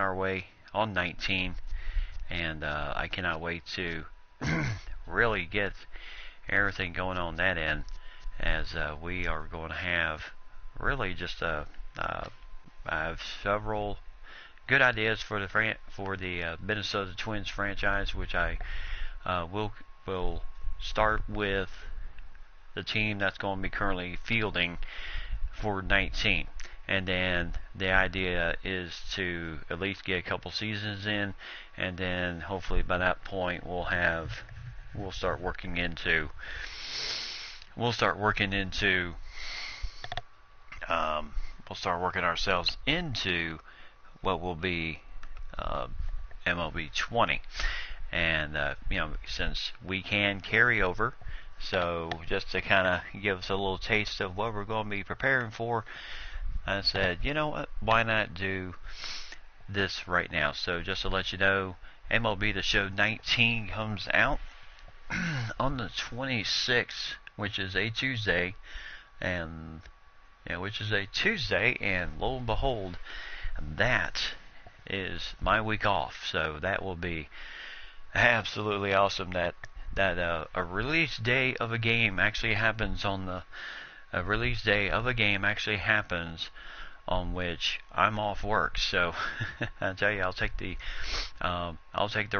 our way on 19, and I cannot wait to really get everything going on that end, as we are going to have really just I have several good ideas for the Minnesota Twins franchise, which I will start with the team that's going to be currently fielding for 19. And then the idea is to at least get a couple seasons in, and then hopefully by that point we'll start working ourselves into what will be MLB 20. And since we can carry over, so just to kind of give us a little taste of what we're going to be preparing for, I said, you know what, why not do this right now? So just to let you know, MLB The Show 19 comes out on the 26th, which is a Tuesday, and lo and behold, that is my week off. So that will be absolutely awesome. That a release day of a game actually happens on which I'm off work. So I tell you, I'll take the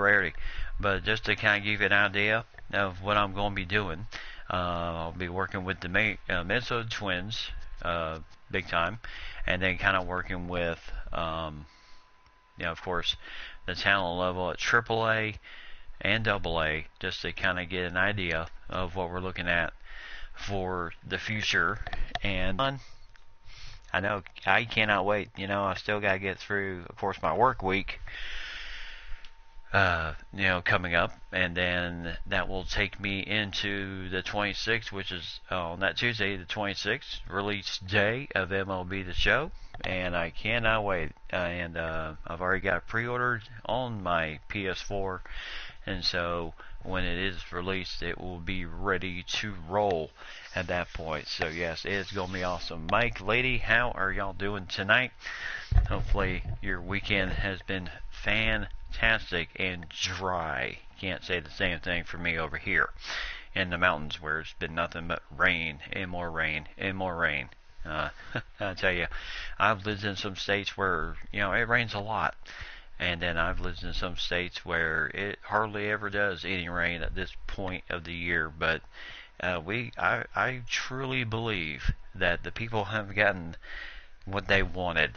rarity. But just to kind of give you an idea of what I'm going to be doing, I'll be working with the Minnesota Twins big time, and then kind of working with of course, the talent level at AAA and AA, just to kind of get an idea of what we're looking at for the future. And I know I cannot wait. I still got to get through, of course, my work week, coming up, and then that will take me into the 26th, which is on that Tuesday, the 26th, release day of MLB The Show, and I cannot wait. And I've already got it pre-ordered on my PS4, and so when it is released, it will be ready to roll at that point. So yes, it's going to be awesome. Mike, lady, how are y'all doing tonight? Hopefully your weekend has been fantastic and dry. Can't say the same thing for me over here in the mountains, where it's been nothing but rain and more rain and more rain. I tell you, I've lived in some states where it rains a lot, and then I've lived in some states where it hardly ever does any rain at this point of the year. But I truly believe that the people have gotten what they wanted.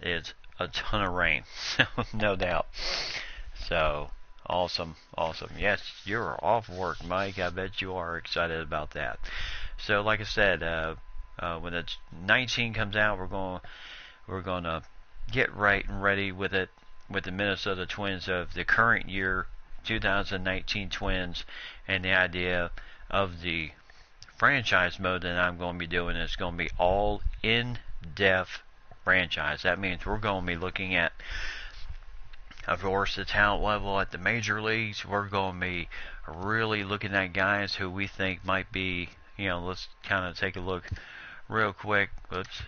Is a ton of rain, no doubt. So awesome. Yes, you're off work, Mike. I bet you are excited about that. So like I said, when the 19 comes out, we're going to get right and ready with it, with the Minnesota Twins of the current year, 2019 Twins, and the idea of the franchise mode that I'm going to be doing is going to be all in-depth franchise. That means we're going to be looking at, of course, the talent level at the major leagues. We're going to be really looking at guys who we think might be, let's kind of take a look real quick. Let's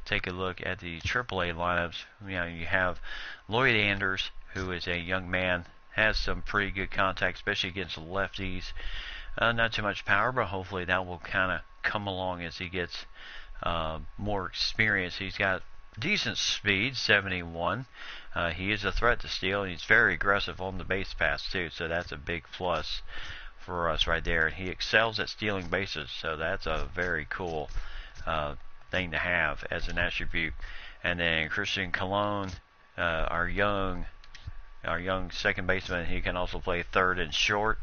take a look at the AAA lineups. You have Lloyd Anders, who is a young man, has some pretty good contact, especially against lefties. Not too much power, but hopefully that will kind of come along as he gets more experience. He's got decent speed, 71. He is a threat to steal, and he's very aggressive on the base pass too, so that's a big plus for us right there. And he excels at stealing bases, so that's a very cool thing to have as an attribute. And then Christian Colon, our young second baseman, he can also play third and short,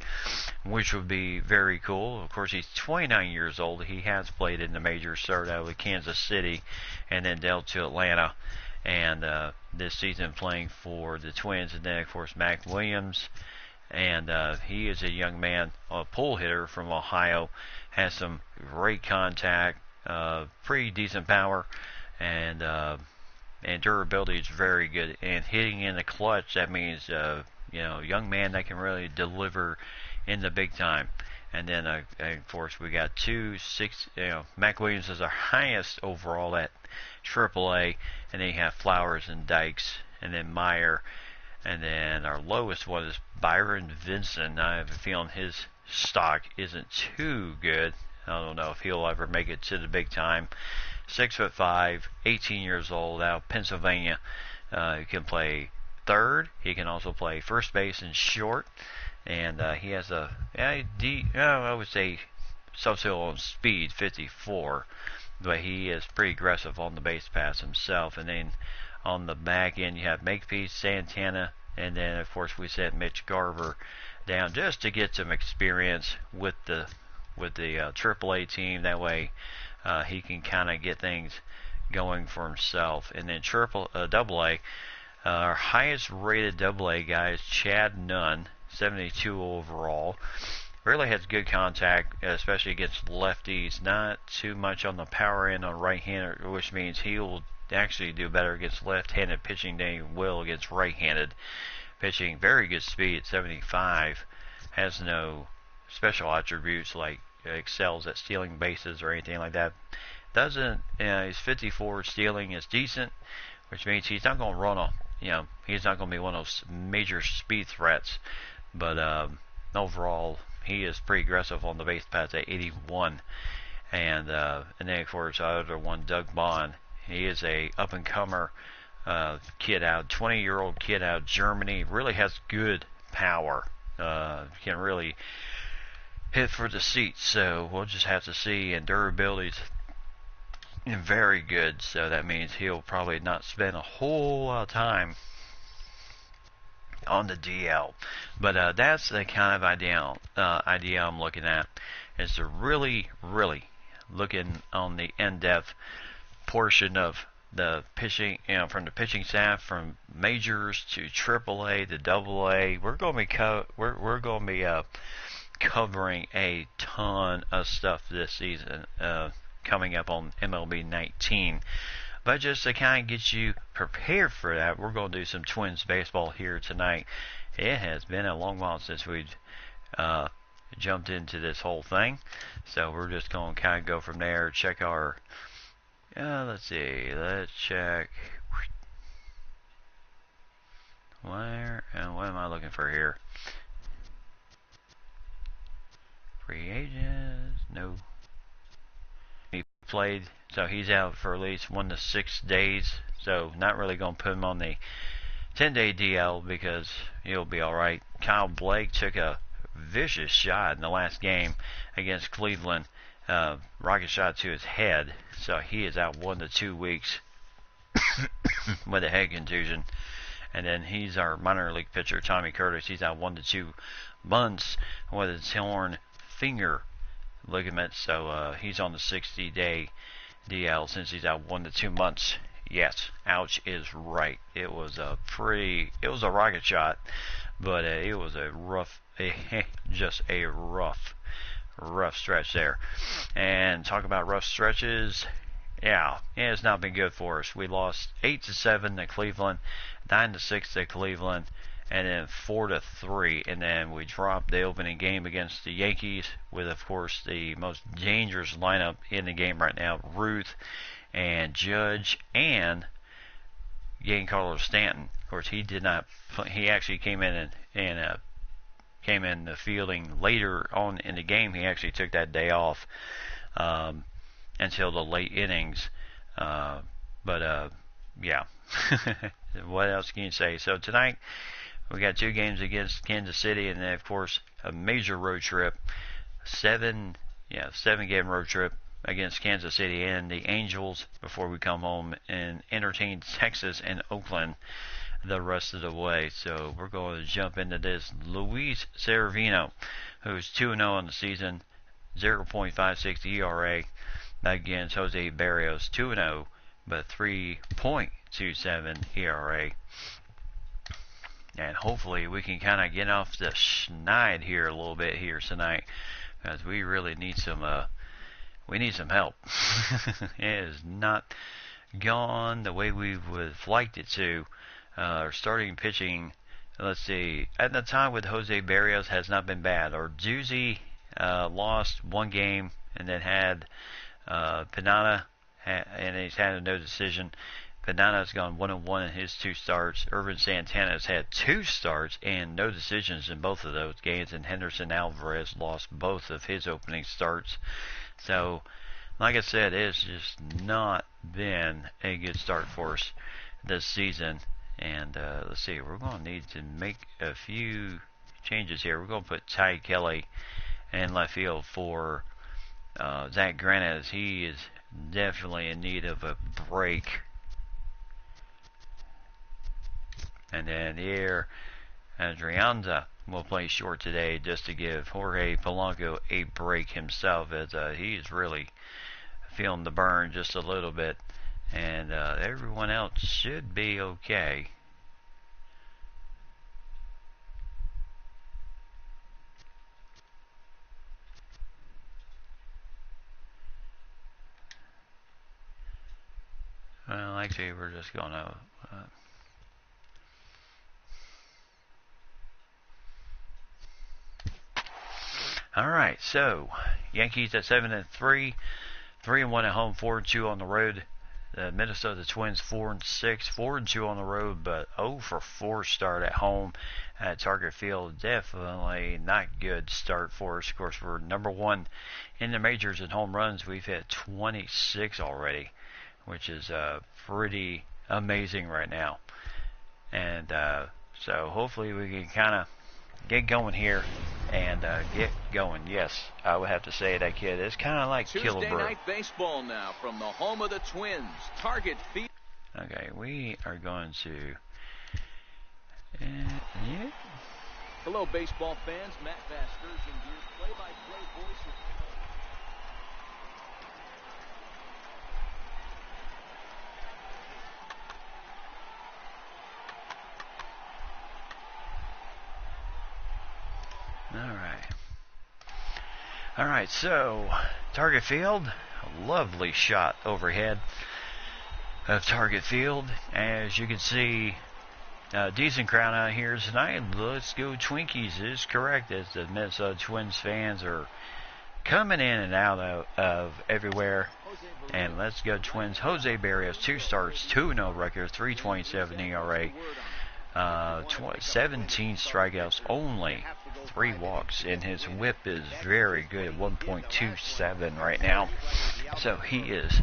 which would be very cool. Of course, he's 29 years old. He has played in the majors, started out with Kansas City and then dealt to Atlanta, and this season playing for the Twins. And then, of course, Mac Williams, and he is a young man, a pull hitter from Ohio, has some great contact, pretty decent power, and durability is very good. And hitting in the clutch, that means young man that can really deliver in the big time. And then of course we got 2-6. Mac Williams is our highest overall at AAA, and then you have Flowers and Dykes and then Meyer. And then our lowest one is Byron Vincent. I have a feeling his stock isn't too good. I don't know if he'll ever make it to the big time. 6'5", 18 years old, out of Pennsylvania. He can play third. He can also play first base and short. And he has I would say substitute on speed, 54. But he is pretty aggressive on the base pass himself. And then on the back end, you have Makepeace, Santana, and then of course we sent Mitch Garver down just to get some experience with the AAA team. That way he can kind of get things going for himself. And then AA, our highest rated AA guy is Chad Nunn, 72 overall. Really has good contact, especially against lefties. Not too much on the power end on right-hander, which means he will actually do better against left-handed pitching than he will against right-handed pitching. Very good speed at 75. Has no special attributes like excels at stealing bases or anything like that. Doesn't he's 54. Stealing is decent, which means he's not going to run he's not going to be one of those major speed threats. But overall, he is pretty aggressive on the base paths at 81. And then of course our other one, Doug Bond. He is a up-and-comer kid out, 20-year-old kid out of Germany. Really has good power. Can really hit for the seats. So we'll just have to see. And durability's very good. So that means he'll probably not spend a whole lot of time on the DL. But that's the kind of idea I'm looking at, is to really looking on the in-depth portion of the pitching, from the pitching staff, from majors to AAA to AA. We're going to be covering a ton of stuff this season, coming up on MLB 19. But just to kind of get you prepared for that, we're going to do some Twins baseball here tonight. It has been a long while since we've jumped into this whole thing. So we're just going to kind of go from there, check our... let's see. Let's check. Where and what am I looking for here? Free agents. No. He played, so he's out for at least 1 to 6 days. So not really going to put him on the 10-day DL because he'll be all right. Kyle Blake took a vicious shot in the last game against Cleveland. Rocket shot to his head, so he is out 1 to 2 weeks with a head contusion. And then he's our minor league pitcher, Tommy Curtis. He's out 1 to 2 months with a torn finger ligament, so he's on the 60-day DL since he's out 1 to 2 months. Yes, ouch is right. It was a rocket shot, but it was a rough stretch there. And talk about rough stretches. Yeah, it's not been good for us. We lost 8-7 to Cleveland, 9-6 to Cleveland, and then 4-3. And then we dropped the opening game against the Yankees with, of course, the most dangerous lineup in the game right now, Ruth and Judge and Giancarlo Stanton. Of course, he did not. He actually came in and came in the fielding later on in the game. He actually took that day off until the late innings. Yeah. What else can you say? So tonight we got 2 games against Kansas City, and then of course a major road trip, 7-game road trip against Kansas City and the Angels before we come home and entertain Texas and Oakland the rest of the way. So we're going to jump into this. Luis Severino, who's 2-0 on the season, 0.56 ERA against Jose Barrios, 2-0, but 3.27 ERA. And hopefully we can kind of get off the schneid here a little bit here tonight, because we really need some help. It has not gone the way we would have liked it to. Our starting pitching, let's see, at the time with Jose Barrios has not been bad. Our doozy lost 1 game and then had Pineda, and he's had a no decision. Banana's gone 1-1 in his 2 starts. Irvin Santana's had 2 starts and no decisions in both of those games. And Henderson Alvarez lost both of his opening starts. So, like I said, it's just not been a good start for us this season. And let's see, we're going to need to make a few changes here. We're going to put Ty Kelly in left field for Zach Granez. He is definitely in need of a break. And then here, Adrianza will play short today just to give Jorge Polanco a break himself, as he's really feeling the burn just a little bit. And everyone else should be okay. Well, actually, we're just going to... Alright, so Yankees at 7-3, 3-1 at home, 4-2 on the road. The Minnesota Twins 4-6, 4-2 on the road, but 0-4 start at home at Target Field. Definitely not good start for us. Of course, we're number 1 in the majors in home runs. We've hit 26 already, which is pretty amazing right now. And so hopefully we can kind of get going here and get going. Yes, I would have to say that kid is kind of like Killebrew. Tuesday night baseball now from the home of the Twins, Target Field. Okay, we are going to. Yeah. Hello, baseball fans. Matt Vasgersian here, play-by-play voice of. Alright, so Target Field, a lovely shot overhead of Target Field. As you can see, decent crowd out here tonight. Let's go Twinkies is correct, as the Minnesota Twins fans are coming in and out of everywhere. And let's go Twins. Jose Barrios, 2 starts, 2-0 record, 3.27 ERA. 17 strikeouts, only 3 walks, and his whip is very good, 1.27 right now. So he has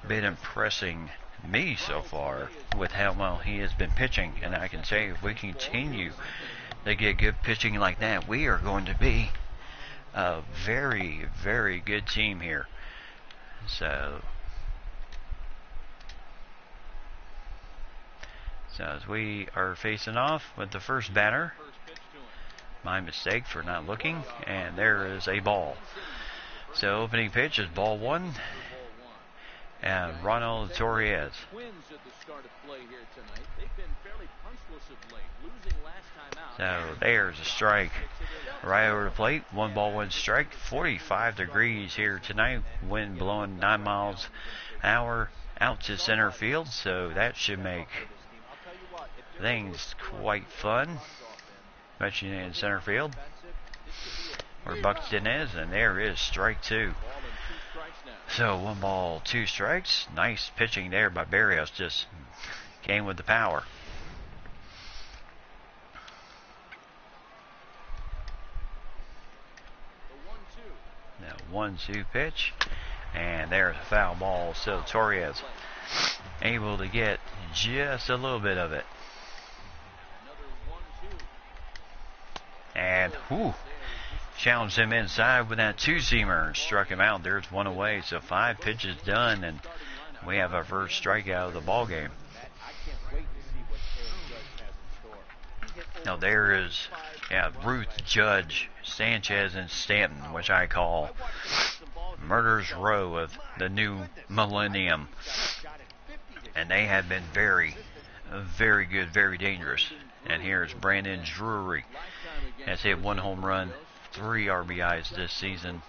been impressing me so far with how well he has been pitching, and I can say if we continue to get good pitching like that, we are going to be a very, very good team here. So as we are facing off with the first batter, my mistake for not looking, and there is a ball. So opening pitch is ball 1, and Ronald Torres. So there's a strike right over the plate. 1 ball, 1 strike. 45 degrees here tonight. Wind blowing 9 miles an hour out to center field, so that should make things quite fun, especially in center field where Buxton is. And there is strike 2. So 1 ball, 2 strikes. Nice pitching there by Barrios, just came with the power. Now 1-2 pitch, and there's a foul ball. So Torres able to get just a little bit of it. And challenged him inside with that 2-seamer and struck him out. There's 1 away, so 5 pitches done, and we have our first strikeout of the ball game. Now there is Ruth, Judge, Sanchez, and Stanton, which I call Murder's Row of the new millennium, and they have been very, very good, very dangerous. And here's Brandon Drury. Has hit 1 home run, 3 RBIs this season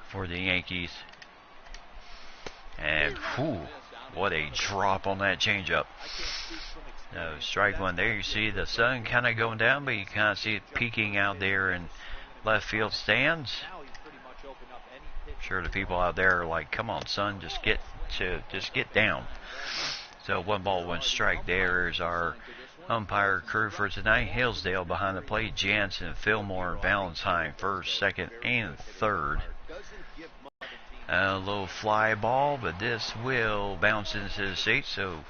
for the Yankees. And what a drop on that changeup. Strike 1 there. You see the sun kind of going down, but you kind of see it peeking out there in left field stands. I'm sure the people out there are like, "Come on, son, just get down." So 1-1 strike. There's our umpire crew for tonight. Hillsdale behind the plate. Jansen, Fillmore, Valentine first, second, and third. A little fly ball, but this will bounce into the seat. So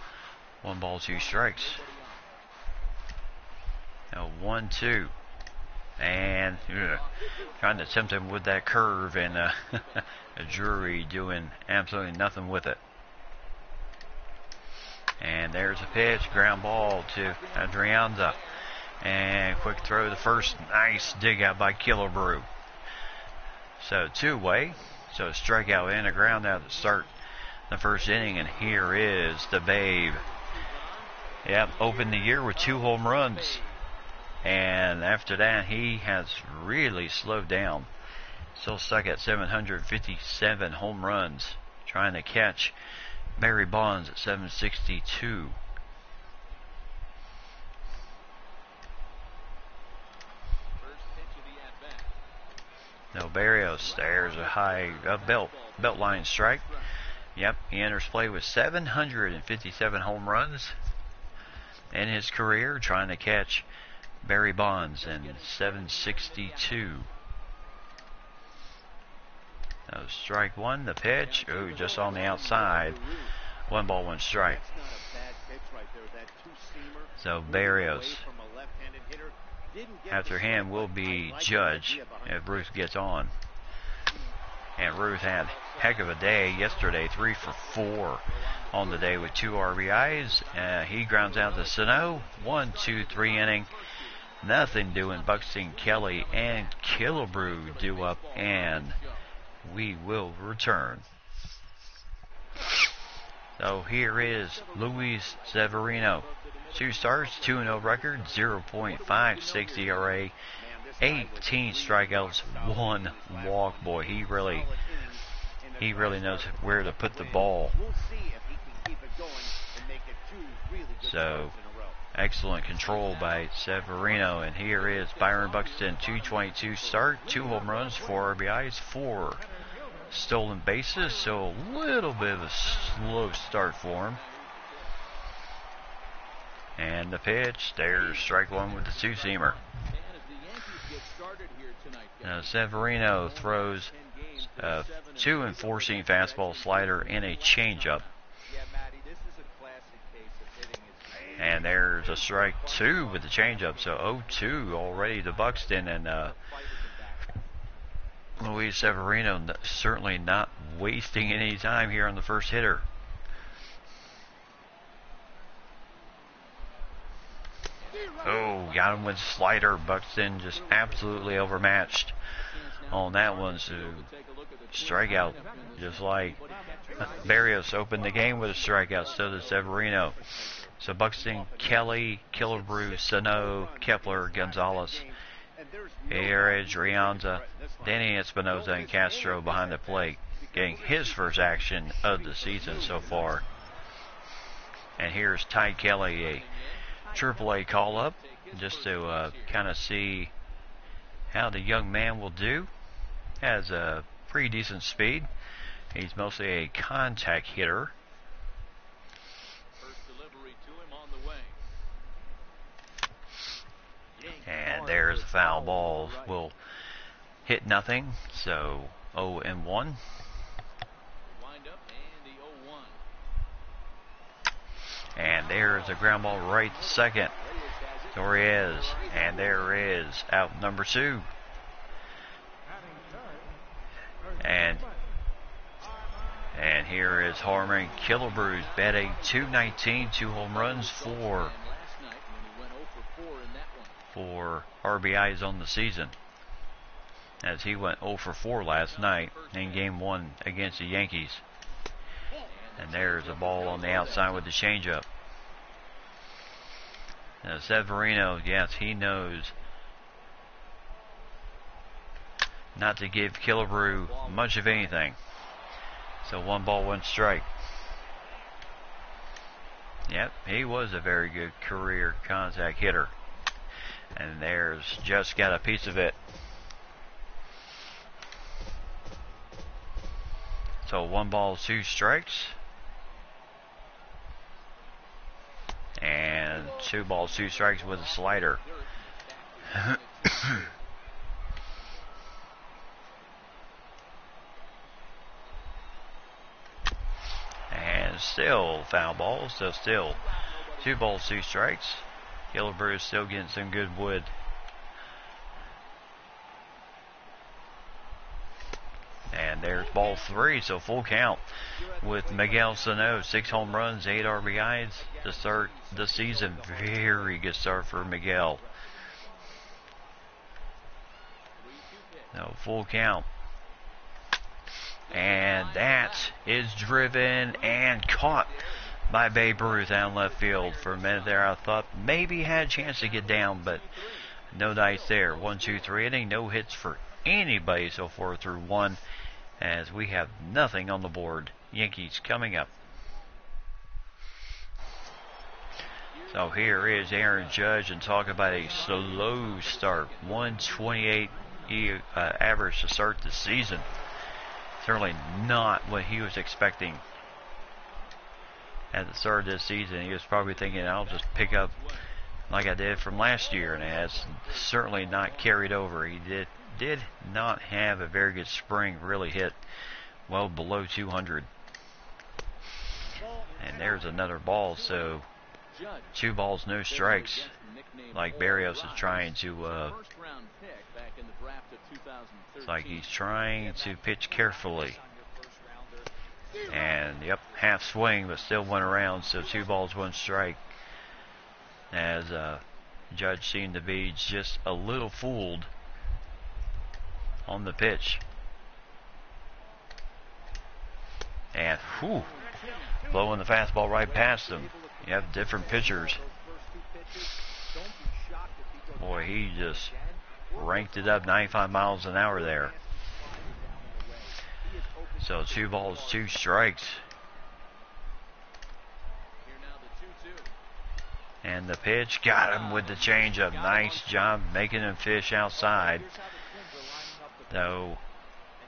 1-2 strikes. Now 1-2. And trying to tempt him with that curve, and Drury doing absolutely nothing with it. And there's a pitch, ground ball to Adrianza. And quick throw to first. Nice dig out by Killebrew. So two-way. So a strikeout and a ground out to start the first inning. And here is the Babe. Yep, opened the year with 2 home runs. And after that, he has really slowed down. Still stuck at 757 home runs. Trying to catch Barry Bonds at 762. No, Barrios. There's a high belt line strike. Yep, he enters play with 757 home runs in his career, trying to catch Barry Bonds in 762. No, strike one, the pitch. Ooh, just on the outside. 1-1 strike. So Barrios, after him, will be Judge if Ruth gets on. And Ruth had a heck of a day yesterday, 3 for 4 on the day with 2 RBIs. He grounds out to Sano. 1-2-3 inning. Nothing doing. Buxton, Kelly, and Killebrew due up, and we will return. So here is Luis Severino. 2 starts, 2-0 record, 0.56 ERA, 18 strikeouts, 1 walk. Boy, he really knows where to put the ball. So excellent control by Severino. And here is Byron Buxton, 222 start, 2 home runs, 4 RBIs, 4 stolen bases. So a little bit of a slow start for him. And the pitch, there's strike one with the 2-seamer. Now Severino throws a 2 and 4-seam fastball, slider, and a changeup. And there's a strike 2 with the changeup. So 0-2 already to Buxton, and Luis Severino certainly not wasting any time here on the first hitter. Oh, got him with slider. Buxton just absolutely overmatched on that one. So strikeout, just like Barrios opened the game with a strikeout. So did Severino. So Buxton, Kelly, Killebrew, Sano, Kepler, Gonzalez, Erez, Rianza, Danny Espinoza, and Castro behind the plate, getting his first action of the season so far. And here's Ty Kelly, a AAA call-up, just to kind of see how the young man will do. Has a pretty decent speed. He's mostly a contact hitter. And there's a foul ball. Will hit nothing, so 0-1. And there's a ground ball right to second. Torres. And there is out number 2. And here is Harmon Killebrew's batting .219, 2 home runs, 4 RBIs on the season, as he went 0 for 4 last night in Game 1 against the Yankees. And there's a ball on the outside with the changeup. Now Severino, yes, he knows not to give Killebrew much of anything. So 1-1 strike. Yep, he was a very good career contact hitter. And there's just got a piece of it. So 1 ball, 2 strikes. 2 balls, 2 strikes with a slider. And still foul ball, so still 2 balls, 2 strikes. Killebrew is still getting some good wood. And there's ball 3, so full count with Miguel Sano. 6 home runs, 8 RBIs to start the season. Very good start for Miguel. No, full count. And that is driven and caught by Babe Ruth out in left field. For a minute there, I thought maybe he had a chance to get down, but no dice there. 1, 2, 3 inning, no hits for anybody so far through 1, as we have nothing on the board. Yankees coming up. So here is Aaron Judge, and talk about a slow start. 128 average to start the season. Certainly not what he was expecting at the start of this season. He was probably thinking, I'll just pick up like I did from last year, and it has certainly not carried over. He did not have a very good spring, really hit well below 200. And there's another ball, so 2 balls, no strikes, like Barrios is trying to it's like he's trying to pitch carefully. And yep, half swing, but still 1 around, so 2 balls, 1 strike, as Judge seemed to be just a little fooled on the pitch. And whew, blowing the fastball right past him. You have different pitchers. Boy, he just ranked it up 95 miles an hour there. So 2 balls, 2 strikes. And the pitch got him with the changeup. Nice job making him fish outside. So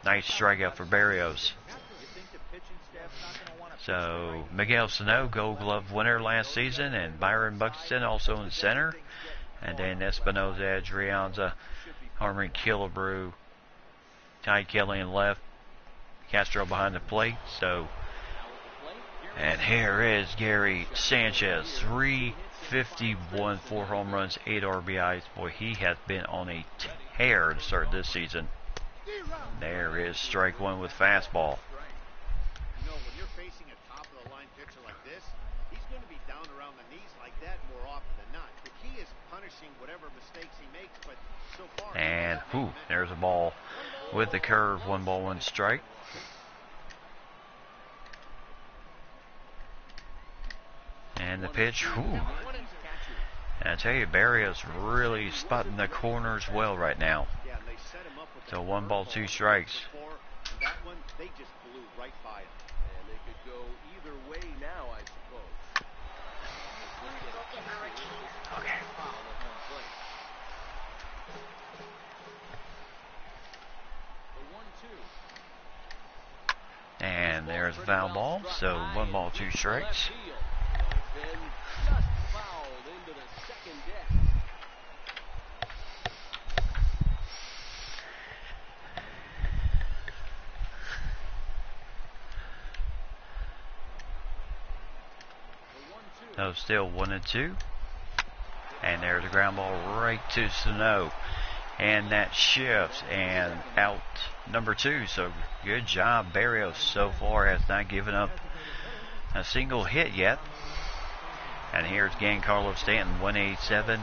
nice strikeout for Barrios. So Miguel Sano, Gold Glove winner last season, and Byron Buxton also in center. And then Espinosa, Adrianza, Harmon Killebrew, Ty Kelly in left, Castro behind the plate. So, and here is Gary Sanchez, 351, 4 home runs, 8 RBIs. Boy, he has been on a tear to start this season. There is strike 1 with fastball. You know, when you're facing a top-of-the-line pitcher like this, he's going to be down around the knees like that more often than not. The key is punishing whatever mistakes he makes, but so far... And, whew, there's a ball with the curve. 1 ball, 1 strike. And the pitch, whew. And I tell you, Barrios really spotting the corners well right now. So 1 ball, 2 strikes. That one, they just blew right by him. And it could go either way now, I suppose. Okay. And there's a foul ball. So 1 ball, 2 strikes. Then just fouled into the second deck. So still 1 and 2. And there's a ground ball right to Sano. And that shifts and out number 2. So good job. Barrios so far has not given up a single hit yet. And here's Giancarlo Stanton, 187.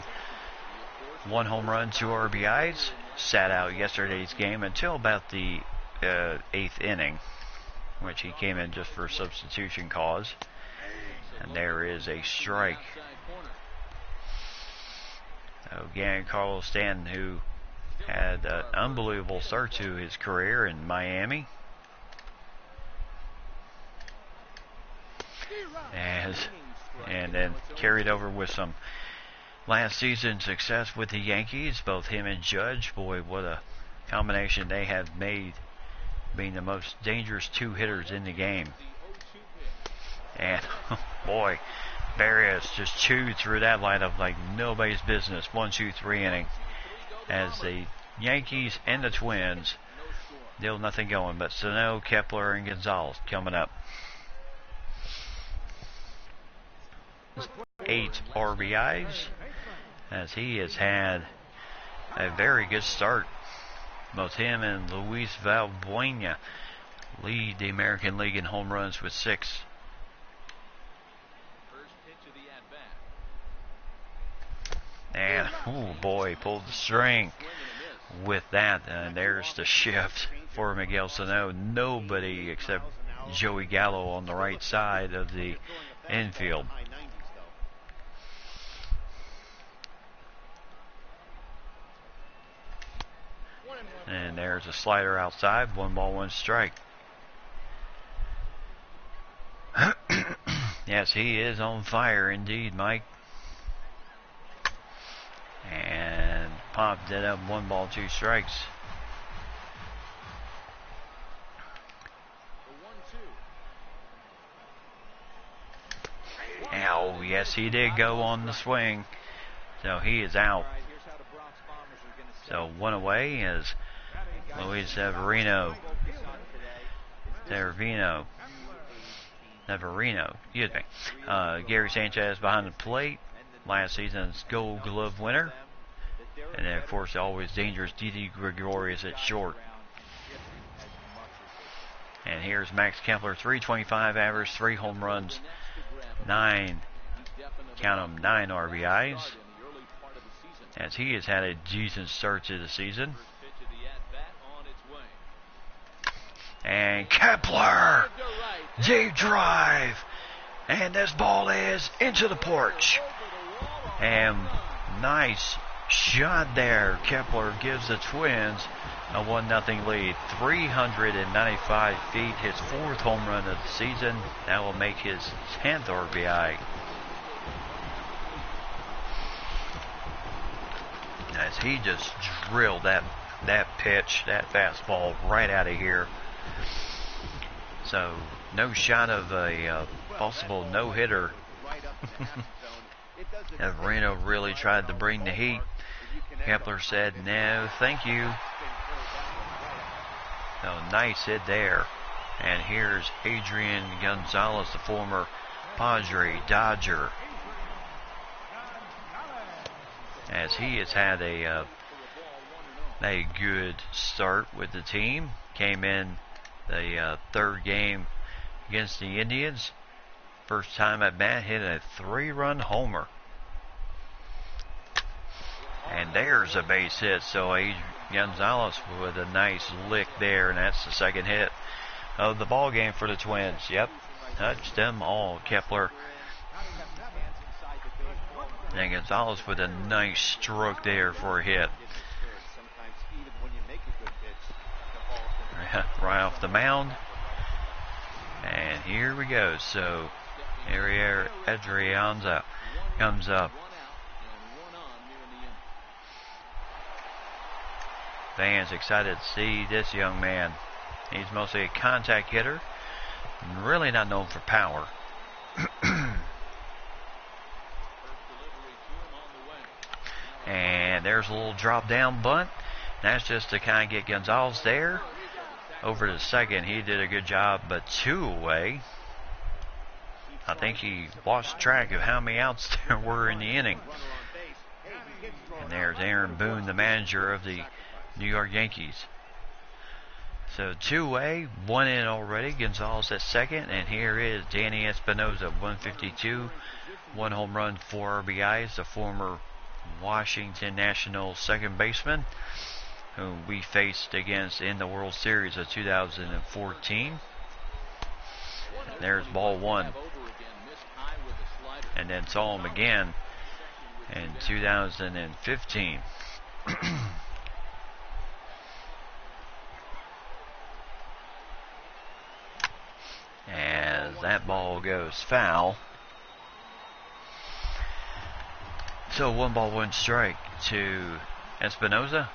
1 home run, 2 RBIs. Sat out yesterday's game until about the 8th inning, which he came in just for substitution cause. And there is a strike. So Giancarlo Stanton, who had an unbelievable start to his career in Miami, and then carried over with some last season success with the Yankees. Both him and Judge, boy, what a combination they have made, being the most dangerous 2 hitters in the game. And boy, Barrios just chewed through that lineup like nobody's business. 1-2-3 inning as the Yankees and the Twins deal nothing going. But Sano, Kepler, and Gonzalez coming up. 8 RBIs as he has had a very good start. Both him and Luis Valbuena lead the American League in home runs with 6. And, oh boy, pulled the string with that. And there's the shift for Miguel Sano. Nobody except Joey Gallo on the right side of the infield. And there's a slider outside. 1 ball, 1 strike. Yes, he is on fire indeed, Mike. And popped it up. 1 ball, 2 strikes. Oh, yes, he did go on the swing. So he is out. So 1 away is Luis Severino, excuse me. Gary Sanchez behind the plate, last season's Gold Glove winner. And then, of course, always dangerous Didi Gregorius at short. And here's Max Kepler, 325 average, 3 home runs, 9 RBIs. As he has had a decent start to the season. And Kepler, deep drive, and this ball is into the porch. And nice shot there. Kepler gives the Twins a 1-0 lead. 395 feet, his 4th home run of the season. That will make his 10th RBI. As he just drilled that pitch, that fastball right out of here. So no shot of a possible no-hitter. Severino really tried to bring the heat. Kepler said, no, thank you. So nice hit there. And here's Adrian Gonzalez, the former Padre, Dodger. As he has had a good start with the team. Came in the 3rd game against the Indians. First time at bat, hit a 3-run homer. And there's a base hit. So Gonzalez with a nice lick there, and that's the 2nd hit of the ball game for the Twins. Yep, touched them all. Kepler and Gonzalez with a nice stroke there for a hit. Right off the mound. And here we go. So Ariel Adrianza comes up. Fans excited to see this young man. He's mostly a contact hitter, really not known for power. And there's a little drop down bunt. That's just to kind of get Gonzalez there. Over to second, he did a good job, but 2 away. I think he lost track of how many outs there were in the inning. And there's Aaron Boone, the manager of the New York Yankees. So 2 away, 1 in already. Gonzalez at second, and here is Danny Espinosa, 152, 1 home run, 4 RBIs, the former Washington Nationals second baseman, whom we faced against in the World Series of 2014. There's ball 1. And then saw him again in 2015. As that ball goes foul. So 1 ball, 1 strike to Espinosa.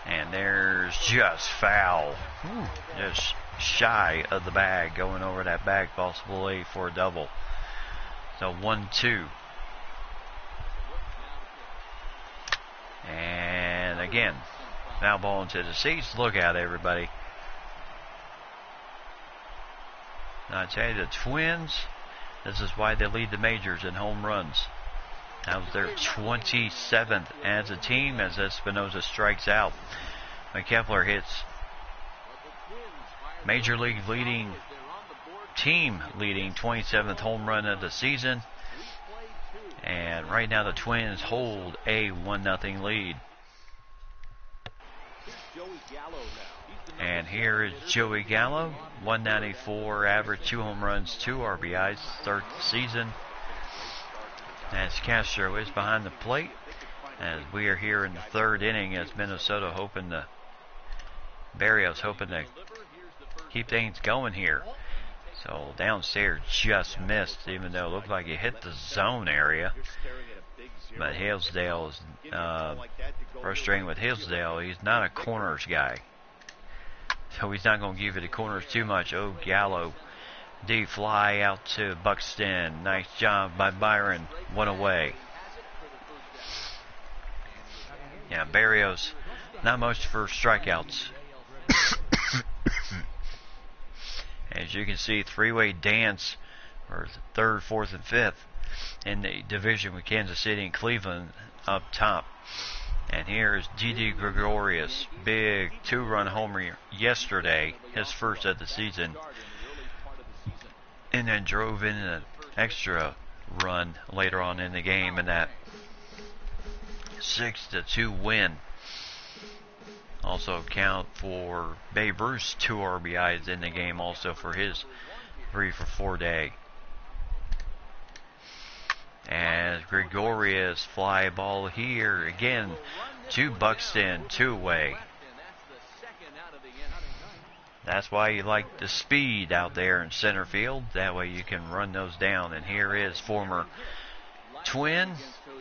And there's just foul. Just shy of the bag, going over that bag, possibly for a double. So 1-2. And again, foul ball into the seats. Look out, everybody. I tell you, the Twins, this is why they lead the majors in home runs. That was their 27th as a team as Espinosa strikes out. Kepler hits major league leading, team leading 27th home run of the season. And right now the Twins hold a 1-0 lead. And here is Joey Gallo, 194 average, 2 home runs, 2 RBIs, third season. As Castro is behind the plate, as we are here in the third inning, as Minnesota Barrios hoping to keep things going here. So downstairs just missed, even though it looked like it hit the zone area. But Hillsdale is frustrating with Hillsdale. He's not a corners guy, so he's not going to give you the corners too much. Oh, Gallo. D fly out to Buxton. Nice job by Byron. One away. Yeah, Barrios, not much for strikeouts. As you can see, three-way dance for third, fourth, and fifth in the division with Kansas City and Cleveland up top. And here is Didi Gregorius, big 2-run homer yesterday, his first of the season. And then drove in an extra run later on in the game in that 6-2 win. Also count for Babe Ruth's 2 RBIs in the game, also for his 3-for-4 day. As Gregorius fly ball here again to Buxton, 2 away. That's why you like the speed out there in center field. That way you can run those down. And here is former Twin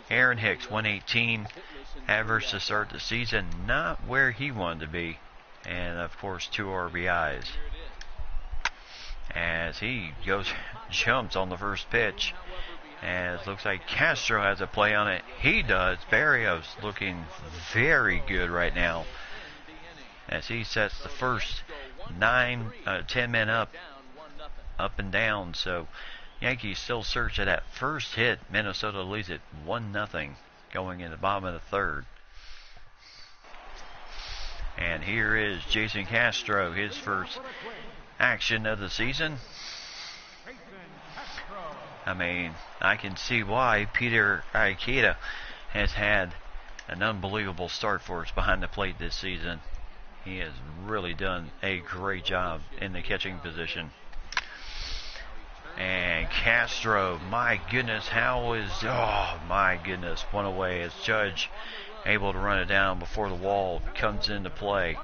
Aaron Hicks, 118 average to start the season. Not where he wanted to be. And of course 2 RBIs. As he jumps on the first pitch. As looks like Castro has a play on it. He does. Barrios looking very good right now, as he sets the first 10 men up and down. So Yankees still search at that first hit. Minnesota leads it 1-0 going in the bottom of the third. And here is Jason Castro, his first action of the season. I mean, I can see why Peter Aikita has had an unbelievable start for us behind the plate this season. He has really done a great job in the catching position. And Castro, my goodness, my goodness, one away as Judge able to run it down before the wall comes into play.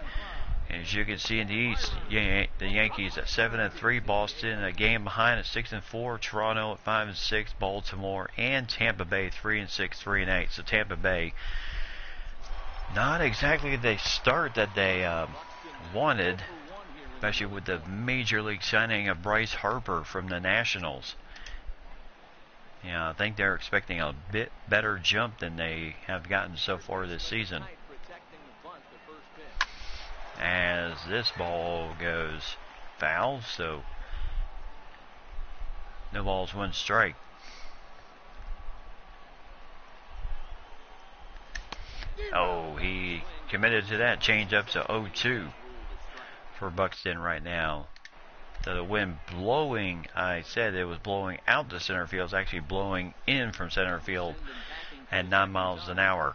As you can see in the East, the Yankees at 7-3, Boston a game behind at 6-4, Toronto at 5-6, Baltimore and Tampa Bay 3-6, 3-8. So Tampa Bay, not exactly the start that they wanted, especially with the major league signing of Bryce Harper from the Nationals. I think they're expecting a bit better jump than they have gotten so far this season. As this ball goes foul, so no balls, 1 strike. Oh, he committed to that change-up, so 0-2 for Buxton right now. So the wind blowing, I said it was blowing out to center field. It's actually blowing in from center field at 9 miles an hour.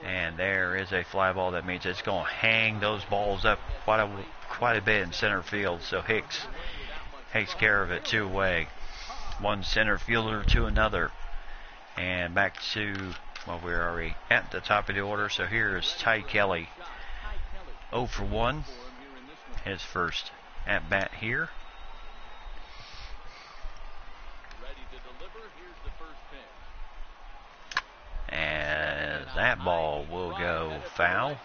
And there is a fly ball. That means it's going to hang those balls up quite a bit in center field. So Hicks takes care of it 2 away. One center fielder to another. And back to, we're already at the top of the order. So here is Ty Kelly. 0 for 1. His first at bat here. As that ball will go foul.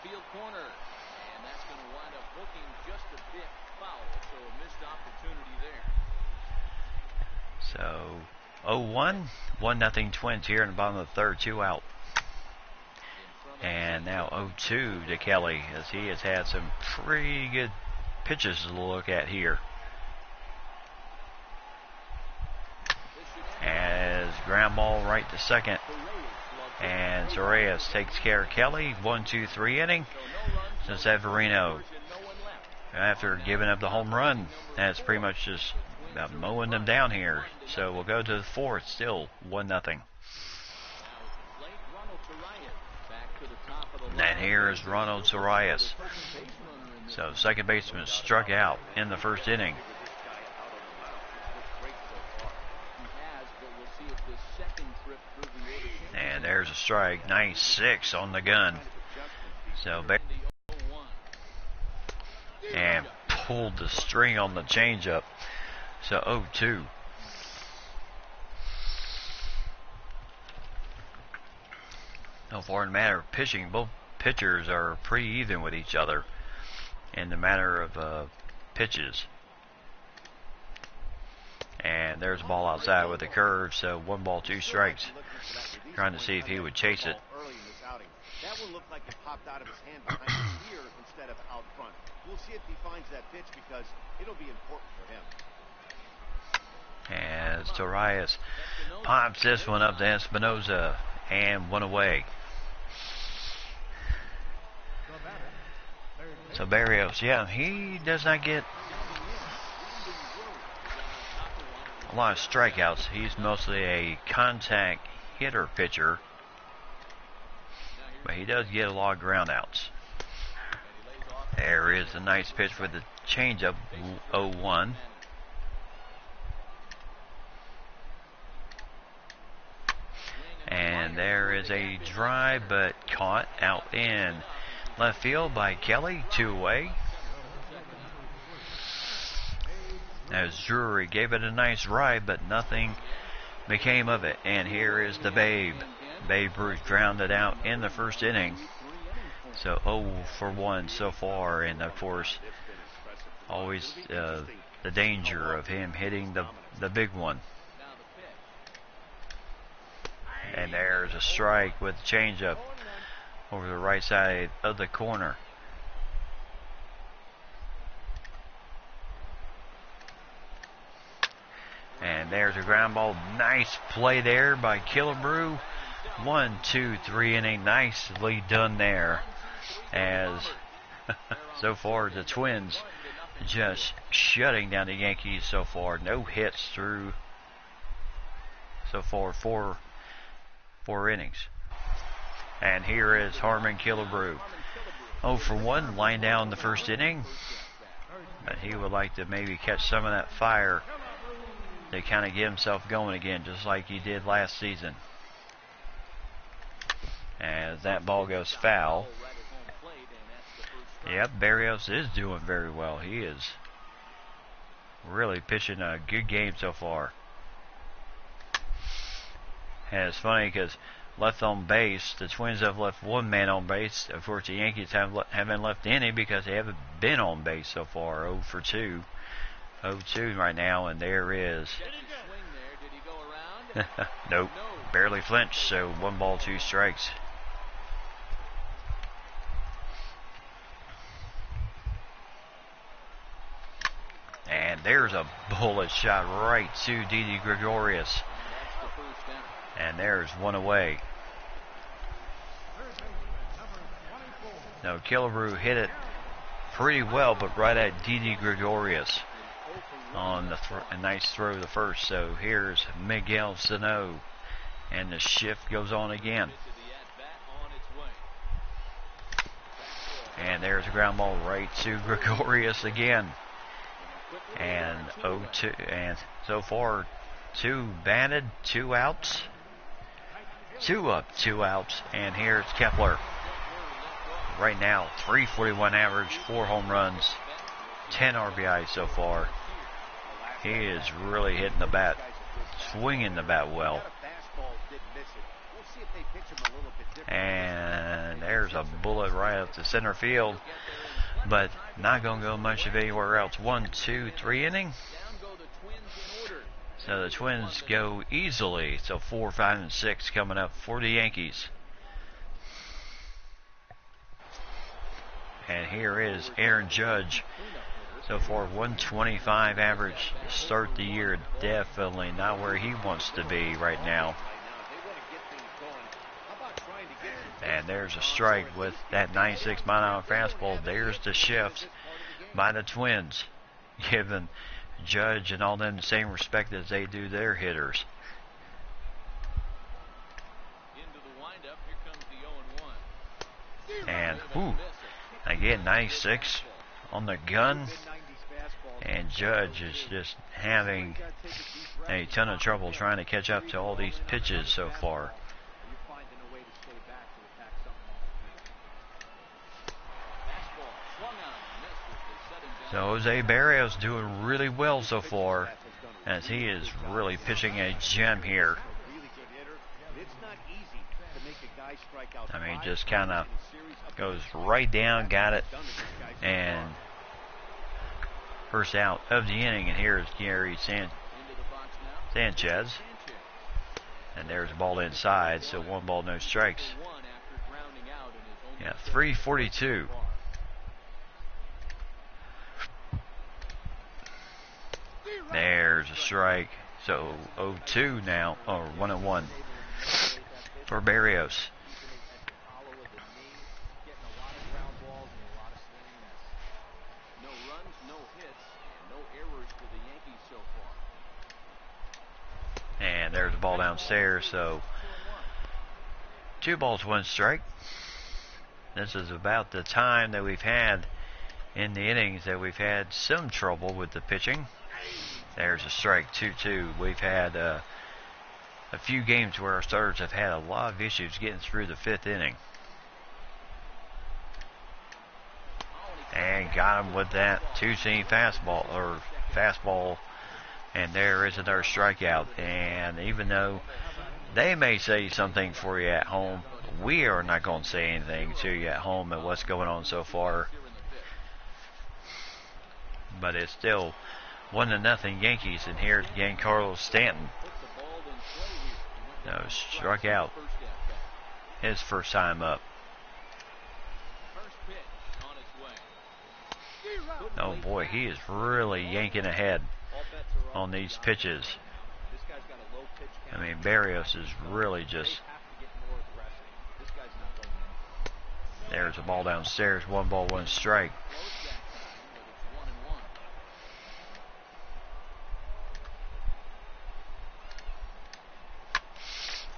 So 0-1, 1-0 Twins here in the bottom of the third, 2 out. And now 0-2 to Kelly, as he has had some pretty good pitches to look at here. As ground ball right to second. And Torres takes care of Kelly. 1-2-3 inning. So Severino, after giving up the home run, that's pretty much just about mowing them down here. So we'll go to the fourth, still 1-0. And here is Ronald Torres. So second baseman struck out in the first inning. And there's a strike. Nice 6 on the gun. So and pulled the string on the changeup. So 0-2. So far in the matter of pitching, both pitchers are pretty even with each other in the matter of pitches. And there's a ball outside with a curve, so 1 ball, 2 strikes. Trying to see if he would chase it. That one looked like it popped out of his hand behind his ear instead of out front. We'll see if he finds that pitch because it'll be important for him. As Torres pops this one up to Espinoza, and 1 away. So Barrios, yeah, he does not get a lot of strikeouts. He's mostly a contact hitter pitcher, but he does get a lot of groundouts. There is a nice pitch for the changeup, 0-1. And there is a drive, but caught out in left field by Kelly, 2 away. As Drury gave it a nice ride, but nothing became of it. And here is the Babe. Babe Ruth grounded out in the first inning. So 0-for-1 so far, and of course, always the danger of him hitting the big one. And there's a strike with the changeup over the right side of the corner. And there's a ground ball. Nice play there by Killebrew. 1-2-3 inning. Nicely done there. As so far the Twins just shutting down the Yankees so far. No hits through so far, four innings. And here is Harmon Killebrew. 0-for-1, line down the first inning. But he would like to maybe catch some of that fire to kind of get himself going again, just like he did last season. As that ball goes foul. Yep, Barrios is doing very well. He is really pitching a good game so far. And it's funny because left on base, the Twins have left 1 man on base. Of course, the Yankees haven't left any because they haven't been on base so far. 0-for-2. 0-2 right now, and there is. Nope, barely flinched, so 1 ball, 2 strikes. And there's a bullet shot right to Didi Gregorius. And there's 1 away. Now Killebrew hit it pretty well, but right at Didi Gregorius on a nice throw to the first. So here's Miguel Sano, and the shift goes on again. And there's a ground ball right to Gregorius again. And 0-2, and so far 2 batted, 2 outs. 2 up, 2 outs, and here's Kepler. Right now, 341 average, 4 home runs, 10 RBI so far. He is really hitting the bat, swinging the bat well. And there's a bullet right up to center field, but not going to go much of anywhere else. 1-2-3 inning. So the Twins go easily. So 4, 5, and 6 coming up for the Yankees. And here is Aaron Judge. So far, 125 average to start the year. Definitely not where he wants to be right now. And there's a strike with that 96-mile-an-hour fastball. There's the shift by the Twins, giving Judge and all them the same respect as they do their hitters. And again, 96 on the gun. And Judge is just having a ton of trouble trying to catch up to all these pitches so far. So Jose Barrios doing really well so far, as he is really pitching a gem here. I mean, just kind of goes right down, got it, and first out of the inning. And here's Gary Sanchez, and there's a ball inside, so 1 ball, no strikes. Yeah, 342. There's a strike. So 0-2 now, or 1-1 for Barrios. No runs, no hits, and no errors for the Yankees so far. And there's a ball downstairs, so 2 balls, 1 strike. This is about the time that we've had in the innings that we've had some trouble with the pitching. There's a strike, 2-2. We've had a few games where our starters have had a lot of issues getting through the 5th inning. And got him with that two-seam fastball, and there is another strikeout. And even though they may say something for you at home, we are not going to say anything to you at home and what's going on so far. But it's still 1-0 Yankees, and here's Giancarlo Stanton. No, struck out his first time up. Oh boy, he is really yanking ahead on these pitches. I mean, Barrios is really just... There's a ball downstairs, 1 ball, 1 strike.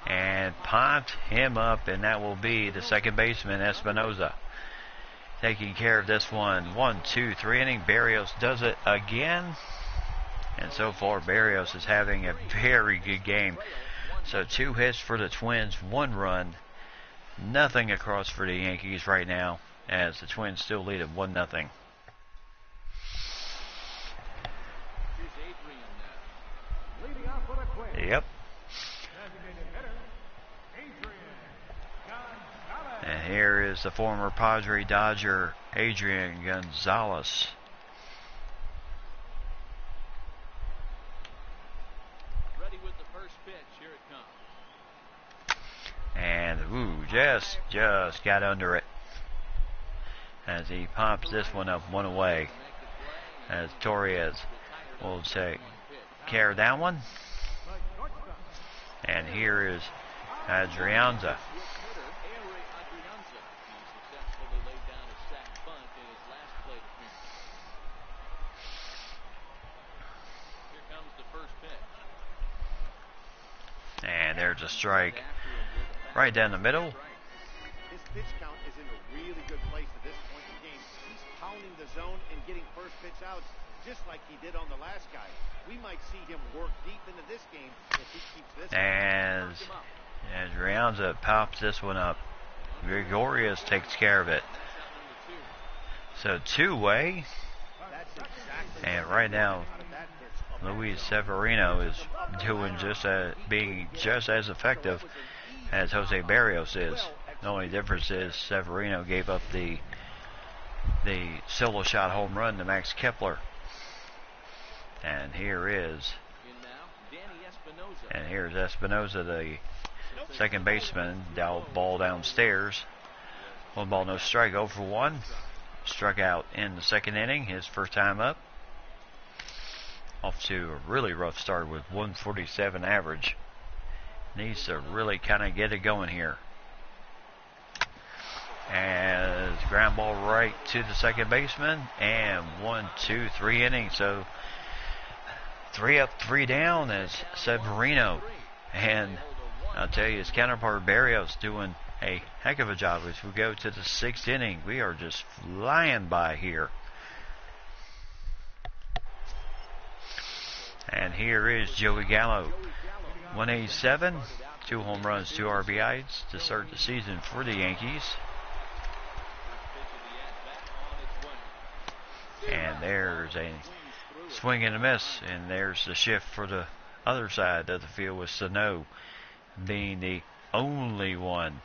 And popped him up, and that will be the second baseman, Espinoza, taking care of this one. 1, 2, 3 inning. Barrios does it again. And so far, Barrios is having a very good game. So 2 hits for the Twins, 1 run. Nothing across for the Yankees right now, as the Twins still lead at 1-0. Yep. And here is the former Padre Dodger, Adrian Gonzalez. Ready with the first pitch. Here it comes. And just got under it as he pops this one up 1 away. As Torres will take care of that one. And here is Adrianza. And there's a strike right down the middle. His pitch count is in a really good place at this point in the game. He's pounding the zone and getting first pitch outs just like he did on the last guy. We might see him work deep into this game if he keeps this. And Adrianza pops this one up. Gregorius takes care of it. So 2-way. And right now, Luis Severino is doing being just as effective as Jose Barrios is. The only difference is Severino gave up the solo shot home run to Max Kepler. And here is And here's Espinoza, the second baseman, ball downstairs. 1 ball, no strike, 0 for 1. Struck out in the second inning, his first time up. Off to a really rough start with 147 average. Needs to really kind of get it going here. As ground ball right to the second baseman, and 1, 2, 3 innings. So 3 up, 3 down as Severino, and I'll tell you, his counterpart Barrios doing a heck of a job. As we go to the 6th inning, we are just flying by here. And here is Joey Gallo, 187, 2 home runs, 2 RBIs to start the season for the Yankees. And there's a swing and a miss, and there's the shift for the other side of the field with Sano being the only one.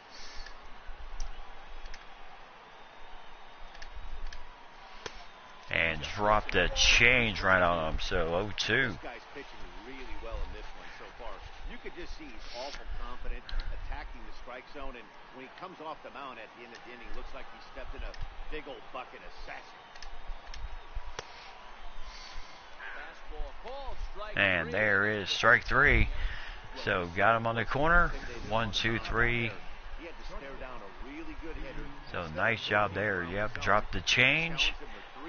And dropped a change right on him, so 0-2. This guy's pitching really well in this one so far. You could just see he's awful confident, attacking the strike zone, and when he comes off the mound at the end of the inning, it looks like he stepped in a big old bucket of sass. And there is strike 3. So got him on the corner. 1, 2, 3. So nice job there. Yep, dropped the change.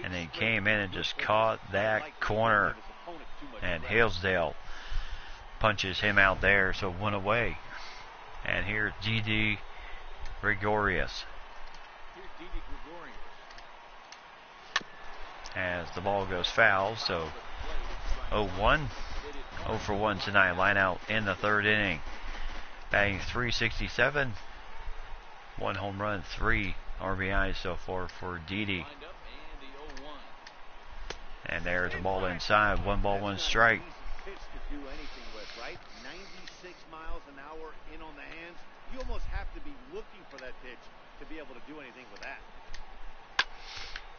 And then came in and just caught that corner. And Hillsdale punches him out there. So 1 away. And here's D.D. Gregorius. As the ball goes foul. So 0-1. 0 for 1 tonight. Line out in the 3rd inning. Batting .367. 1 home run, 3 RBIs so far for Didi. And there's the ball inside. 1 ball, 1 strike. 96 miles an hour in on the hands. You almost have to be looking for that pitch to be able to do anything with that.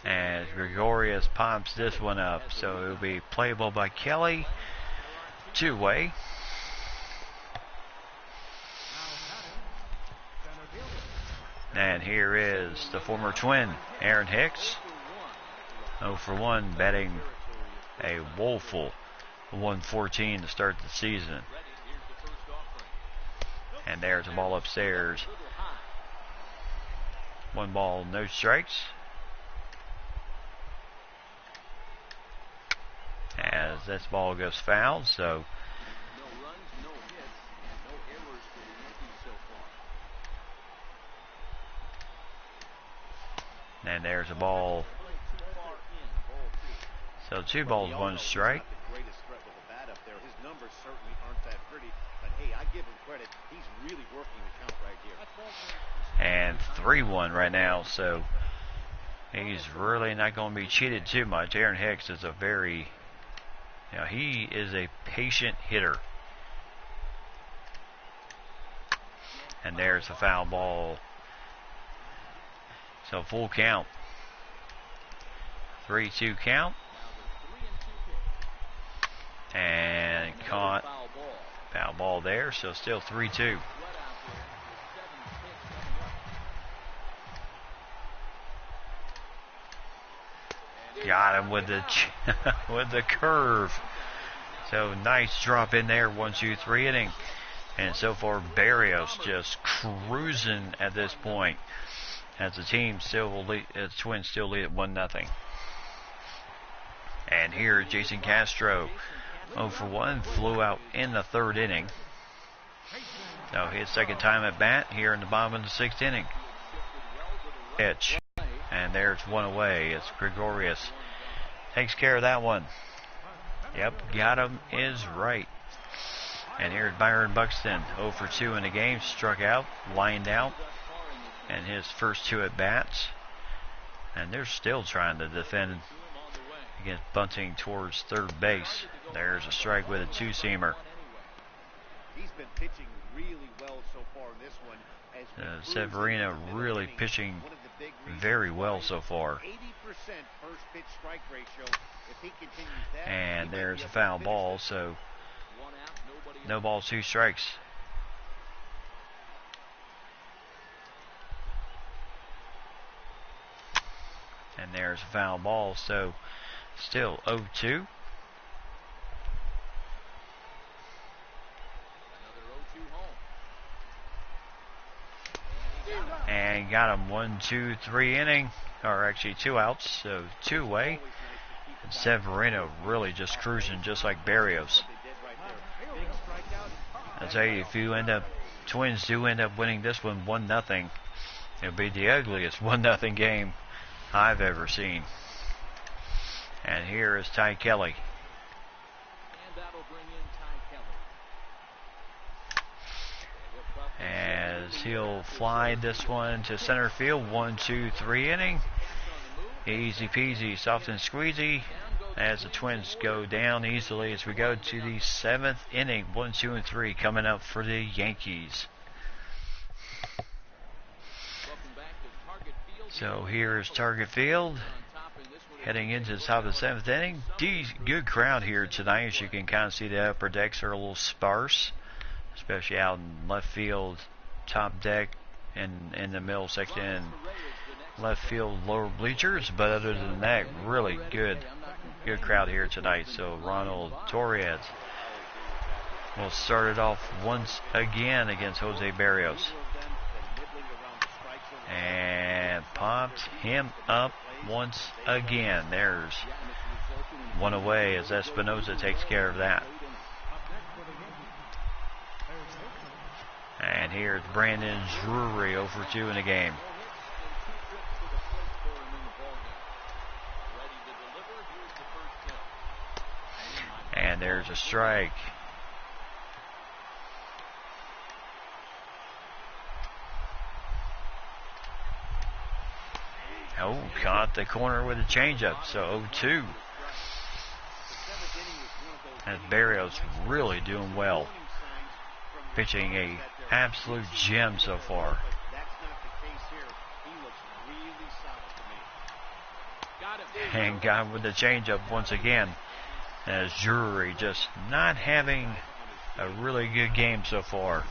As Gregorius pops this one up, so it'll be playable by Kelly. 2-way. And here is the former Twin, Aaron Hicks. 0 for 1, batting a woeful 114 to start the season. And there's the ball upstairs. 1 ball, no strikes. As this ball goes foul, so and there's a ball. So 2 balls, 1 strike. His numbers certainly aren't that pretty, but hey, I give him credit. He's really working the count right here. And 3-1 right now, so he's really not going to be cheated too much. Aaron Hicks is a very, he is a patient hitter. And there's the foul ball. So full count. 3-2 count. And caught. Foul ball there, so still 3-2. Got him with the with the curve. So nice drop in there. 1, 2, 3 inning. And so far Barrios just cruising at this point. As the team still will lead, the Twins still lead at 1-0. And here Jason Castro, 0 for 1, flew out in the 3rd inning. So his second time at bat here in the bottom of the 6th inning. Pitch. And there's 1 away. It's Gregorius. Takes care of that one. Yep, got him is right. And here's Byron Buxton, 0 for 2 in the game. Struck out, lined out. And his first 2 at bats. And they're still trying to defend against bunting towards 3rd base. There's a strike with a 2-seamer. He's been pitching really well so far in this one. Severino really pitching very well so far. 80% first pitch strike ratio. If he continues that, and there's a foul ball, so No balls, 2 strikes. And there's a foul ball, so still 0-2. And got him 1, 2, 3 inning, or actually 2 outs, so 2 away. And Severino really just cruising, just like Barrios. I'll tell you, if you end up, Twins do end up winning this one 1-0, it'll be the ugliest 1-0 game I've ever seen. And here is Ty Kelly. As he'll fly this one to center field. 1, 2, 3 inning. Easy peasy, soft and squeezy, as the Twins go down easily as we go to the 7th inning. 1, 2, and 3 coming up for the Yankees. So here is Target Field, heading into the top of the 7th inning. Good crowd here tonight. As you can kind of see, the upper decks are a little sparse, especially out in left field, top deck, and in the middle section, left field, lower bleachers. But other than that, really good crowd here tonight. So Ronald Torres will start it off once again against Jose Barrios. And popped him up once again. There's one away as Espinosa takes care of that. And here's Brandon Drury, 0-2 in the game. And there's a strike. Oh, caught the corner with a changeup, so 0-2. And Barrios really doing well. Pitching a absolute gem so far. And got with the changeup once again. As Drury just not having a really good game so far.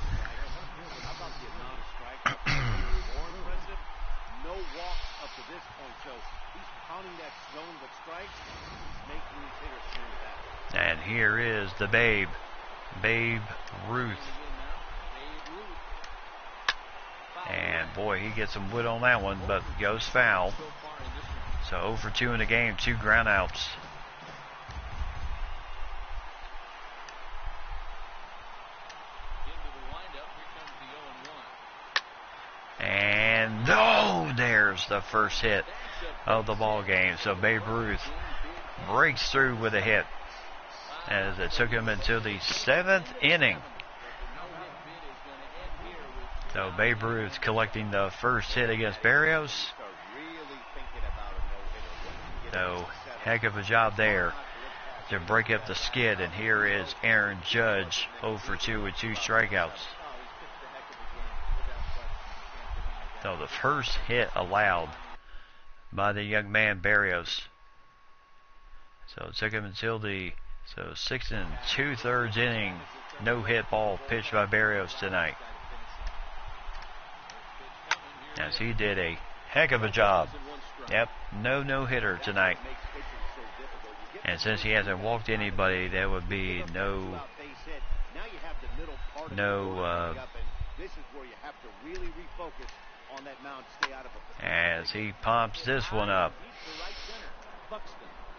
And here is the Babe Ruth. And boy, he gets some wood on that one, but goes foul. So 0-2 in the game, 2 ground outs. And there's the first hit of the ball game. So Babe Ruth breaks through with a hit as it took him until the 7th inning. So Babe Ruth collecting the first hit against Barrios. So heck of a job there to break up the skid. And here is Aaron Judge, 0-2 with 2 strikeouts. So the first hit allowed by the young man Barrios. So it took him until the 6 2/3 inning no-hit ball pitched by Barrios tonight. As he did a heck of a job. Yep, no-hitter tonight. And since he hasn't walked anybody, there would be no as he pops this one up.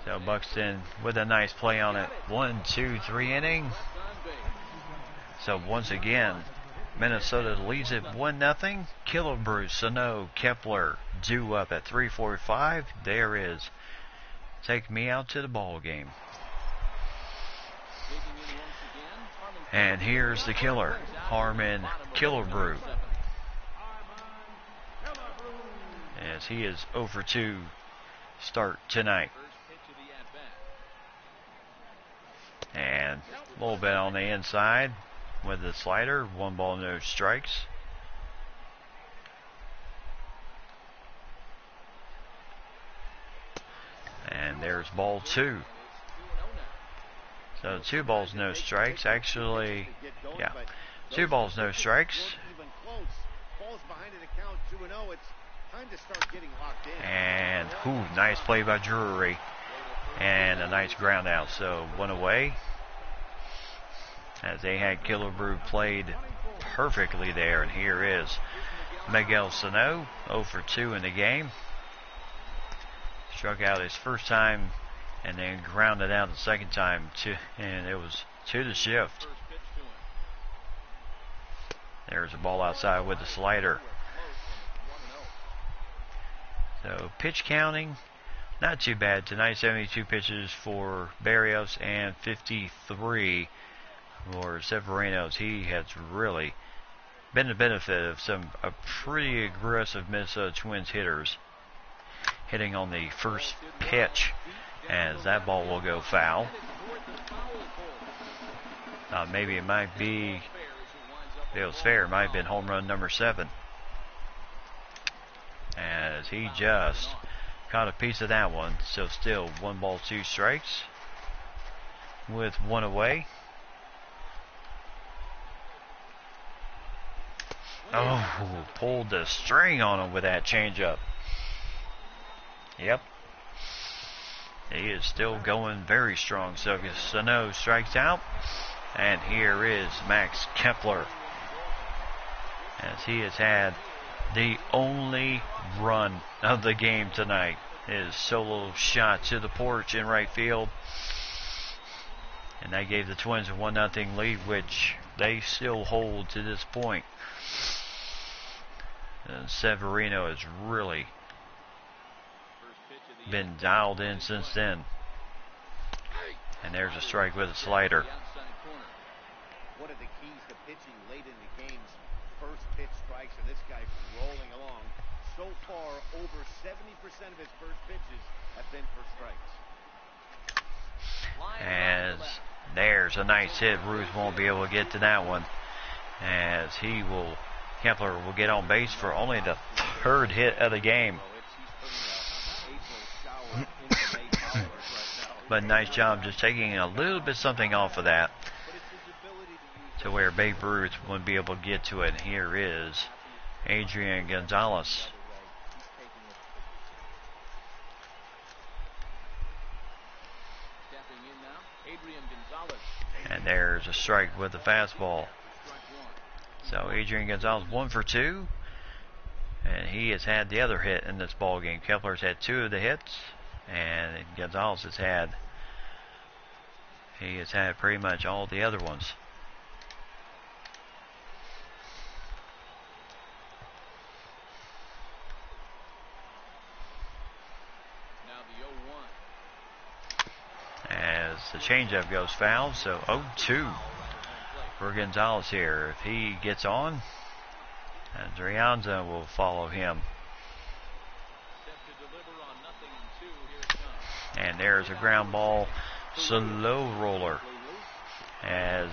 So Buxton with a nice play on it. 1, 2, 3 inning. So once again, Minnesota leads it 1-0. Killebrew, Sano, Kepler due up at 3:45. There is Take Me Out to the Ball Game. And here's the killer, Harmon Killebrew. As he is 0-2 start tonight. And a little bit on the inside with the slider. 1 ball, no strikes. And there's ball 2. So 2 balls, no strikes. Actually, yeah, 2 balls, no strikes. And nice play by Drury, and a nice ground out. So 1 away. As they had Killebrew played perfectly there, and here is Miguel Sano, 0 for 2 in the game. Struck out his first time and then grounded out the second time, and it was to the shift. There's a ball outside with the slider. So pitch counting, not too bad tonight. 72 pitches for Barrios and 53 for Severinos. He has really been the benefit of a pretty aggressive Minnesota Twins hitters hitting on the first pitch, as that ball will go foul. Maybe it might be, if it was fair, it might have been home run number 7, as he just caught a piece of that one. So still 1 ball, 2 strikes with 1 away. Oh, pulled the string on him with that changeup. Yep. He is still going very strong. So Sano strikes out. And here is Max Kepler, as he has had the only run of the game tonight. His solo shot to the porch in right field. And that gave the Twins a 1-0 lead, which they still hold to this point. And Severino has really been dialed in since then. And there's a strike with a slider. One of the keys to pitching late in the game's first pitch strikes, and this guy's rolling along. So far, over 70% of his first pitches have been for strikes. As there's a nice hit. Ruth won't be able to get to that one, as Kepler will get on base for only the 3rd hit of the game. But nice job just taking a little bit something off of that, to where Babe Ruth wouldn't be able to get to it. Here is Adrian Gonzalez. And there's a strike with the fastball. So Adrian Gonzalez 1 for 2. And he has had the other hit in this ball game. Kepler's had 2 of the hits, and Gonzalez has had pretty much all the other ones. As the changeup goes foul, so 0-2 for Gonzalez here. If he gets on, Adrianza will follow him. And there's a ground ball, slow roller, as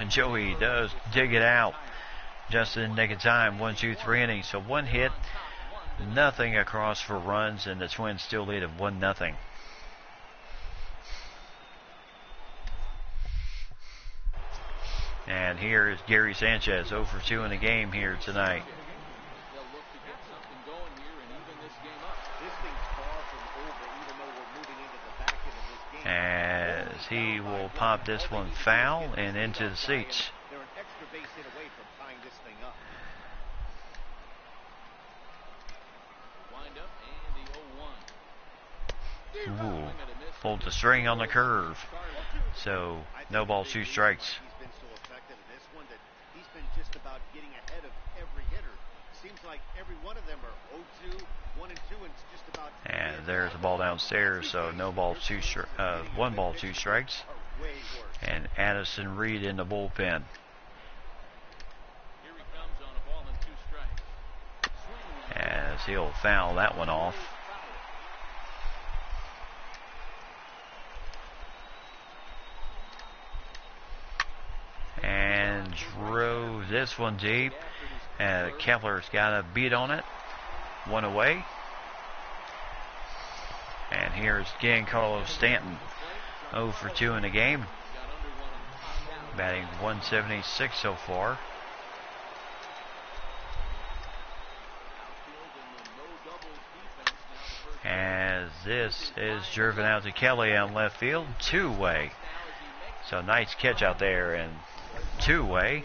Joey does dig it out just in the nick of time. 1, 2, 3 innings. So 1 hit, nothing across for runs, and the Twins still lead at 1-0. And here is Gary Sanchez, 0 for 2 in the game here tonight. As he will pop this one foul and into the seats. Ooh, pulled the string on the curve. So no ball, 2 strikes. Just about getting ahead of every hitter. Seems like every one of them are 0-2, 1-2, and just about. And there's a ball downstairs, so no ball, 1 ball, 2 strikes. And Addison Reed in the bullpen. Here he comes on a ball and 2 strikes. As he'll foul that one off. And drove this one deep. Kepler's got a beat on it. 1 away. And here's Giancarlo Stanton, 0 for 2 in the game. Batting 176 so far. As this is driven out to Kelly on left field, two-way. So nice catch out there and two-way.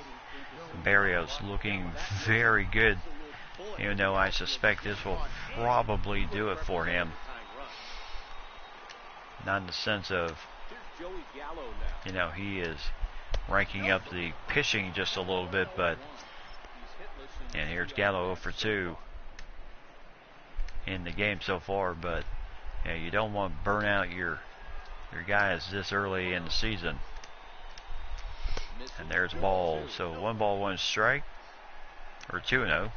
Barrios looking very good. Even though I suspect this will probably do it for him. Not in the sense of, you know, he is ranking up the pitching just a little bit, but, and here's Gallo 0 for 2 in the game so far, but yeah, you don't want to burn out your guys this early in the season. And there's a ball. So 1 ball, 1 strike, or 2-0.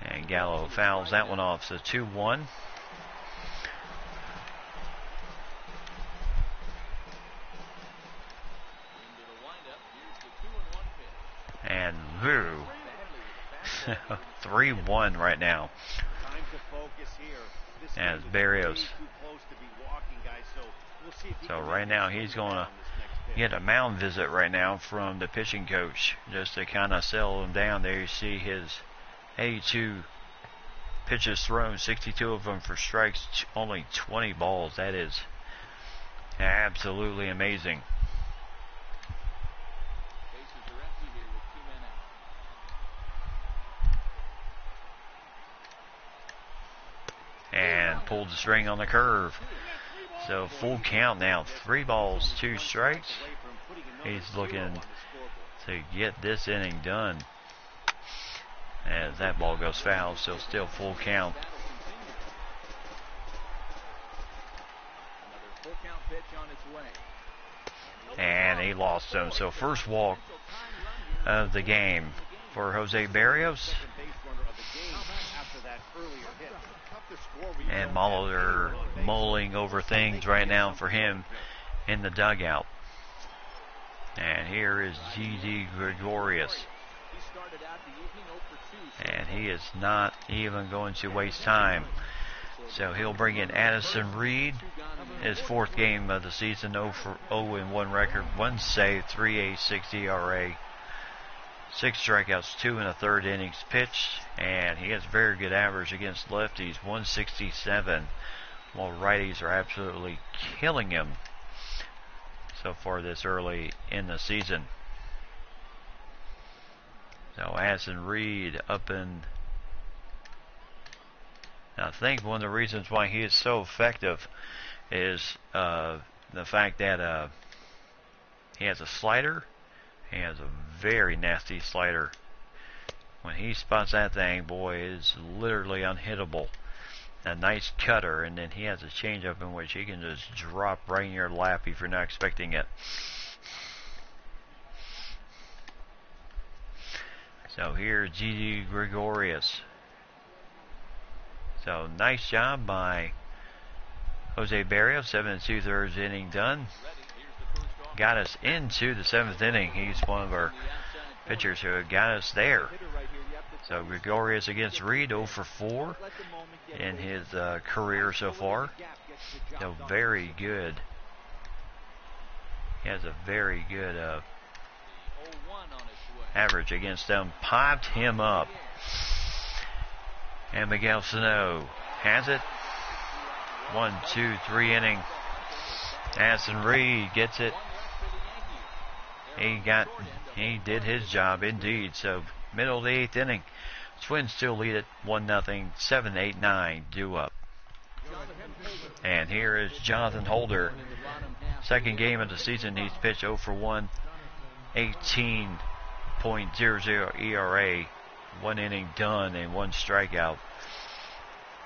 And Gallo fouls that one off. So 2-1. And Vu 3-1 right now. As Barrios. So right now he's going to get a mound visit right now from the pitching coach just to kind of settle him down. There you see his 82 pitches thrown, 62 of them for strikes, only 20 balls. That is absolutely amazing. And pulled the string on the curve. So full count now, 3 balls, 2 strikes. He's looking to get this inning done. As that ball goes foul, so still full count. And he lost him. So first walk of the game for Jose Barrios. And Molitor mulling over things right now for him in the dugout. And here is G.D. Gregorius. And he is not even going to waste time. So he'll bring in Addison Reed. His 4th game of the season, 0-1 record, 1 save, 3.86 ERA. 6 strikeouts, 2 1/3 innings pitched, and he has very good average against lefties, 167, while righties are absolutely killing him so far this early in the season. So Addison Reed up in. I think one of the reasons why he is so effective is the fact that he has a slider. He has a very nasty slider. When he spots that thing, boy, it's literally unhittable. A nice cutter, and then he has a changeup in which he can just drop right in your lap if you're not expecting it. So here's G.D. Gregorius. So nice job by Jose Barrios. 7 2/3 inning done. Got us into the 7th inning. He's one of our pitchers who got us there. So Gregorius against Reed, 0 for 4 in his career so far. So very good. He has a very good average against them. Popped him up. And Miguel Sano has it. 1, 2, 3 inning. Addison Reed gets it. He did his job indeed. So middle of the 8th inning. Twins still lead it 1-0. 7, 8, 9 due up. And here is Jonathan Holder. 2nd game of the season. He's pitched 0 for 1. 18.00 ERA. 1 inning done and 1 strikeout.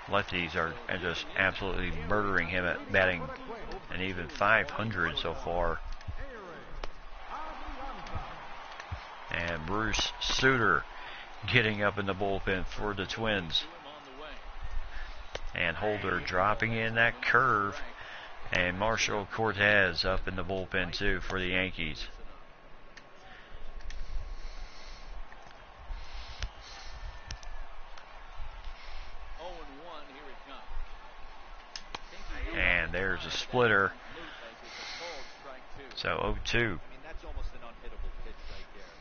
Lefties are just absolutely murdering him at batting an even 500 so far. And Bruce Sutter getting up in the bullpen for the Twins. And Holder dropping in that curve. And Marshall Cortez up in the bullpen too for the Yankees. And there's a splitter. So 0-2. I mean, that's almost an unhittable pitch right there.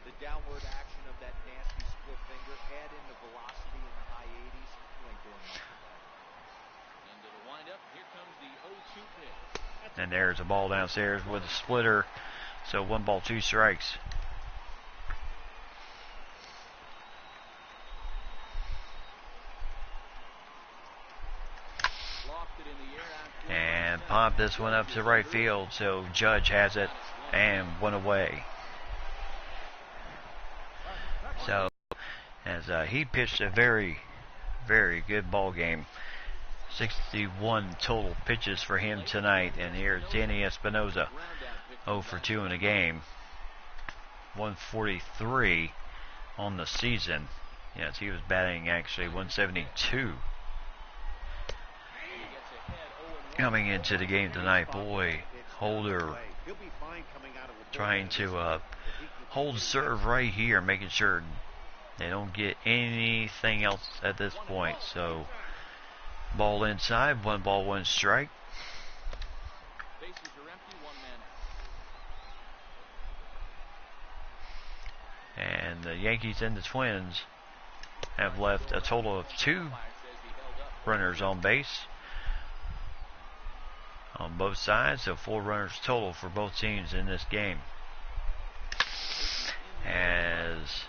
The downward action of that nasty split finger, add in the velocity in the high 80s, you ain't doing much with that. Into the windup, here comes the 0-2 pitch. And there's a ball downstairs with a splitter. So 1 ball, 2 strikes. And pop this one up to right field. So Judge has it and 1 away. So as he pitched a very, very good ball game. 61 total pitches for him tonight. And here's Danny Espinoza, 0 for 2 in the game. 143 on the season. Yes, he was batting actually 172. Coming into the game tonight, boy, Holder trying to hold serve right here, making sure they don't get anything else at this point. So ball inside, 1 ball, 1 strike. Bases are empty, 1 man out. And the Yankees and the Twins have left a total of 2 runners on base on both sides, so 4 runners total for both teams in this game. As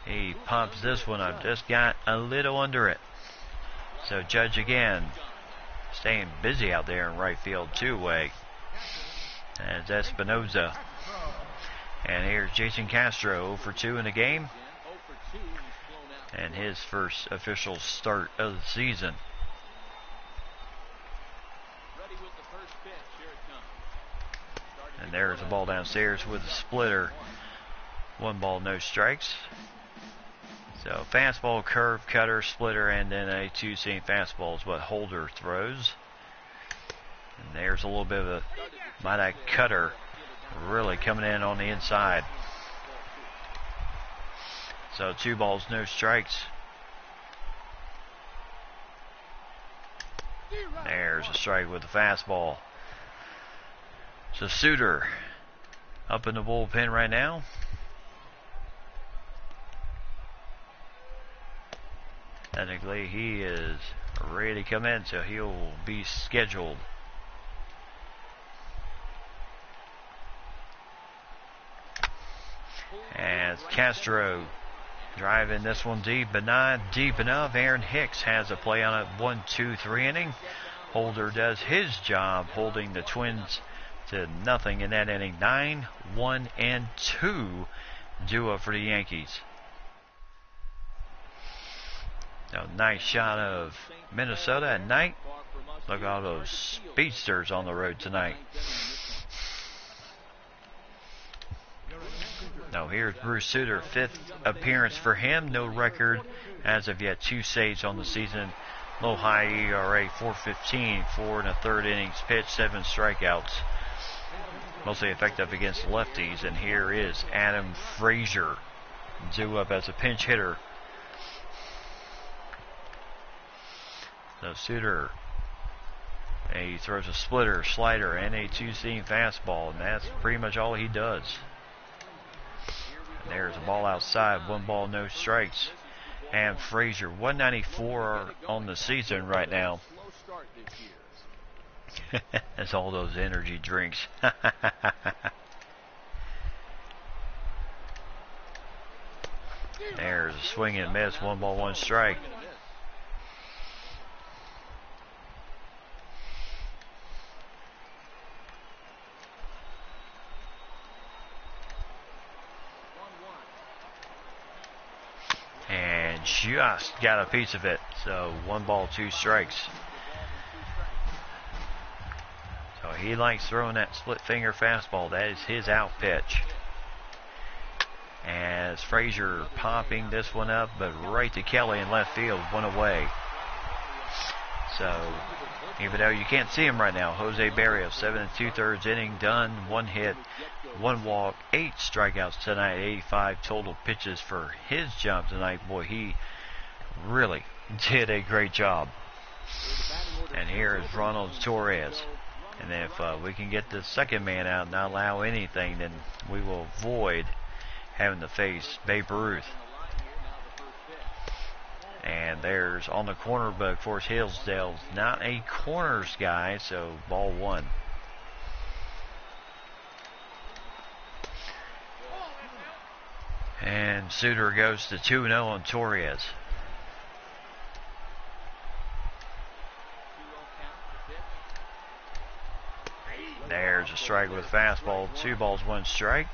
he pops this one up, just got a little under it. So Judge again staying busy out there in right field, 2-way. As Espinoza. And here's Jason Castro, 0 for 2 in the game. And his first official start of the season. And there's a ball downstairs with a splitter. 1 ball, no strikes. So fastball, curve, cutter, splitter, and then a 2-seam fastball is what Holder throws. And there's a little bit of a, by that cutter, really coming in on the inside. So 2 balls, no strikes. There's a strike with the fastball. So Suter up in the bullpen right now. Technically, he is ready to come in, so he'll be scheduled. As Castro driving this one deep, but not deep enough. Aaron Hicks has a play on it. 1-2-3 inning. Holder does his job, holding the Twins to nothing in that inning. 9-1-2 duo for the Yankees. Now, nice shot of Minnesota at night. Look at all those speedsters on the road tonight. Now here's Bruce Sutter, 5th appearance for him. No record as of yet. 2 saves on the season. Low high ERA, 4.15, 4 1/3 innings pitched, 7 strikeouts. Mostly effective against lefties. And here is Adam Frazier, due up as a pinch hitter. So Suter, he throws a splitter, slider, and a 2-seam fastball, and that's pretty much all he does. And there's a ball outside, 1 ball, no strikes. And Frazier, 194 on the season right now. That's all those energy drinks. There's a swing and miss, 1 ball, 1 strike. And just got a piece of it. So 1 ball, 2 strikes. So he likes throwing that split finger fastball. That is his out pitch. As Frazier popping this one up, but right to Kelly in left field, 1 away. So even though you can't see him right now, Jose Barrios, 7 2/3 inning done, 1 hit, 1 walk, 8 strikeouts tonight, 85 total pitches for his job tonight. Boy, he really did a great job. And here here is Ronald Torres. And if we can get the second man out and not allow anything, then we will avoid having to face Babe Ruth. And there's on the corner, but of course Hillsdale's not a corners guy, so ball one. And Suter goes to 2-0 on Torres. There's a strike with a fastball. 2 balls, 1 strike.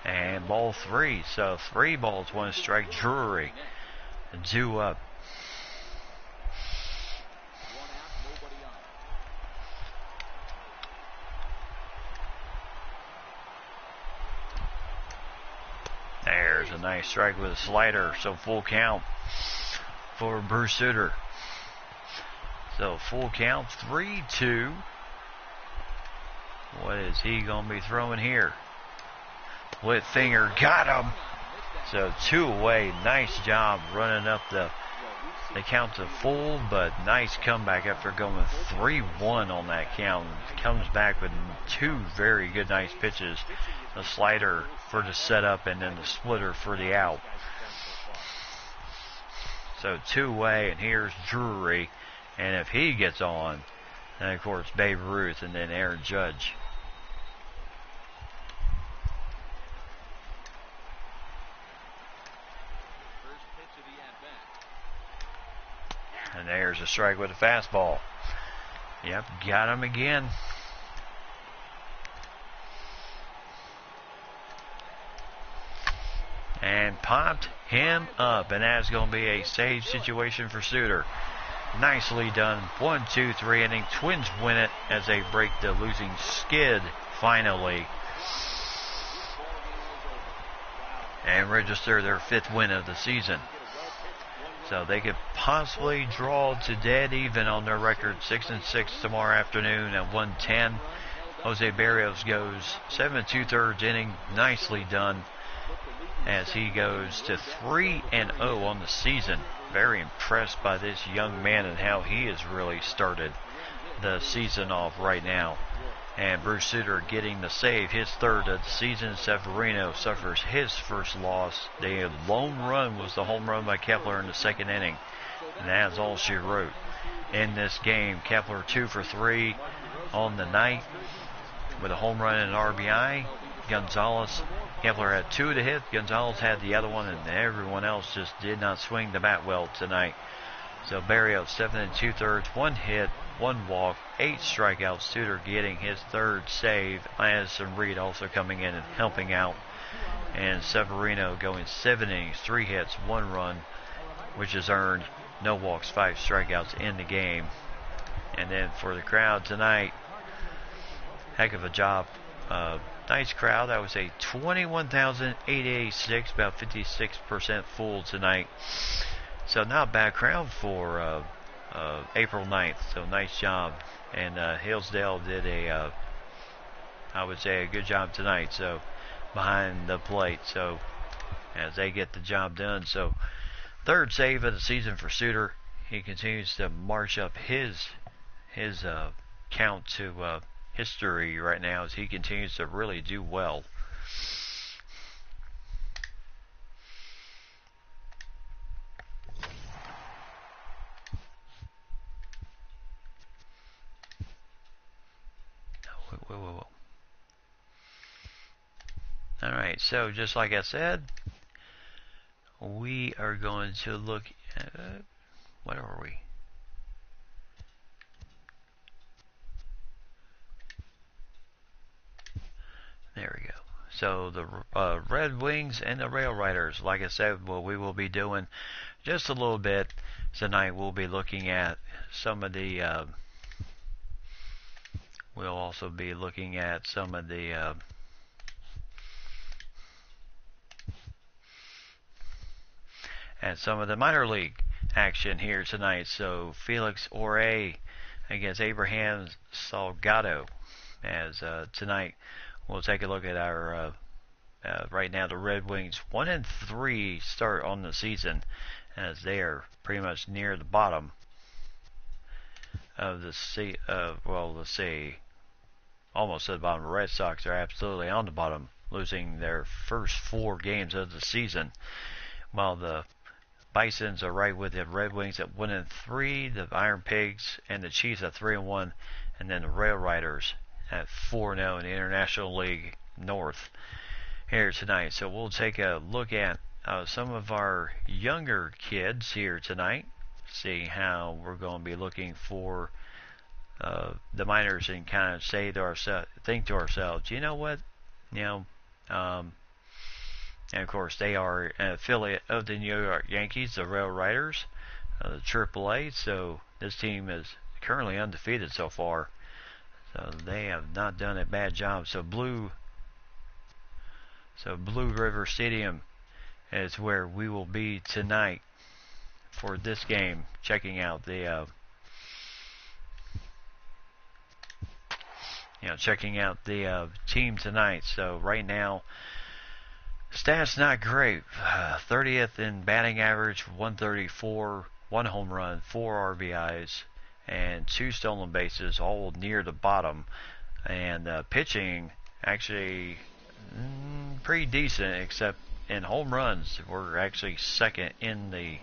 And ball 3. So 3 balls, 1 strike. Drury 2 up. There's a nice strike with a slider. So full count for Bruce Suter. So full count, 3-2. What is he going to be throwing here? With finger, got him. So 2 away. Nice job running up the count to full, but nice comeback after going 3-1 on that count. Comes back with 2 very good, nice pitches. The slider for the setup and then the splitter for the out. So 2 away, and here's Drury. And if he gets on, then of course Babe Ruth and then Aaron Judge. And there's a strike with a fastball. Yep, got him again. And popped him up. And that's going to be a save situation for Suter. Nicely done. 1, 2, 3 inning. Twins win it as they break the losing skid finally. And register their 5th win of the season. So they could possibly draw to dead even on their record. 6-6 tomorrow afternoon at 1:10. Jose Barrios goes 7 2/3 inning. Nicely done as he goes to 3-0 on the season. Very impressed by this young man and how he has really started the season off right now. And Bruce Suter getting the save, his 3rd of the season. Severino suffers his first loss. The lone run was the home run by Kepler in the 2nd inning. And that's all she wrote in this game. Kepler 2 for 3 on the night with a home run and an RBI. Gonzalez, Kepler had 2 to hit. Gonzalez had the other one, and everyone else just did not swing the bat well tonight. So Barrios 7 2/3, 1 hit, 1 walk, 8 strikeouts. Suter getting his 3rd save. Addison Reed also coming in and helping out. And Severino going 7 innings, 3 hits, 1 run, which is earned. No walks, 5 strikeouts in the game. And then for the crowd tonight, heck of a job. Nice crowd. That was a 21,886, about 56% full tonight. So not a bad crowd for April 9th. So nice job. And Hillsdale did I would say a good job tonight. So behind the plate. So as they get the job done. So 3rd save of the season for Suter. He continues to march up his count to history right now as he continues to really do well. Whoa. Alright, so just like I said, we are going to look at, what are we? There we go. So the Red Wings and the Rail Riders, like I said, well, we will be doing just a little bit tonight. We'll be looking at some of the we'll also be looking at some of the minor league action here tonight. So Felix Ore against Abraham Salgado as tonight. We'll take a look at our Right now, the Red Wings 1-3 start on the season, as they are pretty much near the bottom of the let's see, almost at the bottom. The Red Sox are absolutely on the bottom, losing their first 4 games of the season, while the Bisons are right with the Red Wings at 1-3, the Iron Pigs and the Chiefs at 3-1, and then the Rail Riders at 4-0 in the International League North here tonight. So we'll take a look at some of our younger kids here tonight, see how we're going to be looking for the minors, and kind of think to ourselves, you know what, and of course they are an affiliate of the New York Yankees, the Rail Riders, the AAA. So this team is currently undefeated so far. So they have not done a bad job. So Blue River Stadium is where we will be tonight for this game, checking out the team tonight. So right now, stats not great. 30th in batting average, 134, 1 home run, 4 RBIs, and 2 stolen bases, all near the bottom. And pitching actually pretty decent, except in home runs, we're actually second in the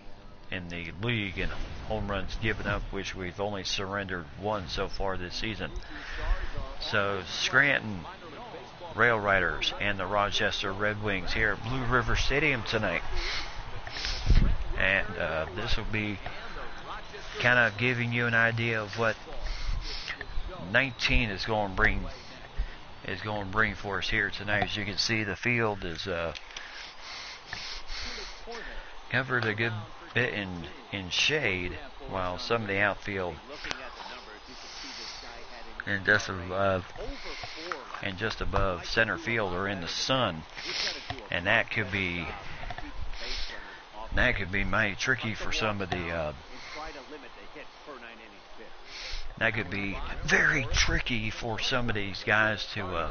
league in home runs given up, which we've only surrendered 1 so far this season. So Scranton Rail Riders and the Rochester Red Wings here at Blue River Stadium tonight, and this will be kind of giving you an idea of what 19 is going to bring for us here tonight. As you can see, the field is covered a good bit in shade, while some of the outfield and just above center field are in the sun, and that could be mighty tricky for some of the that could be very tricky for some of these guys to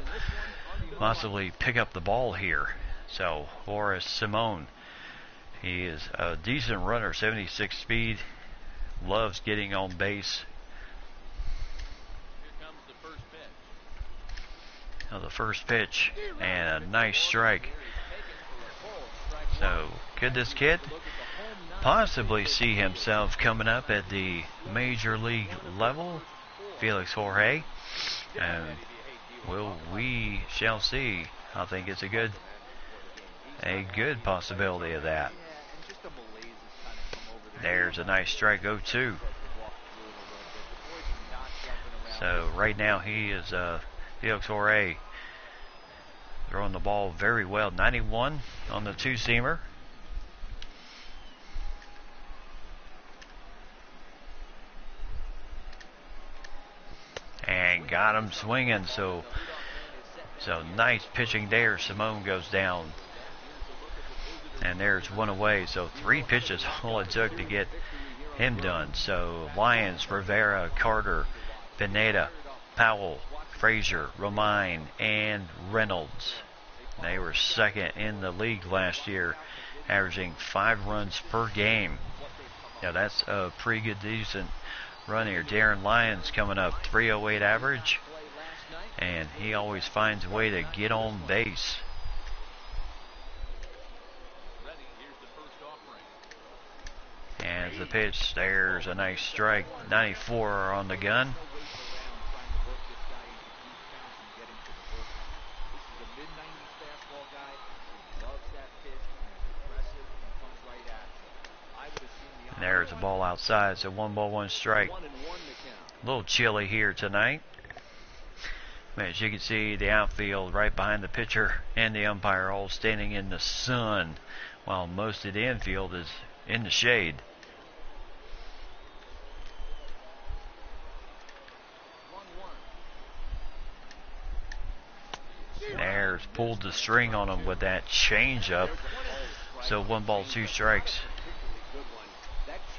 possibly pick up the ball here. So Horace Simone, he is a decent runner, 76 speed, loves getting on base. The first pitch, and a nice strike. So could this kid possibly see himself coming up at the major league level, Felix Jorge? And we shall see. I think it's a good possibility of that. There's a nice strike, 0-2. So right now he is Felix Jorge throwing the ball very well. 91 on the 2-seamer. And got him swinging. So nice pitching there. Simone goes down. And there's 1 away. So 3 pitches all it took to get him done. So Lyons, Rivera, Carter, Pineda, Powell, Frazier, Romine, and Reynolds. They were second in the league last year, averaging 5 runs per game. Now that's a pretty good, decent run here. Darren Lyons coming up, 308 average, and he always finds a way to get on base. And the pitch, there's a nice strike. 94 on the gun. There's a ball outside, so 1 ball, 1 strike. A little chilly here tonight. As you can see, the outfield right behind the pitcher and the umpire all standing in the sun, while most of the infield is in the shade. There's pulled the string on him with that changeup. So 1 ball, 2 strikes.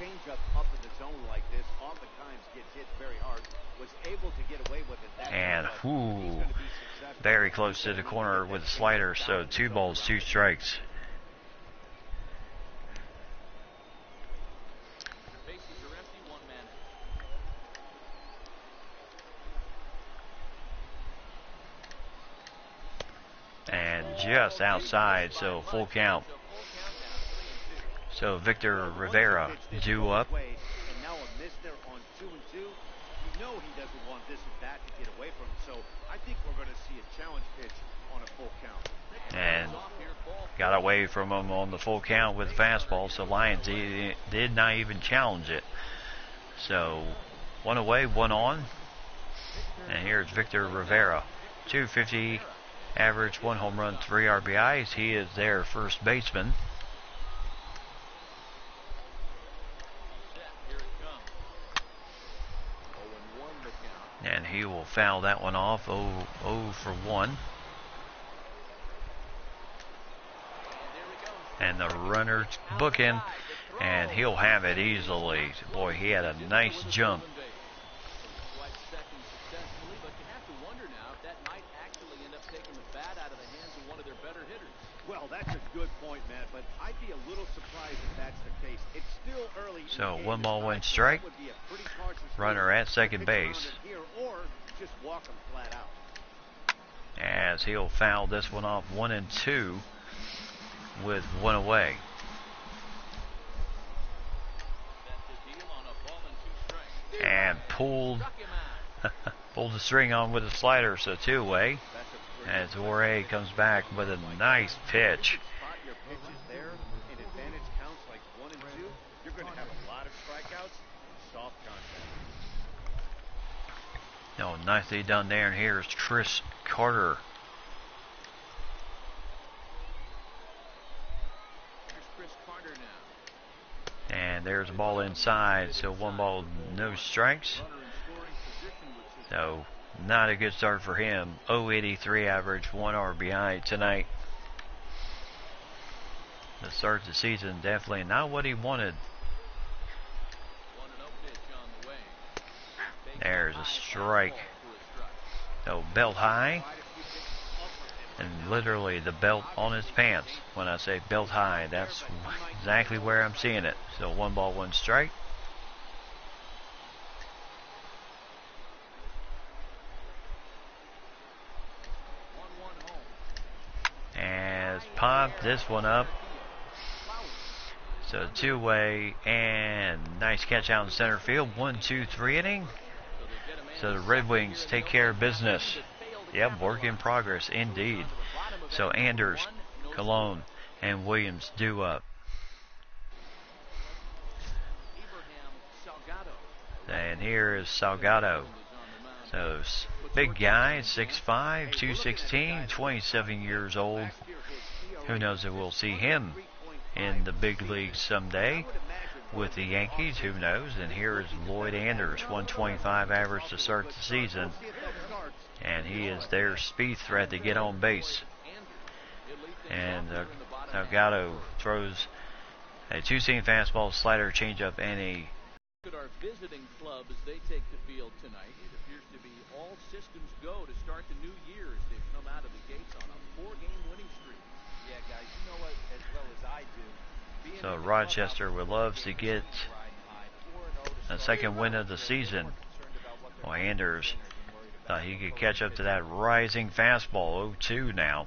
Changeup up in the zone like this oftentimes gets hit very hard. Was able to get away with it. And very close to the corner with a slider, so 2 balls, 2 strikes. Bases are empty, one man. And just outside, so full count. So Victor Rivera due up. And now a miss there on 2-2. You know he doesn't want this at bat to get away from him. So I think we're going to see a challenge pitch on a full count. And got away from him on the full count with the fastball. So Lions did not even challenge it. So 1 away, 1 on. And here's Victor Rivera. 250 average, 1 home run, 3 RBIs. He is their first baseman. And he will foul that one off. 0 for 1. And the runner's booking, and he'll have it easily. Boy, he had a nice jump. Well, that's a good point, Matt, but I'd be a little surprised if that's the case. It's still early. So 1 ball, 1 strike. Runner at second base. Or just walk him flat out. As he'll foul this one off 1 and 2 with 1 away. And pulled the string on with a slider, so 2 away. As Jorge comes back with a nice pitch. No, nicely done there. And here's Chris Carter. And there's a ball inside, so 1 ball, no strikes. So not a good start for him. 0.83 average, 1 RBI tonight. To start the season, definitely not what he wanted. There's a strike. No, belt high. And literally the belt on his pants. When I say belt high, that's exactly where I'm seeing it. So 1 ball, 1 strike. As popped this one up. So 2 away, and nice catch out in center field. 1-2-3 inning. So the Red Wings take care of business. Yep, work in progress indeed. So Anders, Colon, and Williams due up. And here is Salgado. So big guy, 6'5", 216, 27 years old. Who knows if we'll see him in the big leagues someday with the Yankees, who knows. And here is Lloyd Anders, 125 average to start the season. And he is their speed threat to get on base. And Salgado throws a 2-seam fastball, slider, changeup, and a... Look at our visiting club as they take the field tonight. It appears to be all systems go to start the new year as they've come out of the gates on a 4-game winning streak. Yeah, guys, you know what, as well as I do. So Rochester would love to get a second win of the season. Well, Anders thought he could catch up to that rising fastball. 0-2 now.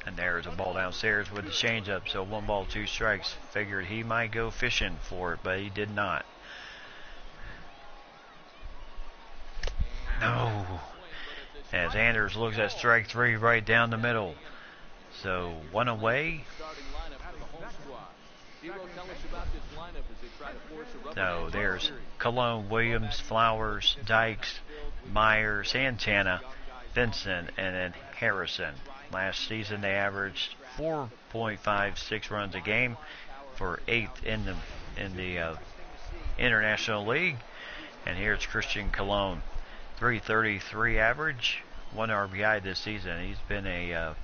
And there's a ball downstairs with the changeup. So 1 ball, 2 strikes. Figured he might go fishing for it, but he did not. No. As Anders looks at strike 3 right down the middle. So 1 away. No, there's Colon, Williams, Flowers, Dykes, Meyer, Santana, Vincent, and then Harrison. Last season they averaged 4.56 runs a game for 8th in the International League. And here's Christian Colon, 333 average, 1 RBI this season. He's been a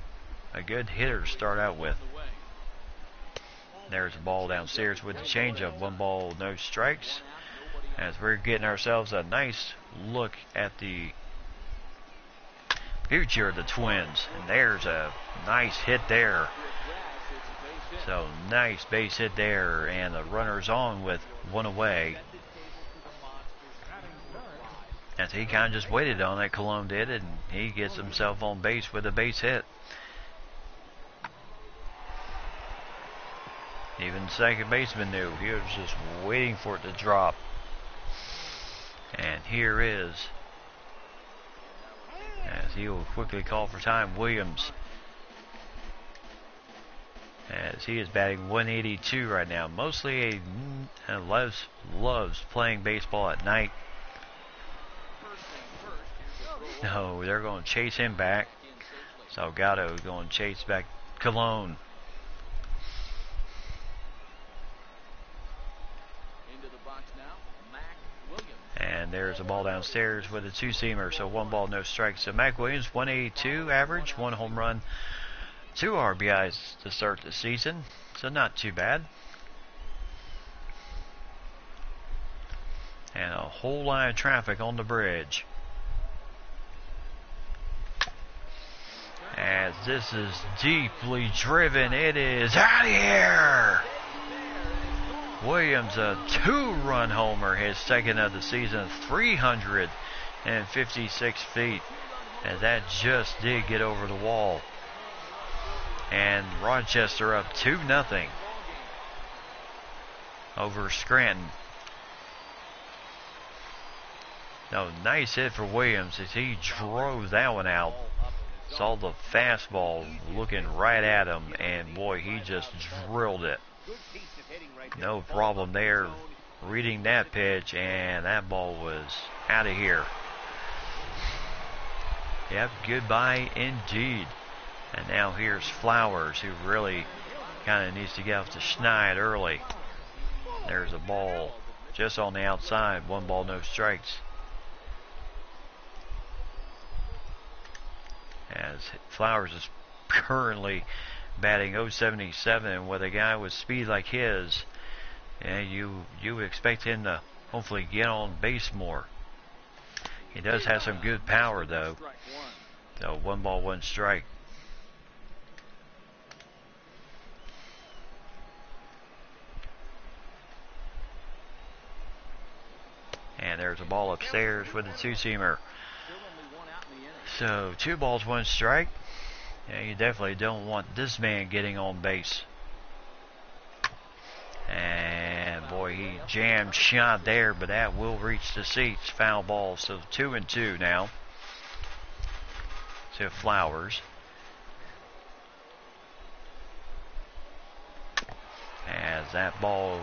good hitter to start out with. There's a ball downstairs with the changeup. 1 ball, no strikes. As we're getting ourselves a nice look at the future of the Twins. And there's a nice hit there. So nice base hit there. And the runner's on with 1 away. As he kind of just waited on it, Cologne did, and he gets himself on base with a base hit. Even the second baseman knew. He was just waiting for it to drop. And here is, as he will quickly call for time, Williams. As he is batting 182 right now. Mostly loves playing baseball at night. No, they're going to chase him back. Salgado is going to chase back Cologne. And there's a ball downstairs with a 2-seamer. So 1 ball, no strikes. So Mac Williams, 182 average, 1 home run, 2 RBIs to start the season. So not too bad. And a whole line of traffic on the bridge. As this is deeply driven, it is out of here. Williams, a 2-run homer, his second of the season, 356 feet. And that just did get over the wall. And Rochester up 2-0 over Scranton. No, nice hit for Williams as he drove that one out. Saw the fastball looking right at him, and boy, he just drilled it. No problem there reading that pitch, and that ball was out of here. Yep, goodbye indeed. And now here's Flowers, who really kind of needs to get off the schneid early. There's a ball just on the outside. 1 ball, no strikes. As Flowers is currently batting .077, and with a guy with speed like his, and you expect him to hopefully get on base more. He does have some good power though. So 1 ball, 1 strike. And there's a ball upstairs with a 2-seamer. So 2 balls, 1 strike. Yeah, you definitely don't want this man getting on base. And boy, he jammed shot there, but that will reach the seats. Foul ball. So 2-2 now to Flowers. As that ball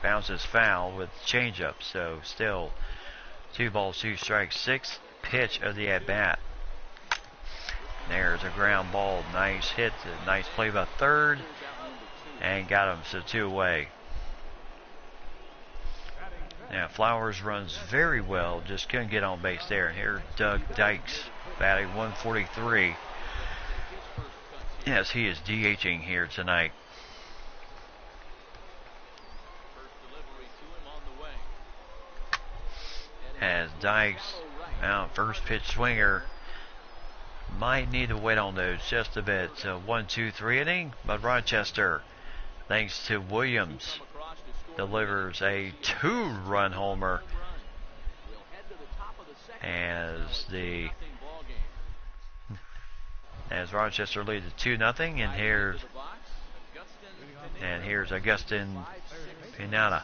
bounces foul with changeup. So still 2 balls, 2 strikes. 6th pitch of the at-bat. There's a ground ball. Nice hit. Nice play by third. And got him. So 2 away. Now Flowers runs very well. Just couldn't get on base there. And here's Doug Dykes batting 143. Yes, he is DHing here tonight. As Dykes, first pitch swinger, might need to wait on those just a bit. So 1-2-3 inning, but Rochester, thanks to Williams, delivers a 2-run homer as Rochester leads at 2-0, and here's Augustin Pinata.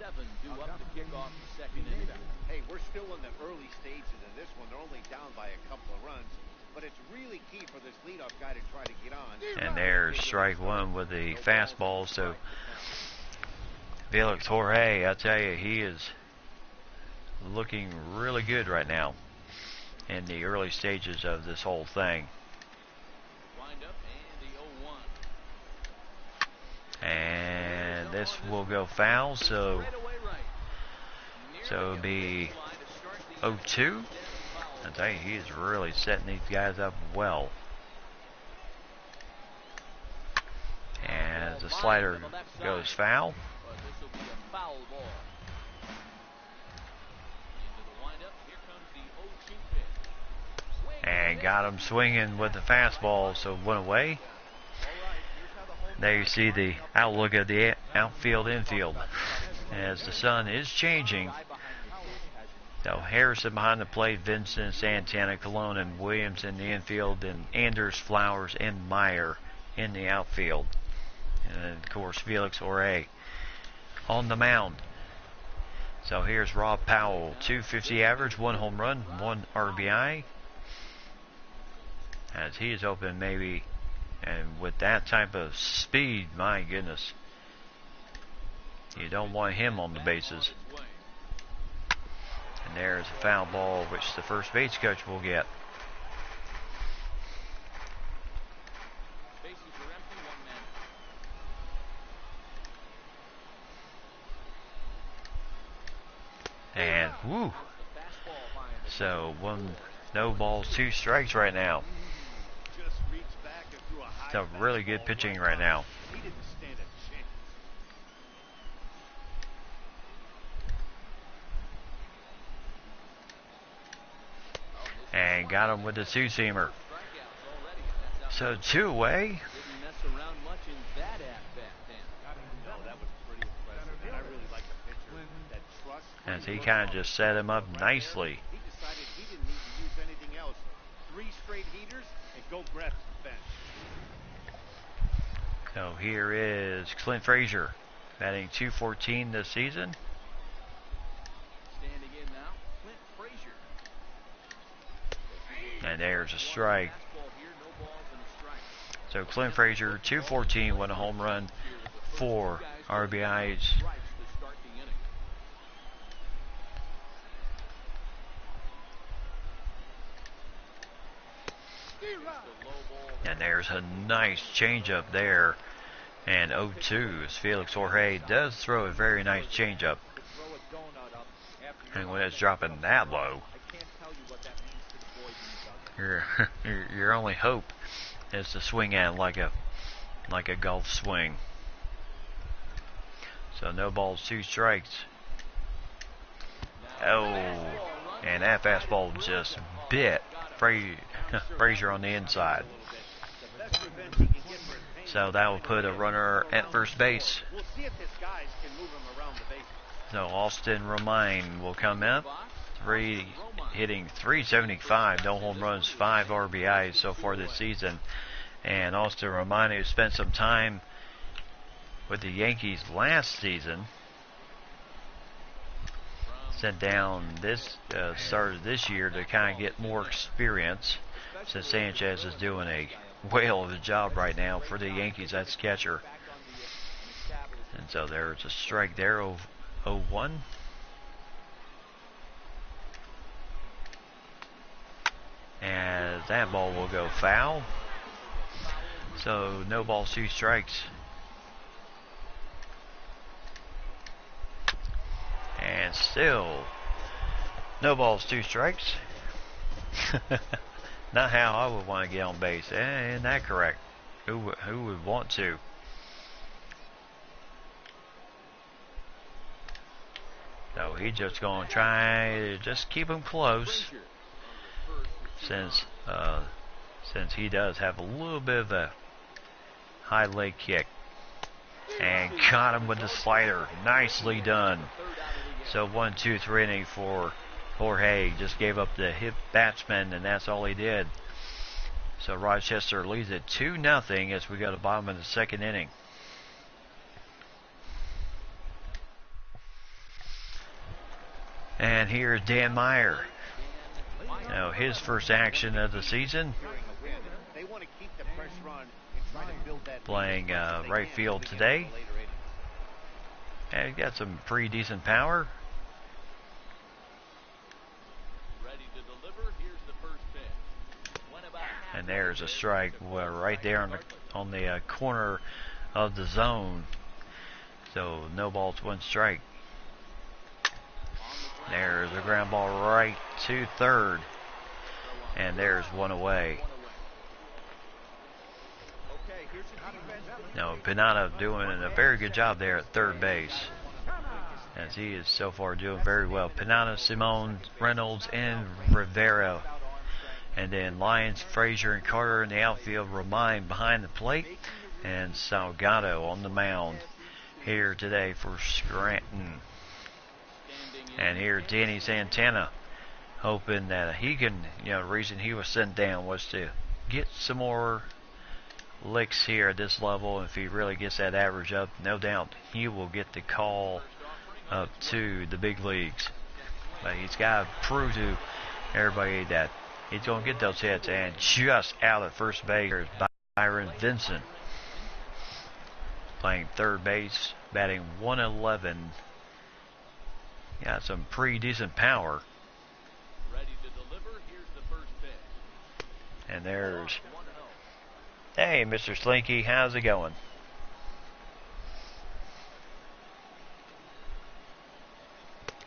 Hey, we're still in the early stages of this one. They're only down by a couple of runs, but it's really key for this leadoff guy to try to get on. And there's strike 1 with the fastball. So Felix Jorge, I tell you, he is looking really good right now in the early stages of this whole thing. And this will go foul, so it'll be 0-2. I tell you, he's really setting these guys up well. As the slider goes foul. But this will be a foul ball. Into the windup. Here comes the 0-2 pitch. And got him swinging with the fastball, so went away. There you see the outlook of the outfield infield as the sun is changing. So Harrison behind the plate, Vincent, Santana, Colon, and Williams in the infield, and Anders, Flowers, and Meyer in the outfield. And of course Felix Jorge on the mound. So here's Rob Powell, .250 average, 1 home run, 1 RBI. As he is open maybe, and with that type of speed, my goodness, you don't want him on the bases. And there's a foul ball, which the first base coach will get. And woo! So no balls, 2 strikes right now. So really good pitching right now. And got him with the 2-seamer. So 2 away. As he kind of just set him up nicely. He decided he didn't need to use anything else. 3 straight heaters and go grab some bench. So here is Clint Frazier, batting .214 this season. Standing in now, Clint Frazier. And there's a strike. So Clint Frazier, .214, 1 home run, 4 RBIs. And there's a nice changeup there. And 0-2 as Felix Jorge does throw a very nice changeup. And when it's dropping that low, your only hope is to swing at it like a golf swing. So no balls, 2 strikes. Oh, and that fastball just bit Frazier on the inside. So that will put a runner at first base. So Austin Romine will come in. Hitting .375, no home runs, 5 RBIs so far this season. And Austin Romine, who spent some time with the Yankees last season, sent down this started this year to kind of get more experience, since Sanchez is doing a whale of a job right now for the Yankees. That's catcher. And so there's a strike there, 0-1. And that ball will go foul. So no balls, 2 strikes. And still no balls, 2 strikes. Not how I would want to get on base. Isn't that correct? Who would want to? So he's just going to try to just keep him close, since he does have a little bit of a high leg kick. And caught him with the slider. Nicely done. So 1-2-3 inning for Jorge. Just gave up the hit batsman, and that's all he did. So Rochester leads it 2-0 as we go to the bottom of the 2nd inning. And here's Dan Meyer. Now his first action of the season. Playing right field today. And he got some pretty decent power. And there's a strike right there on the corner of the zone. So no balls, 1 strike. There's a ground ball right to third. And there's 1 away. No, Pinata doing a very good job there at third base, as he is so far doing very well. Pinata, Simone, Reynolds, and Rivera. And then Lyons, Frazier, and Carter in the outfield remain behind the plate. And Salgado on the mound here today for Scranton. And here Danny Santana, hoping that he can, the reason he was sent down was to get some more licks here at this level. If he really gets that average up, no doubt he will get the call up to the big leagues. But he's got to prove to everybody that he's going to get those hits. And just out at first base is Byron Vincent, playing third base, batting 111. Got some pretty decent power. Ready to deliver. Here's the first pitch. And there's, hey, Mr. Slinky, how's it going?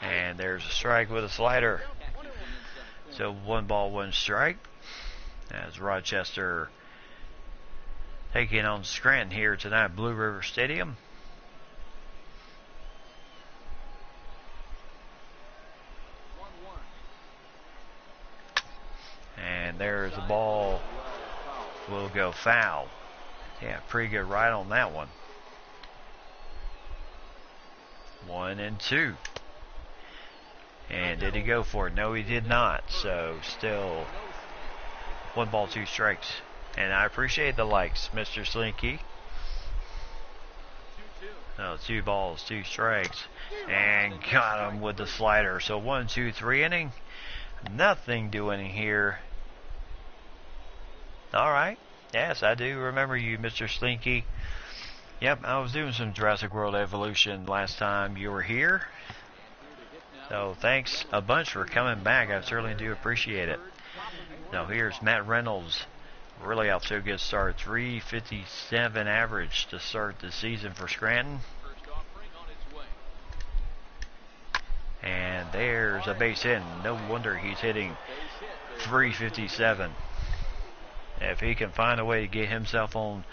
And there's a strike with a slider. So 1-1 strike. As Rochester taking on Scranton here tonight, Blue River Stadium. And there's the ball. Will go foul. Yeah, pretty good ride on that one. 1-2. And did he go for it? No, he did not. So still 1-2 strikes. And I appreciate the likes, Mr. Slinky. So 2 strikes. And got him with the slider. So 1-2-3 inning. Nothing doing here. Alright. Yes, I do remember you, Mr. Slinky. Yep, I was doing some Jurassic World Evolution last time you were here. So thanks a bunch for coming back. I certainly do appreciate it. Now here's Matt Reynolds. Really off to a good start. 357 average to start the season for Scranton. And there's a base hit. No wonder he's hitting 357. If he can find a way to get himself on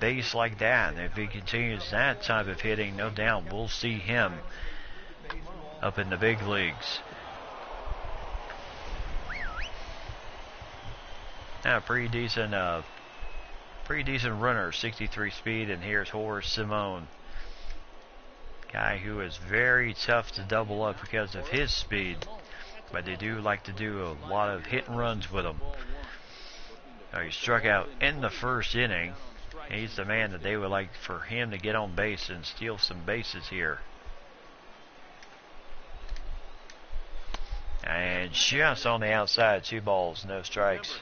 base like that, if he continues that type of hitting, no doubt we'll see him up in the big leagues. Now, pretty decent runner, 63 speed, and here's Horace Simone, guy who is very tough to double up because of his speed, but they do like to do a lot of hit and runs with him. Now, he struck out in the first inning. He's the man that they would like for him to get on base and steal some bases here. And just on the outside, 2 balls, no strikes.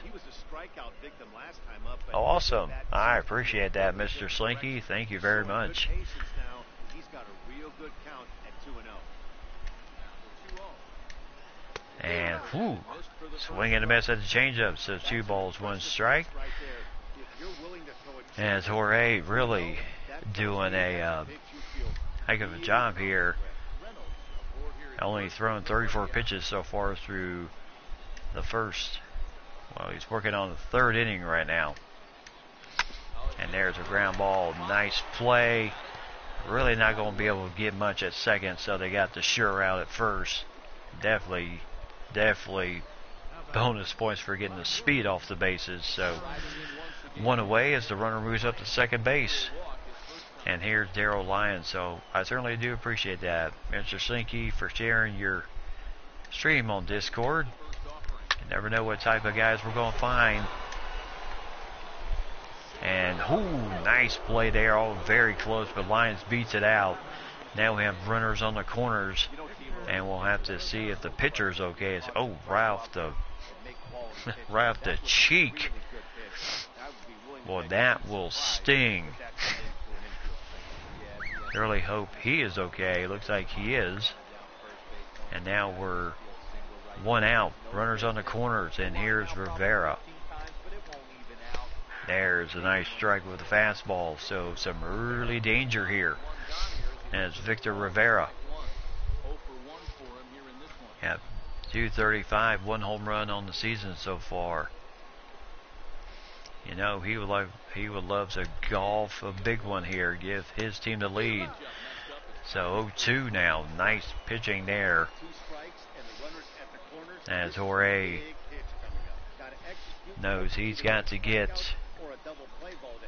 Oh, awesome. I appreciate that, Mr. Slinky. Thank you very much. And, whoo, swing and a miss at the changeup. So 2 balls, 1 strike. And Jorge really doing a heck of a job here. Only thrown 34 pitches so far through the first. Well, he's working on the 3rd inning right now. And there's a ground ball. Nice play. Really not going to be able to get much at second, so they got the sure out at first. Definitely bonus points for getting the speed off the bases. So 1 away as the runner moves up to second base. And here's Darryl Lyons. So I certainly do appreciate that, Mr. Slinky, for sharing your stream on Discord. You never know what type of guys we're going to find. And nice play there, all very close, but Lyons beats it out. Now we have runners on the corners, and we'll have to see if the pitcher's okay. It's, right off the cheek. Boy, that will sting. Really hope he is okay. Looks like he is. And now we're 1 out. Runners on the corners, and here's Rivera. There's a nice strike with a fastball. So some early danger here. And it's Victor Rivera. Yeah, 235, 1 home run on the season so far. You know, he would love to golf a big one here, give his team the lead. So 0-2 now. Nice pitching there. As Jorge knows he's got to get.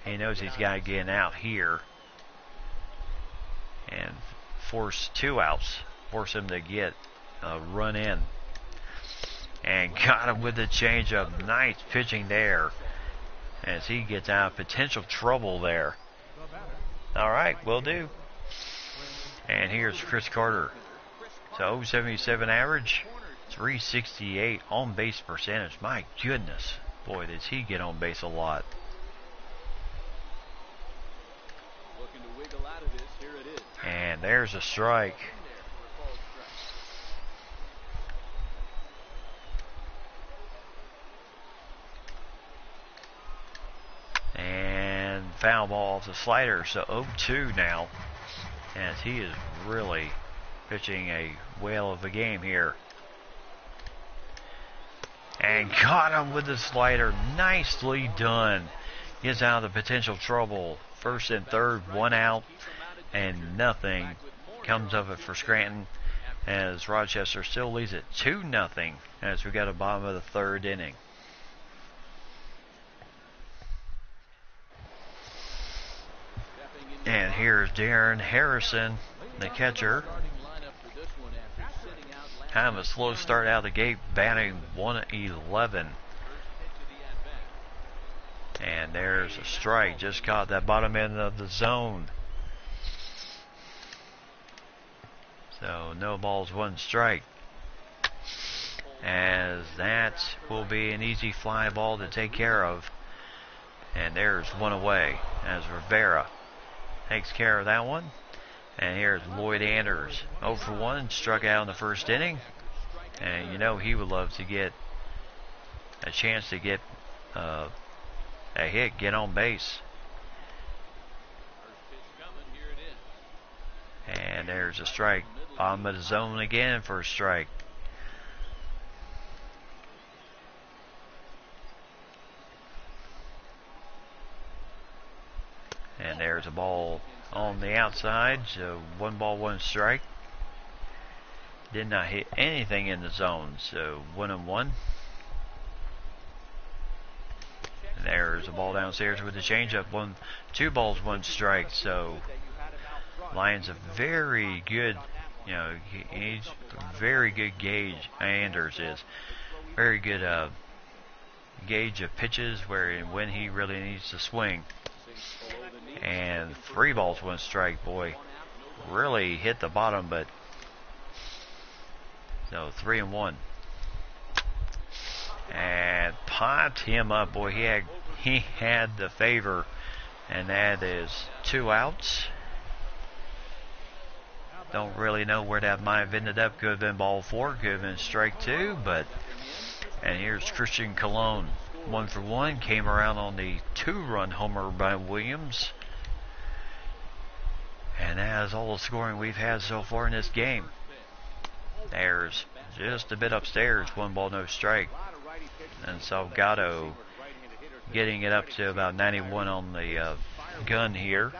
He knows he's got to get out here and force 2 outs. Force him to get a run in. And got him with the changeup. Nice pitching there as he gets out of potential trouble there. All right, will do. And here's Chris Carter. So 0.77 average, 368 on base percentage. My goodness, boy, does he get on base a lot. And there's a strike. And foul ball off the slider. So 0-2 now, as he is really pitching a whale of a game here. And got him with the slider. Nicely done. Gets out of the potential trouble. First and third, 1 out, and nothing comes of it for Scranton, as Rochester still leads it 2-0 as we got a bottom of the 3rd inning. And here's Darren Harrison, the catcher. Kind of a slow start out of the gate, batting 111. And there's a strike. Just caught that bottom end of the zone. So no balls, 1 strike. As that will be an easy fly ball to take care of. And there's 1 away as Rivera takes care of that one. And here's Lloyd Anders, 0 for 1, struck out in the 1st inning. And you know he would love to get a chance to get a hit, get on base. And there's a strike. Bottom of the zone again for a strike. And there's a ball on the outside, so 1 ball, 1 strike. Did not hit anything in the zone, so 1-1. And there's a ball downstairs with the changeup. 2 balls, 1 strike. So Lions a very good, you know, he's very good gauge. Anders is very good gauge of pitches where and when he really needs to swing. And 3 balls, 1 strike. Boy, really hit the bottom, but so 3-1. And popped him up. Boy, he had the favor, and that is 2 outs. Don't really know where that might have ended up. Could have been ball 4, could have been strike 2, but and here's Christian Colon, 1 for 1, came around on the 2-run homer by Williams. And that is all the scoring we've had so far in this game. There's just a bit upstairs, 1 ball, no strike. And Salgado getting it up to about 91 on the gun here.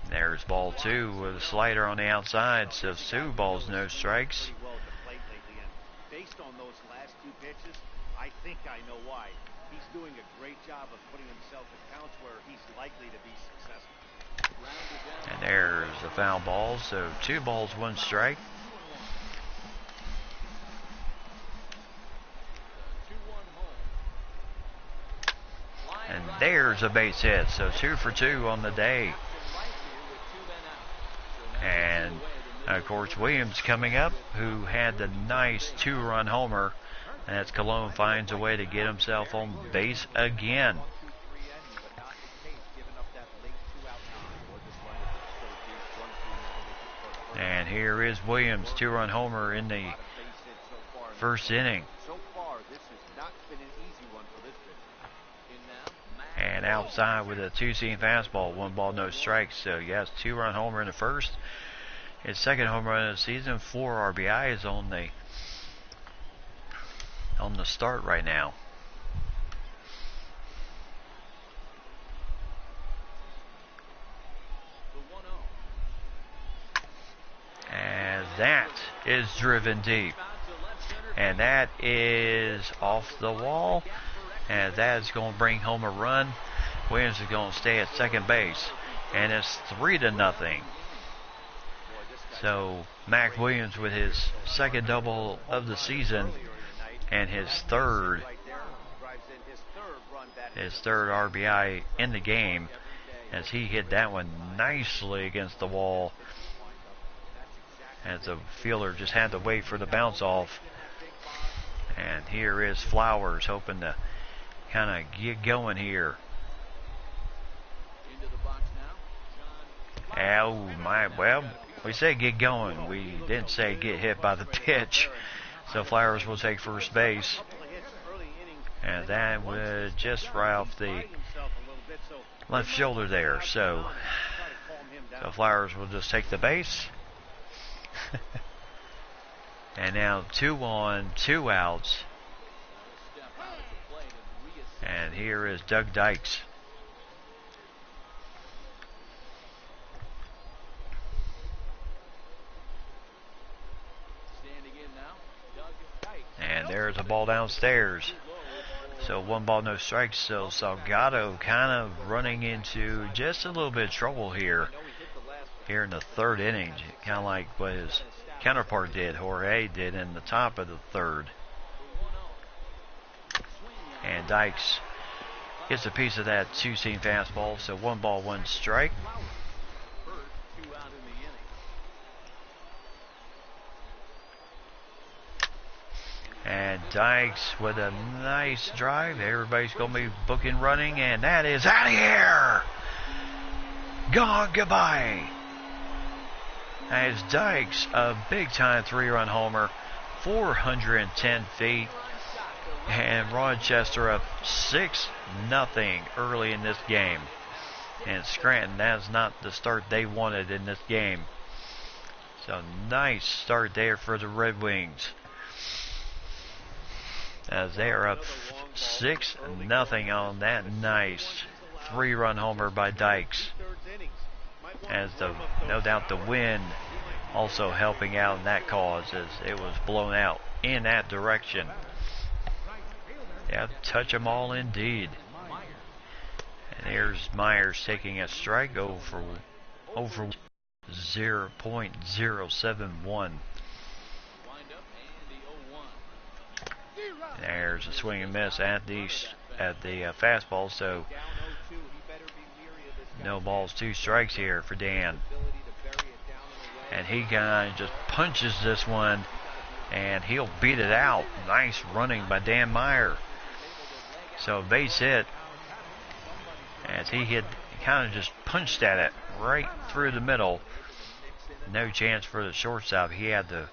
There's ball 2 with a slider on the outside, so 2 balls, no strikes. Based on those last 2 pitches, I think I know why. He's doing a great job of putting himself in counts where he's likely to be successful. And there's the foul ball, so 2 balls, 1 strike. And there's a base hit, so 2 for 2 on the day. And of course Williams coming up, who had the nice 2-run homer, as Colon finds a way to get himself on base again. And here is Williams, 2-run homer in the 1st inning. And outside with a 2-seam fastball, 1 ball, no strikes. So yes, 2-run homer in the 1st, His second home run of the season, 4 RBIs on the start right now. As that is driven deep. And that is off the wall. And that is going to bring home a run. Williams is going to stay at second base. And it's 3-0. So Mac Williams with his second double of the season and his third RBI in the game, as he hit that one nicely against the wall, as the fielder just had to wait for the bounce off. And here is Flowers hoping to kind of get going here. Oh my, well, we said get going. We didn't say get hit by the pitch. So Flowers will take first base. And that was just right off the left shoulder there. So Flowers will just take the base. And now 2 on, 2 outs. And here is Doug Dykes. And there's a ball downstairs. So 1 ball, no strikes. So Salgado kind of running into just a little bit of trouble here in the 3rd inning. Kind of like what his counterpart did, Jorge did in the top of the 3rd. And Dykes gets a piece of that 2-seam fastball. So 1 ball, 1 strike. And Dykes with a nice drive. Everybody's going to be booking running, and that is out of here. Gone, goodbye. As Dykes, a big-time 3-run homer, 410 feet. And Rochester up 6-0 early in this game. And Scranton, that's not the start they wanted in this game. So nice start there for the Red Wings, as they are up 6-0 on that nice 3-run homer by Dykes. As no doubt the wind also helping out in that cause, as it was blown out in that direction. Yeah, touch them all indeed. And there's Myers taking a strike over 0.071. There's a swing and miss at the fastball, so no balls, 2 strikes here for Dan. And he kind of just punches this one, and he'll beat it out. Nice running by Dan Meyer. So base hit, as he kind of just punched at it right through the middle. No chance for the shortstop. He had to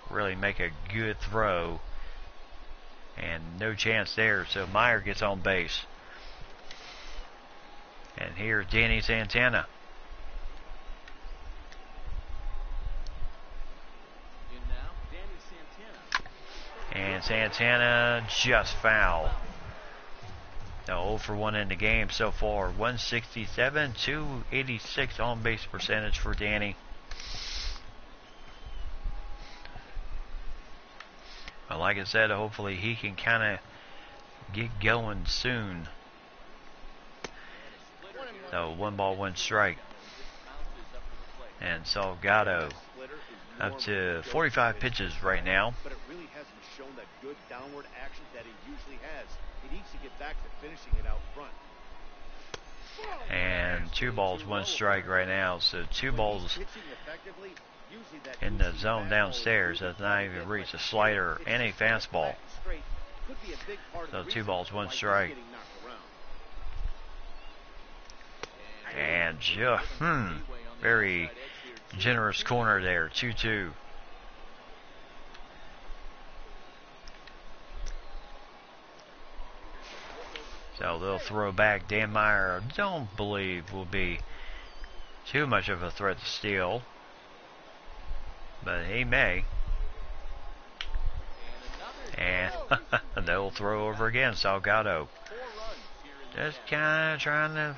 really make a good throw. And no chance there, so Meyer gets on base. And here's Danny Santana. And Santana just foul. Now 0 for 1 in the game so far. 167, 286 on base percentage for Danny. Well, like I said, hopefully he can kind of get going soon. So 1 ball, 1 strike. And Salgado up to 45 pitches right now. But it really hasn't shown that good downward action that he usually has. He needs to get back to finishing it out front. And 2 balls, 1 strike right now. So 2 balls in the zone downstairs. That's not even reached a slider and a fastball. So 2 balls, 1 strike. And very generous corner there. 2-2. So they'll throw back. Dan Meyer, I don't believe will be too much of a threat to steal. but he may. And they'll throw over again. Salgado just kind of trying to,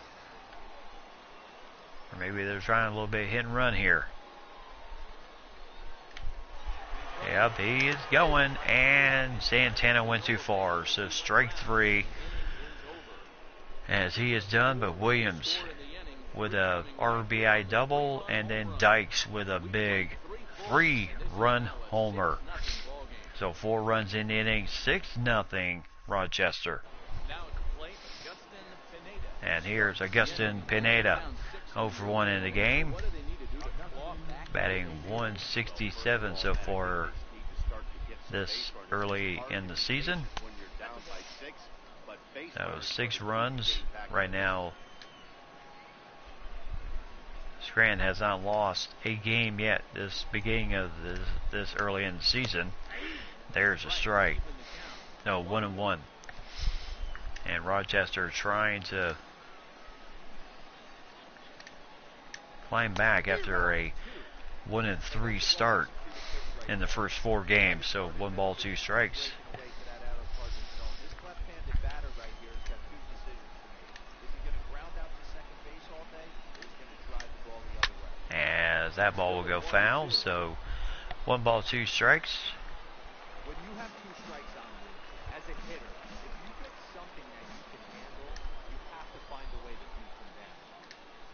or maybe they're trying a little bit hit and run here. Yep, he is going, and Santana went too far. So strike three as he is done, but Williams with a RBI double, and then Dykes with a big 3-run homer. So 4 runs in the inning, 6-0 Rochester. And here's Augustin Pineda, 0 for 1 in the game, batting 167 so far this early in the season. So 6 runs right now. Scranton has not lost a game yet this beginning of this early in the season. There's a strike. No, 1-1. And Rochester trying to climb back after a 1-3 start in the first 4 games. So 1 ball, 2 strikes. As that ball will go foul, so 1 ball, 2 strikes. When you have 2 strikes on you, as a hitter, if you get something that you can handle, you have to find a way to beat them down.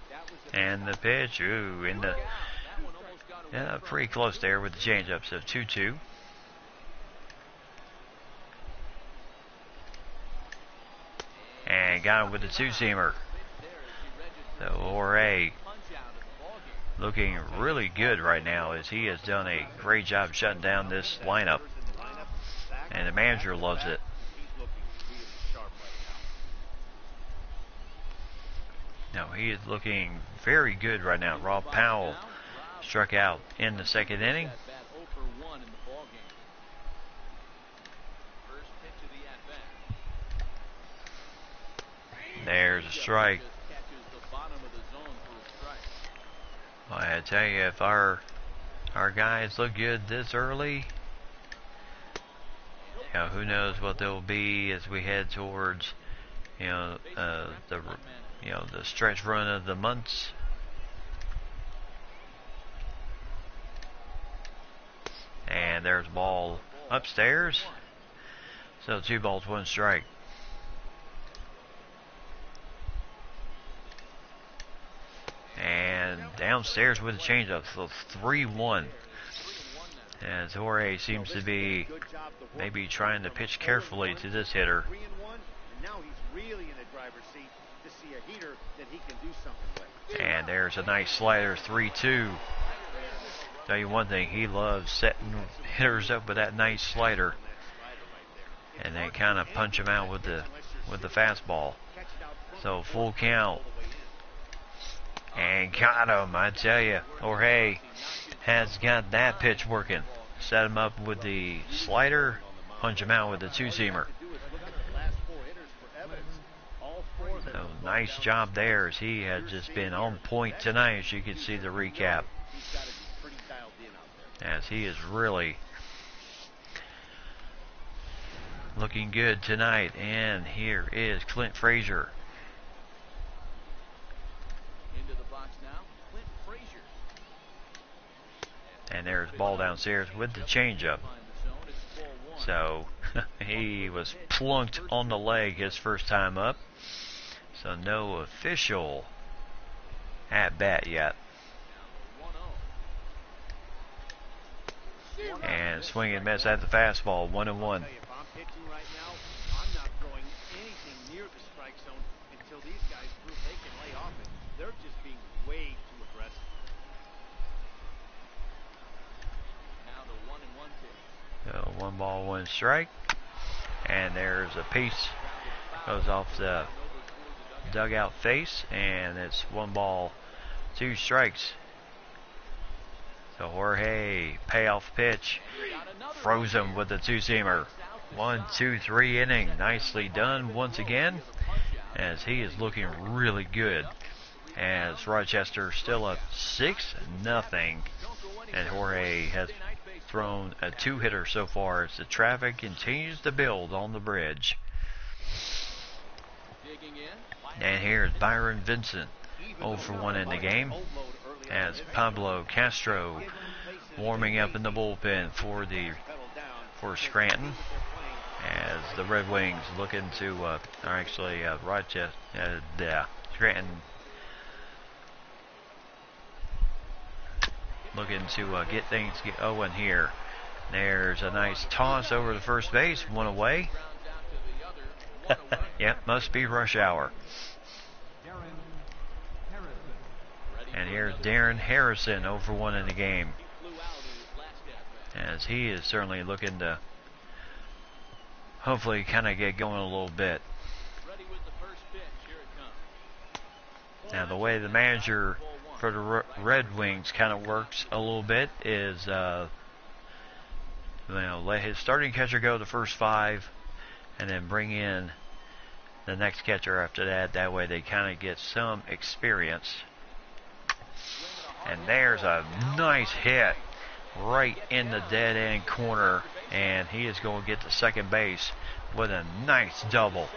That was and the pitch, ooh, in the, yeah, pretty close there with the changeup, so 2-2. And got him with the 2-seamer. So Jorge looking really good right now as he has done a great job shutting down this lineup. And the manager loves it. No, he is looking very good right now. Rob Powell struck out in the 2nd inning. There's a strike. Well, I tell you, if our guys look good this early, you know, who knows what they'll be as we head towards, the stretch run of the months. And there's a ball upstairs. So 2 balls, 1 strike. And downstairs with a changeup, so 3-1. As Jorge seems to be maybe trying to pitch carefully to this hitter. Now he's really in the driver's seat to see a heater that he can do something with. And there's a nice slider, 3-2. Tell you one thing, he loves setting hitters up with that nice slider, and then kind of punch him out with the fastball. So full count. And got him, I tell you. Jorge has got that pitch working. Set him up with the slider, punch him out with the 2-seamer. So nice job there as he has just been on point tonight, as you can see the recap. As he is really looking good tonight. And here is Clint Frazier. And there's ball downstairs with the changeup. So he was plunked on the leg his first time up. So no official at bat yet. And swing and miss at the fastball, 1-1. If I'm pitching right now, I'm not throwing anything near the strike zone until these guys prove they can lay off it. They're just being way too aggressive. So 1 ball, 1 strike. And there's a piece goes off the dugout face, and it's 1 ball, 2 strikes. So Jorge, payoff pitch, froze him with the 2-seamer. 1-2-3 inning, nicely done once again, as he is looking really good as Rochester still up 6-0, and Jorge has thrown a 2-hitter so far as the traffic continues to build on the bridge. And here's Byron Vincent, 0 for 1 in the game, as Pablo Castro warming up in the bullpen for Scranton, as the Red Wings looking to, Rochester, Scranton looking to get things going here. There's a nice toss over the first base, one away. Yep, must be rush hour. And here's Darren Harrison, 0 for 1 in the game, as he is certainly looking to hopefully kind of get going a little bit. Now, the way the manager for the Red Wings kind of works a little bit is, let his starting catcher go the first 5, and then bring in the next catcher after that. That way they kind of get some experience. And there's a nice hit right in the dead end corner, and he is going to get to second base with a nice double.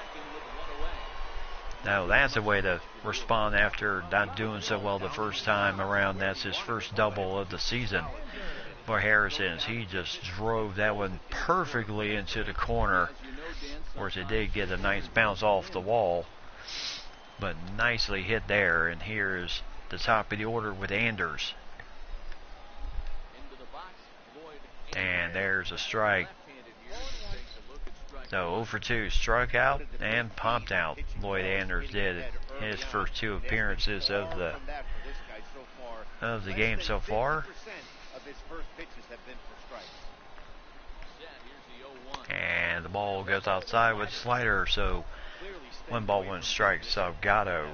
Now that's a way to respond after not doing so well the first time around. That's his first double of the season for Harrison, as he just drove that one perfectly into the corner. Of course, it did get a nice bounce off the wall, but nicely hit there. And here's the top of the order with Anders. And there's a strike. So 0 for 2, struck out and popped out. Lloyd Anders did his first 2 appearances of the game so far. And the ball goes outside with slider, so 1 ball, 1 strike. Salgado.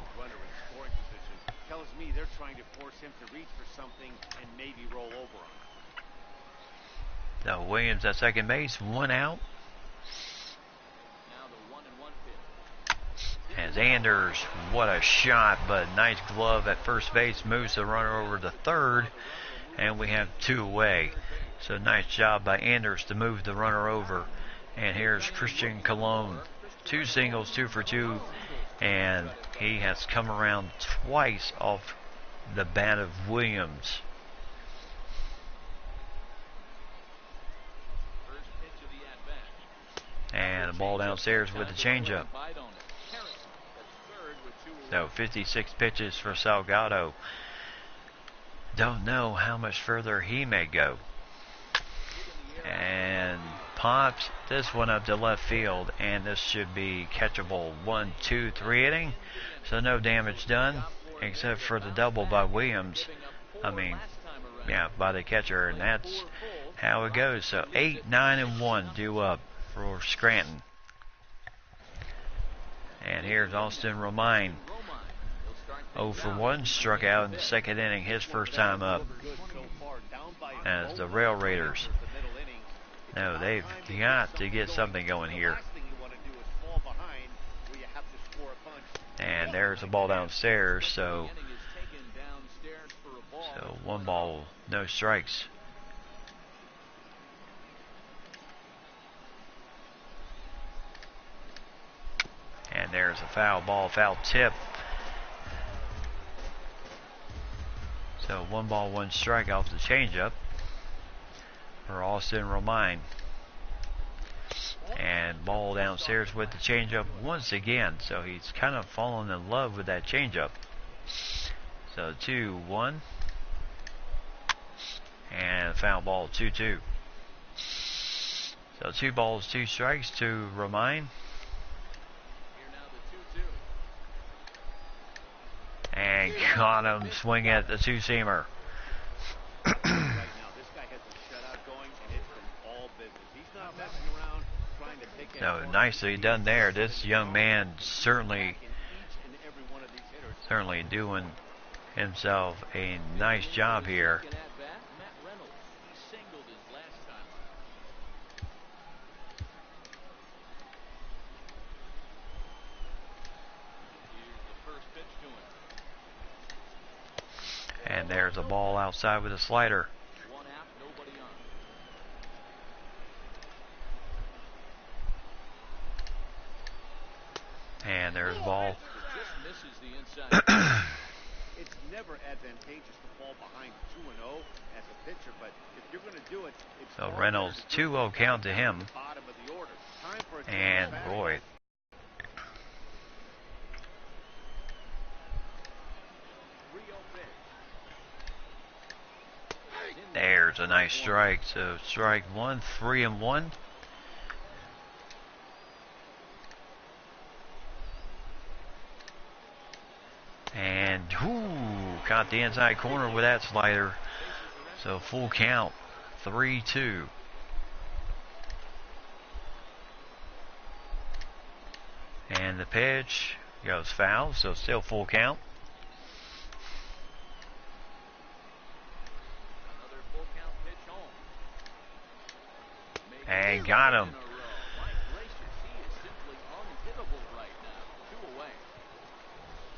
Tells me they're trying to force him to reach for something and maybe roll over on him. So Williams at second base, 1 out. As Anders, what a shot, but nice glove at first base, moves the runner over to third, and we have 2 away. So nice job by Anders to move the runner over. And here's Christian Colon, 2 singles, 2 for 2, and he has come around twice off the bat of Williams. And a ball downstairs with the changeup. So 56 pitches for Salgado. Don't know how much further he may go. And pops this one up to left field, and this should be catchable. 1, 2, 3 inning. So no damage done, except for the double by Williams. By the catcher, and that's how it goes. So 8, 9, and 1 due up for Scranton. And here's Austin Romine, 0 for 1, struck out in the second inning, his first time up as the Rail Raiders. No, they've got to get something going here. And there's a ball downstairs, so 1 ball, no strikes. And there's a foul ball, foul tip. So 1 ball, 1 strike off the changeup for Austin Romine. And ball downstairs with the changeup once again. So he's kind of fallen in love with that changeup. So 2-1. And foul ball, 2-2. So 2 balls, 2 strikes to Romine. And caught him swing at the 2-seamer. So nicely done there. This young man certainly doing himself a nice job here. And there's a ball outside with a slider. One out, nobody on. And there's the ball. Just misses the inside. It's never advantageous to fall behind 2-0 as a pitcher, but if you're going to do it, it's So Reynolds 2-0 count to him. bottom of the order. Time for a And change. boy, there's a nice strike. So strike one, 3-1. And caught the inside corner with that slider. So full count, 3-2. And the pitch goes foul, so still full count. Another full count pitch home. And got him. My gracious, he is simply unhittable right now. 2 away.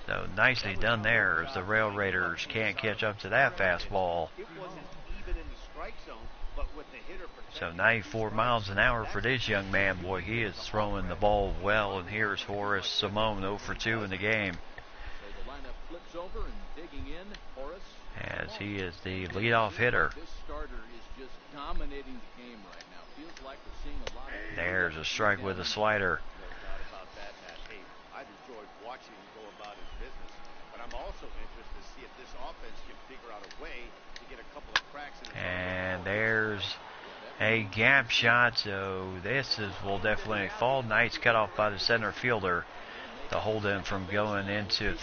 So nicely done there, as the Rail Raiders can't catch up to that fastball. It wasn't even in the strike zone, but with the hitter So 94 miles an hour for this young man. Boy, he is throwing the ball well. And here's Horace Simone, 0 for 2 in the game, So the lineup flips over and digging in, Horace. as he is the leadoff hitter. This starter is just dominating the game right now. Feels like we're seeing a lot of. There's a strike with a slider. No doubt about that, Matt. Hey, I've enjoyed watching him go about his business, but I'm also interested to see if this offense can figure out a way to get a couple of cracks in his And there's a gap shot. So this will definitely fall. Nice cutoff by the center fielder to hold him from going into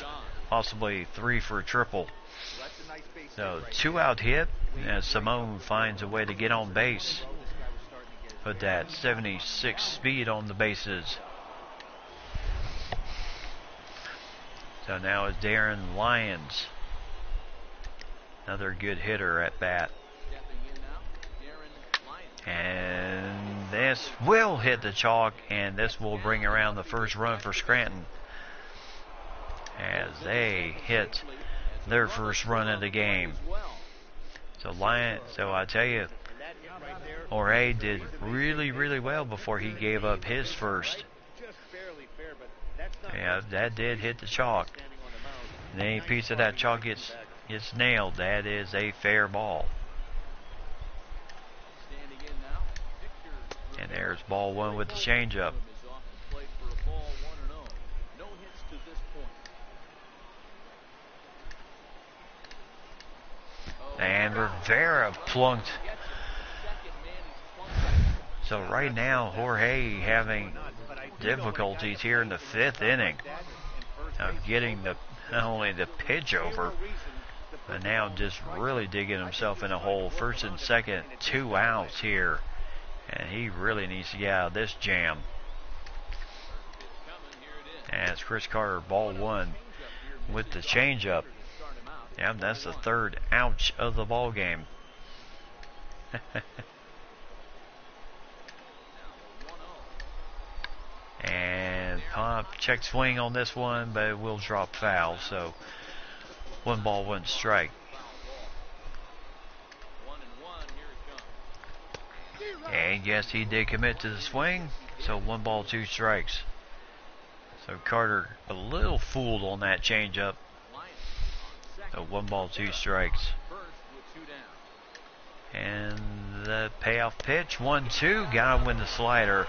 possibly 3 for a triple. That's a nice base So hit right 2 out hit, as Simone finds a way to get on base. Put that 76 speed on the bases. So now it's Darren Lyons, another good hitter at bat. Stepping in now, Darren Lyons. And this will hit the chalk, and this will bring around the first run for Scranton, as they hit their first run of the game. So I tell you, Jorge did really, really well before he gave up his first. Just barely fair, but that's not Yeah, that did hit the chalk. standing on the mound. And any piece of that chalk gets nailed, that is a fair ball. Standing in now, Victor. And there's ball one with the changeup. Is off the plate for a ball, 1-0. No hits to this point. And Rivera plunked. So right now, Jorge having difficulties here in the 5th inning of getting not only the pitch over, but now just really digging himself in a hole. First and second, 2 outs here, and he really needs to get out of this jam. As Chris Carter, ball 1 with the changeup. Yeah, that's the 3rd ouch of the ball game. And pop check swing on this one, but it will drop foul. So 1 ball, 1 strike. And yes, he did commit to the swing. So 1 ball, 2 strikes. So Carter a little fooled on that changeup. So 1 ball, 2 strikes. And the payoff pitch, 1-2, got him with the slider,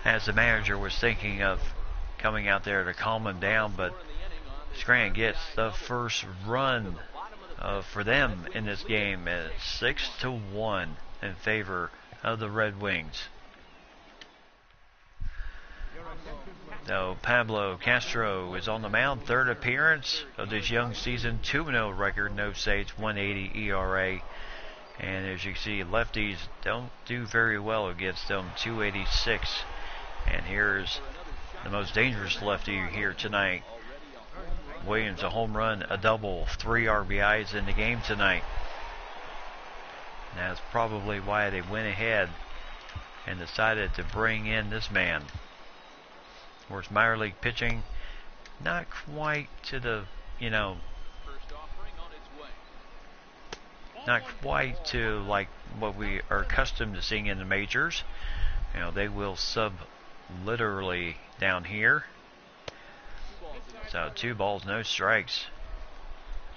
as the manager was thinking of coming out there to calm him down, but Scranton gets the first run for them in this game at 6-1 in favor of the Red Wings. So Pablo Castro is on the mound, 3rd appearance of this young season, 2-0 record, no saves, 1.80 ERA. And as you can see, lefties don't do very well against them, 2.86. And here's the most dangerous lefty here tonight. Williams, a home run, a double, 3 RBIs in the game tonight. And that's probably why they went ahead and decided to bring in this man. Of course, minor league pitching, not quite to the, First offering on its way. not quite to like what we are accustomed to seeing in the majors. You know, they will sub literally down here. So 2 balls, no strikes.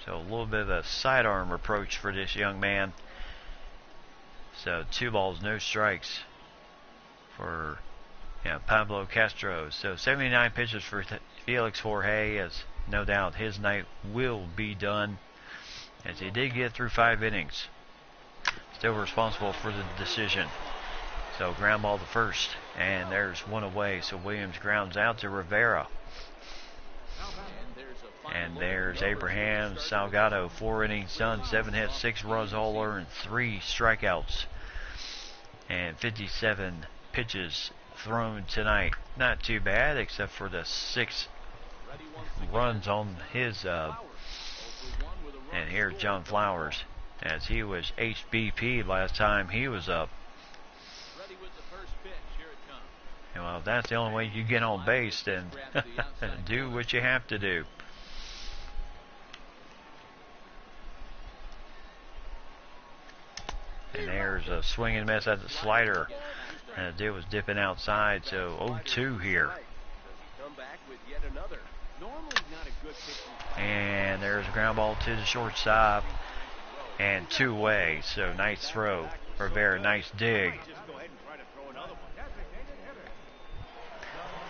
So a little bit of a sidearm approach for this young man. So 2 balls, no strikes for Pablo Castro. So 79 pitches for Felix Jorge, as no doubt his night will be done, as he did get through 5 innings. Still responsible for the decision. So ground ball to first, and there's one away. So Williams grounds out to Rivera. And there's Abraham Salgado, 4 innings done, 7 hits, 6 runs all earned, 3 strikeouts, and 57 pitches thrown tonight. Not too bad, except for the 6 runs on his. And here's John Flowers, as he was HBP last time he was up. And well, if that's the only way you get on base, then do what you have to do. And there's a swing and miss at the slider. And the dude was dipping outside, so 0-2 here. And there's a ground ball to the shortstop. And 2 away, so nice throw. Rivera, nice dig.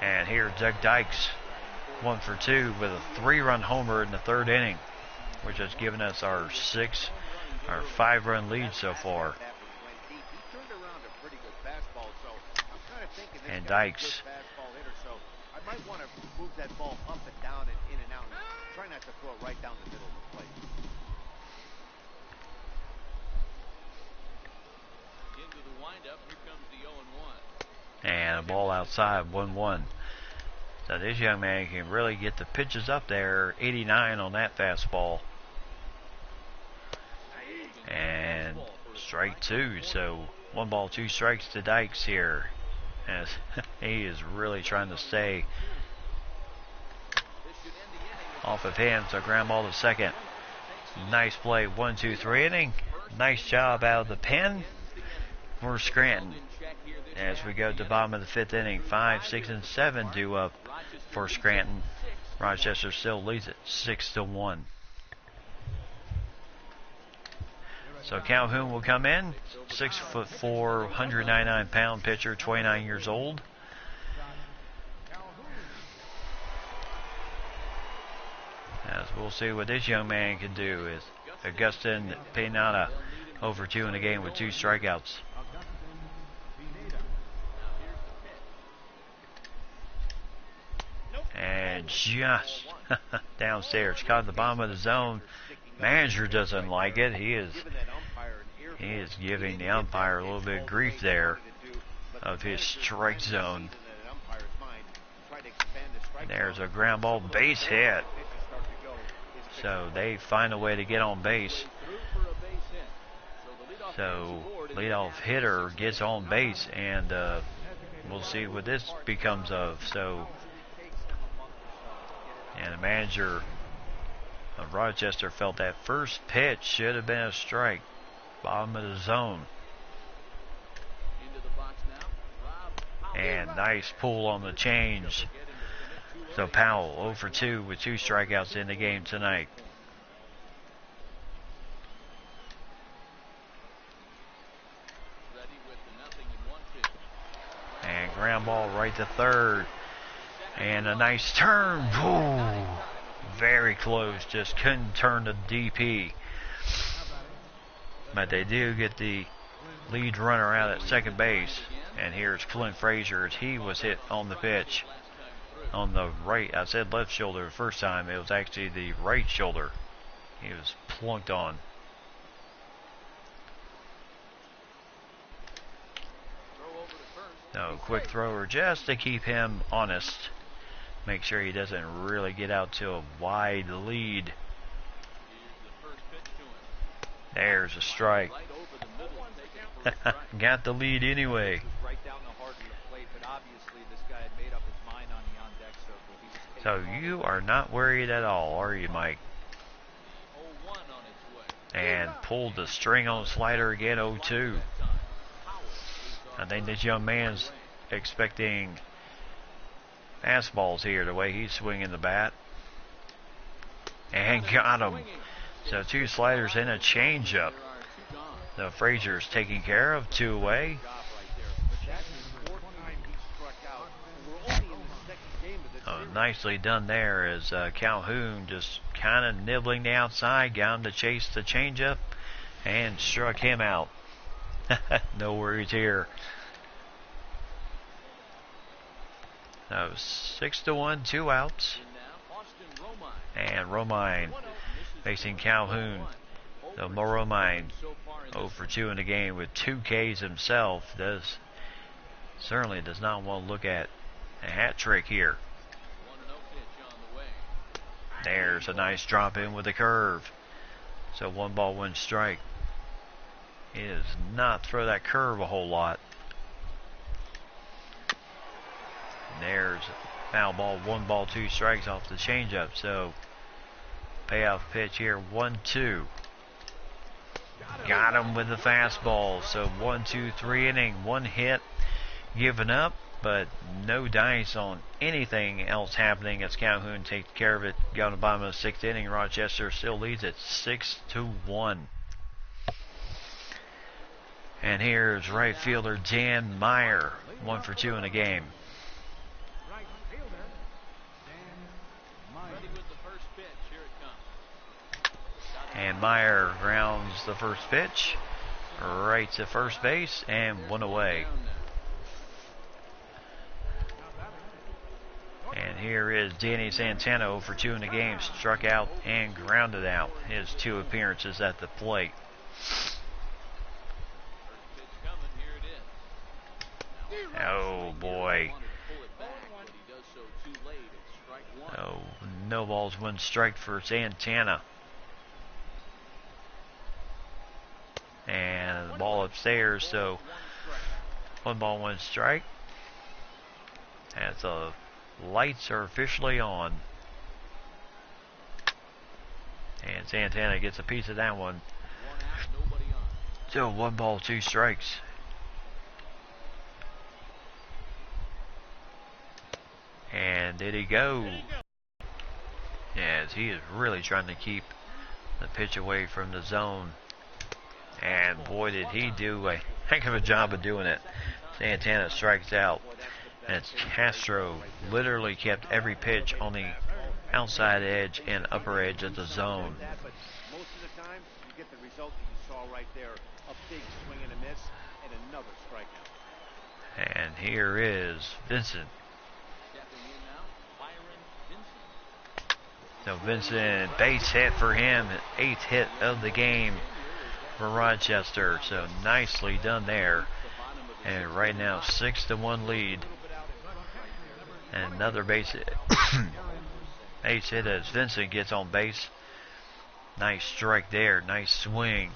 And here's Doug Dykes, 1 for 2 with a 3-run homer in the 3rd inning, which has given us our 5-run lead so far. And Dykes. I might want to move that ball up and down and in and out. Try not to throw it right down the middle of the plate. Into the windup, here comes the 0-1. And a ball outside, 1-1. So this young man can really get the pitches up there. 89 on that fastball. And strike 2. So 1 ball, 2 strikes to Dykes here, as he is really trying to stay off of him. So ground ball to second. Nice play, 1-2-3 inning. Nice job out of the pen for Scranton. As we go to the bottom of the 5th inning, 5, 6, and 7 due up for Scranton. Rochester still leads it 6-1. So Calhoun will come in, 6'4", 199-pound pitcher, 29 years old. As we'll see what this young man can do. Is Augustin Pinata, over 2 in the game with 2 strikeouts. And just downstairs, caught the bottom of the zone. Manager doesn't like it. He is giving the umpire a little bit of grief there of his strike zone. There's a ground ball, base hit. So they find a way to get on base. So leadoff hitter gets on base, and we'll see what this becomes of. So, and the manager of Rochester felt that first pitch should have been a strike. Bottom of the zone. And nice pull on the change. So Powell 0 for 2 with 2 strikeouts in the game tonight. And ground ball right to third. And a nice turn. Ooh, very close. Just couldn't turn the DP. But they do get the lead runner out at second base. And here's Clint Frazier as he was hit on the pitch. On the right, I said left shoulder the first time. It was actually the right shoulder. He was plunked on. No, quick thrower just to keep him honest. Make sure he doesn't really get out to a wide lead. There's a strike. Got the lead anyway. So you are not worried at all, are you, Mike? and pulled the string on the slider again. 0-2. I think this young man's expecting fastballs here, the way he's swinging the bat. And got him. So 2 sliders and a changeup. So Frazier's taking care of, 2 away. Oh, nicely done there as Calhoun just kind of nibbling the outside, got him to chase the changeup and struck him out. No worries here. So 6-1, 2 outs. And Romine facing Calhoun. So Romine 0-2 in the game with 2 Ks himself. Certainly does not want to look at a hat trick here. There's a nice drop in with a curve. So 1 ball, 1 strike. He does not throw that curve a whole lot. There's a foul ball, 1 ball, 2 strikes off the changeup. So payoff pitch here, 1-2. Got him with the fastball. So 1, 2, 3 inning, 1 hit given up, but no dice on anything else happening as Calhoun takes care of it. Got on the bottom of the 6th inning. Rochester still leads at 6-1. And here's right fielder Dan Meyer, 1 for 2 in the game. And Meyer grounds the first pitch, right to first base, and 1 away. And here is Danny Santana 0 for 2 in the game, struck out and grounded out his 2 appearances at the plate. Oh boy. Oh, no balls, 1 strike for Santana. And the ball upstairs, so 1 ball, 1 strike. As the lights are officially on. And Santana gets a piece of that one. So 1 ball, 2 strikes. And did he go? Yes, he is really trying to keep the pitch away from the zone. And boy, did he do a heck of a job of doing it. Santana strikes out. And Castro literally kept every pitch on the outside edge and upper edge of the zone. Most of the time, you get the result that you saw right there. A big swing and a miss and another strikeout. And here is Vincent. So Vincent, base hit for him, 8th hit of the game for Rochester. So nicely done there. And right now 6-1 lead. And another base hit. Base hit as Vincent gets on base. Nice strike there, nice swing.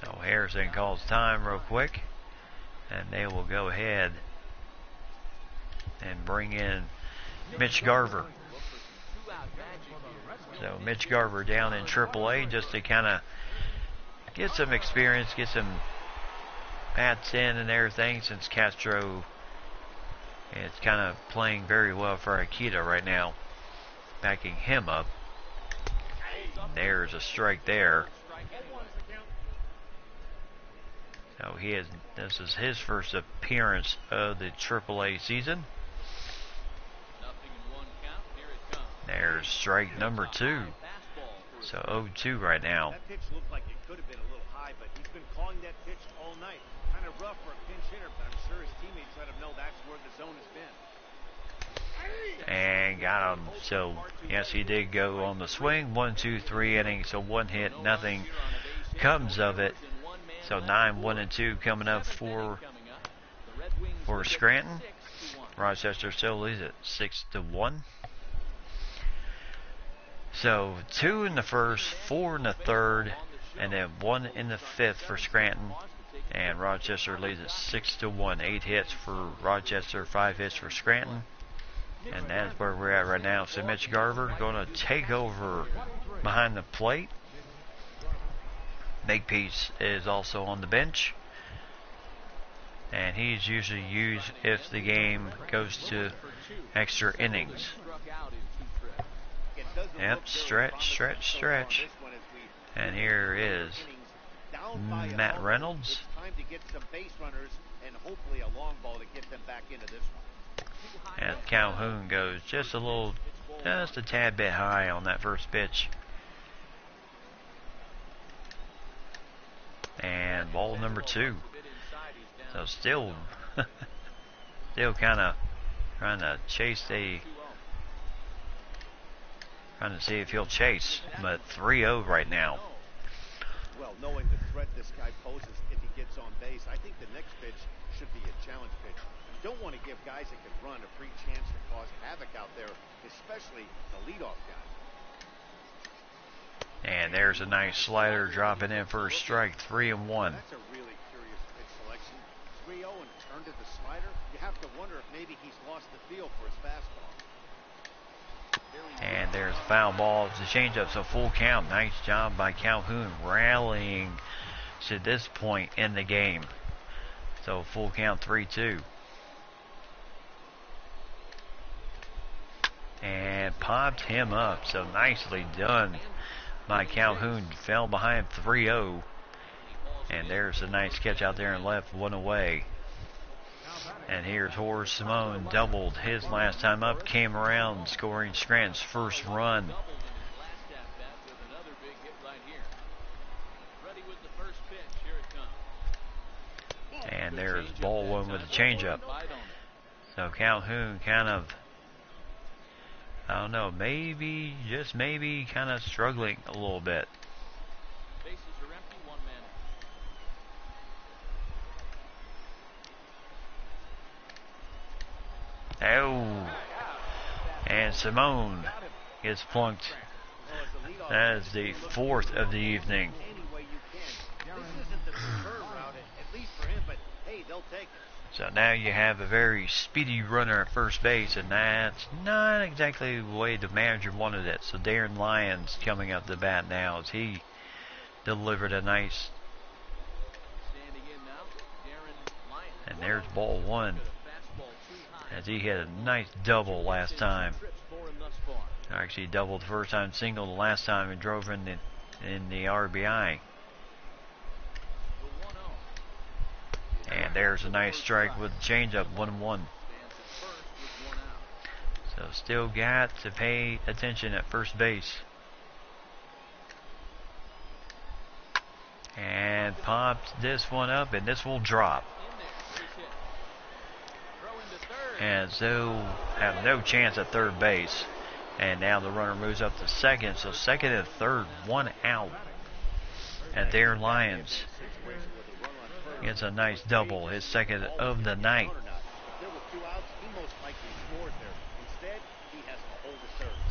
So Harrison calls time real quick. And they will go ahead and bring in Mitch Garver. So Mitch Garver down in AAA just to kind of get some experience, get some bats in and everything, since Castro is kind of playing very well for Akita right now, backing him up. There's a strike there. So this is his first appearance of the AAA season. There's strike number 2. So 0-2 right now. That pitch looked like it could have been a little high, but he's been calling that pitch all night. Kind of rough for a pinch hitter, but I'm sure his teammates let him know that's where the zone has been. And got him. So yes, he did go on the swing. 1, 2, 3 innings. So 1 hit, nothing comes of it. So 9, 1, and 2 coming up for Scranton. Rochester still leads at 6-1. So 2 in the first, 4 in the third, and then 1 in the 5th for Scranton. And Rochester leads it 6-1. 8 hits for Rochester, 5 hits for Scranton. And that's where we're at right now. So Mitch Garver going to take over behind the plate. Makepeace is also on the bench. And he's usually used if the game goes to extra innings. Yep, stretch. And here is Matt Reynolds. It's time to get some base runners and hopefully a long ball to get them back into this one. And Calhoun goes just a tad bit high on that first pitch. And ball number 2. So still kind of trying to see if he'll chase, but 3-0 right now. Well, knowing the threat this guy poses if he gets on base, I think the next pitch should be a challenge pitch. You don't want to give guys that can run a free chance to cause havoc out there, especially the leadoff guy. And there's a nice slider dropping in for a strike, 3-1. That's a really curious pitch selection. 3-0 and turned to the slider. You have to wonder if maybe he's lost the feel for his fastball. And there's a foul ball. It's a changeup, so full count. Nice job by Calhoun rallying to this point in the game. So full count, 3-2. And popped him up. So nicely done by Calhoun. Fell behind 3-0. And there's a nice catch out there and left, one away. And here's Horace Simone, doubled his last time up, came around scoring Scranton's first run. And there's ball 1 with a changeup. So Calhoun kind of, I don't know, maybe, just maybe, kind of struggling a little bit. Oh, and Simone gets plunked. That is the 4th of the evening. So now you have a very speedy runner at first base, and that's not exactly the way the manager wanted it. So Darren Lyons coming up the bat now as he delivered a nice, and there's ball 1. As he hit a nice double last time. Actually doubled the first time, single the last time, and drove in the RBI. And there's a nice strike with the changeup, 1-1. So still got to pay attention at first base. And popped this one up, and this will drop. And so have no chance at third base. And now the runner moves up to second. So second and third, 1 out. And there Lyons gets a nice double, his second of the night.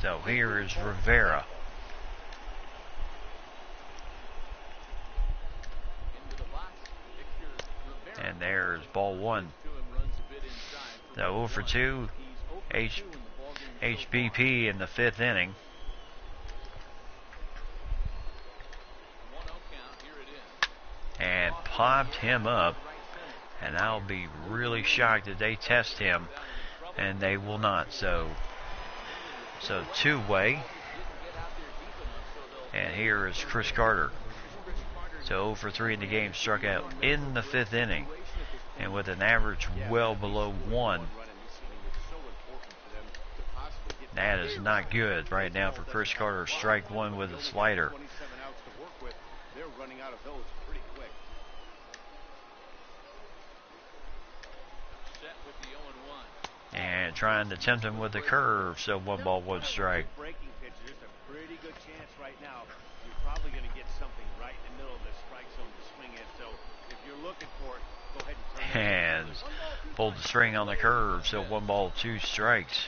So here is Rivera. And there's ball 1. So 0 for 2, HBP in the 5th inning. And popped him up. And I'll be really shocked if they test him. And they will not. So 2-way. And here is Chris Carter. So 0 for 3 in the game, struck out in the 5th inning. And with an average well below 1. That is not good right now for Chris Carter. Strike 1 with a slider. And trying to tempt him with the curve. So 1 ball, 1 strike. Probably going to get something right in the middle of the strike zone to swing it. So if you're looking for it, go ahead and turn it. And pulled the string on the curve. So 1 ball, 2 strikes.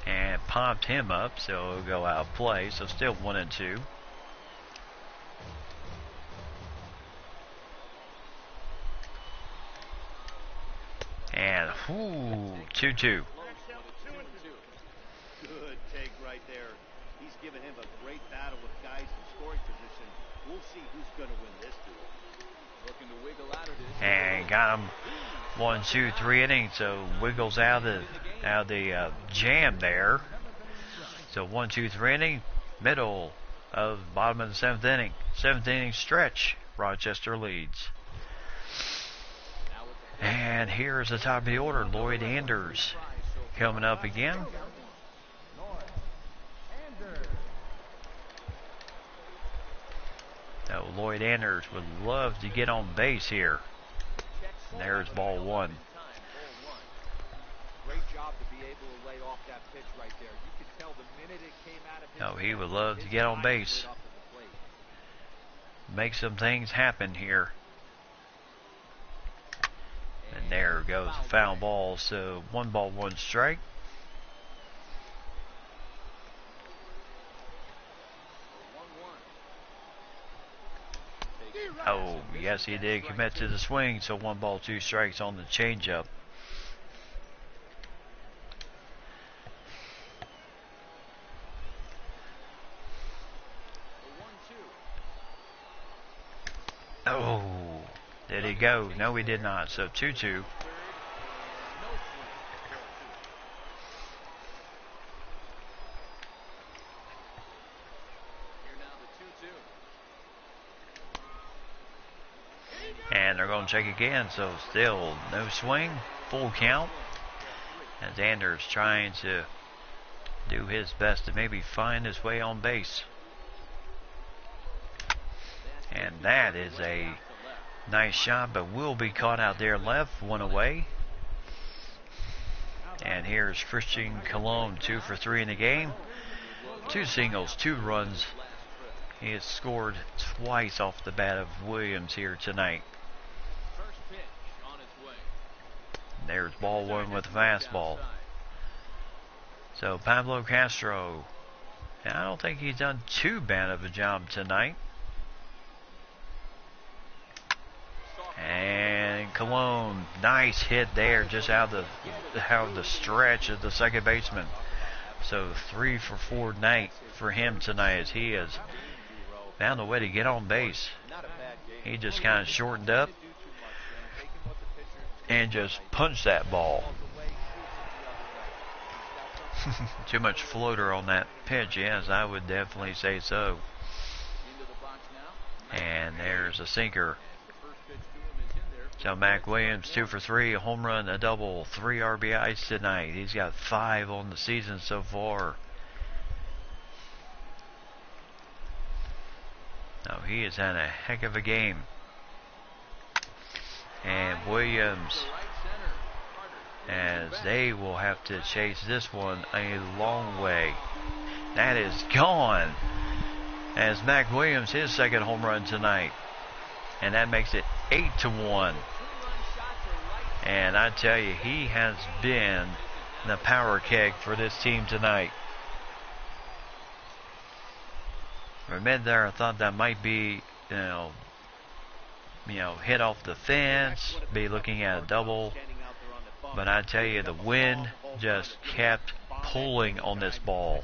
And popped him up, so he'll go out of play. So still 1-2. And 2-2. Good take right there. He's given him a great battle with guys in scoring position. We'll see who's going to win this duel. Looking to wiggle out of this. And got him 1, 2, 3 innings. So wiggles out of the jam there. So 1, 2, 3 inning, middle of bottom of the 7th inning. 7th inning stretch. Rochester leads. And here's the top of the order, Lloyd Anders coming up again. So Lloyd Anders would love to get on base here. And there's ball 1. Great job to be able to lay off that pitch right there. You could tell the minute it came out of his No, he would love to get on base. Make some things happen here. And there goes the foul ball. So 1 ball, 1 strike. Oh, yes, he did commit to the swing. So 1 ball, 2 strikes on the changeup. Oh, did he go? No, he did not. So 2-2. And they're going to check again. So still no swing. Full count. As Anders trying to do his best to maybe find his way on base. And that is a nice shot, but will be caught out there left. 1 away. And here's Christian Colon, 2 for 3 in the game. 2 singles, 2 runs. He has scored twice off the bat of Williams here tonight. There's ball 1 with a fastball. So Pablo Castro, I don't think he's done too bad of a job tonight. And Colon, nice hit there, just out of the stretch of the second baseman. So 3 for 4 night for him tonight, as he has found a way to get on base. He just kind of shortened up and just punched that ball. Too much floater on that pitch, yes, I would definitely say so. And there's a sinker. So Mac Williams, 2 for 3, a home run, a double, 3 RBIs tonight. He's got 5 on the season so far. Now he has had a heck of a game. And Williams, as they will have to chase this one a long way. That is gone. As Mac Williams, his second home run tonight. And that makes it 8-1. And I tell you, he has been the power keg for this team tonight. For a minute there, I thought that might be, hit off the fence, be looking at a double. But I tell you, the wind just kept pulling on this ball.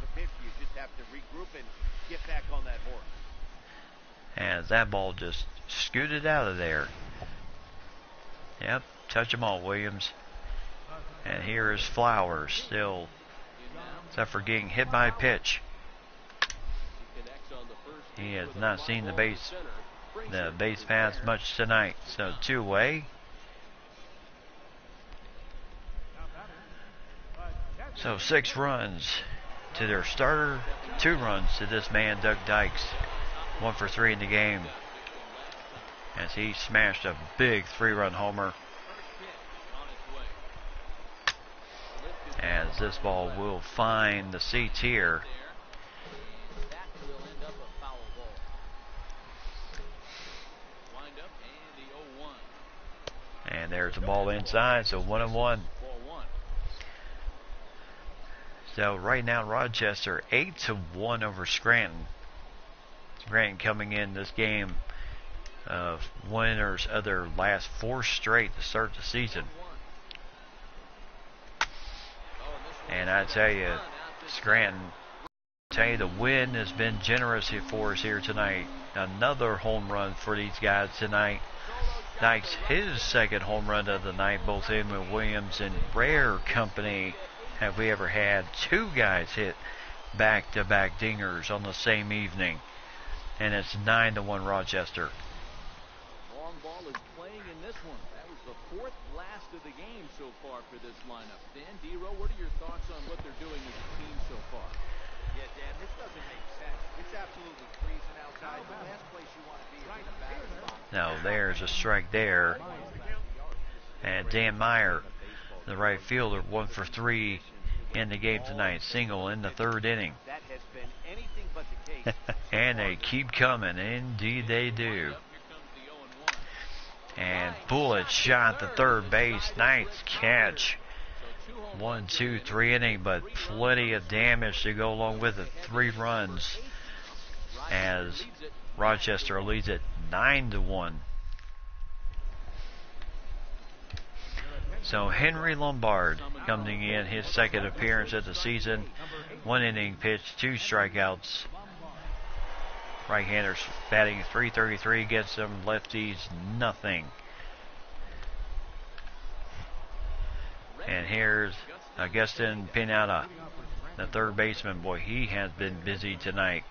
As that ball just scooted out of there. Yep, touch them all, Williams. And here is Flowers, still, except for getting hit by a pitch. He has not seen the base paths much tonight. So 2 away. So 6 runs to their starter, 2 runs to this man, Doug Dykes. 1 for 3 in the game, as he smashed a big 3-run homer. As this ball will find the seats here. And there's a ball inside, so 1-1. So right now Rochester 8-1 over Scranton. Scranton coming in this game winners of their last 4 straight to start the season. And I tell you, Scranton, the wind has been generous here for us here tonight. Another home run for these guys tonight. Knight's his second home run of the night. Both him and Williams, in rare company have we ever had 2 guys hit back-to-back dingers on the same evening. And it's 9-1 Rochester. Long ball is playing in this one. That was the 4th last of the game so far for this lineup. Dan Dero, what are your thoughts on what they're doing as a team so far? Yeah, Dan, this doesn't make sense. It's absolutely freezing outside. The last place you want to be is in the batter's box. Now there's a strike there. And Dan Meyer, the right fielder, 1 for 3 in the game tonight. Single in the 3rd inning. That has been anything but the case. And they keep coming. Indeed they do. And bullet shot to third base. Nice catch. 1, 2, 3 inning, but plenty of damage to go along with it. 3 runs as Rochester leads it 9-1. So Henry Lombard coming in his second appearance of the season. 1 inning pitch, 2 strikeouts. Right-handers batting .333 against them. Lefties, nothing. And here's Augustin Pinata, the third baseman. Boy, he has been busy tonight.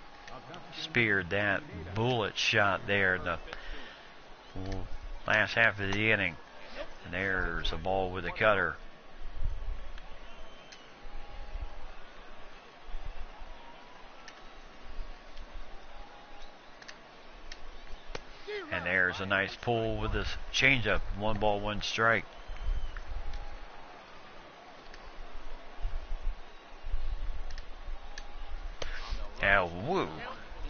Speared that bullet shot there in the last half of the inning. And there's a ball with a cutter. And there's a nice pull with this changeup. 1 ball, 1 strike. Now, woo.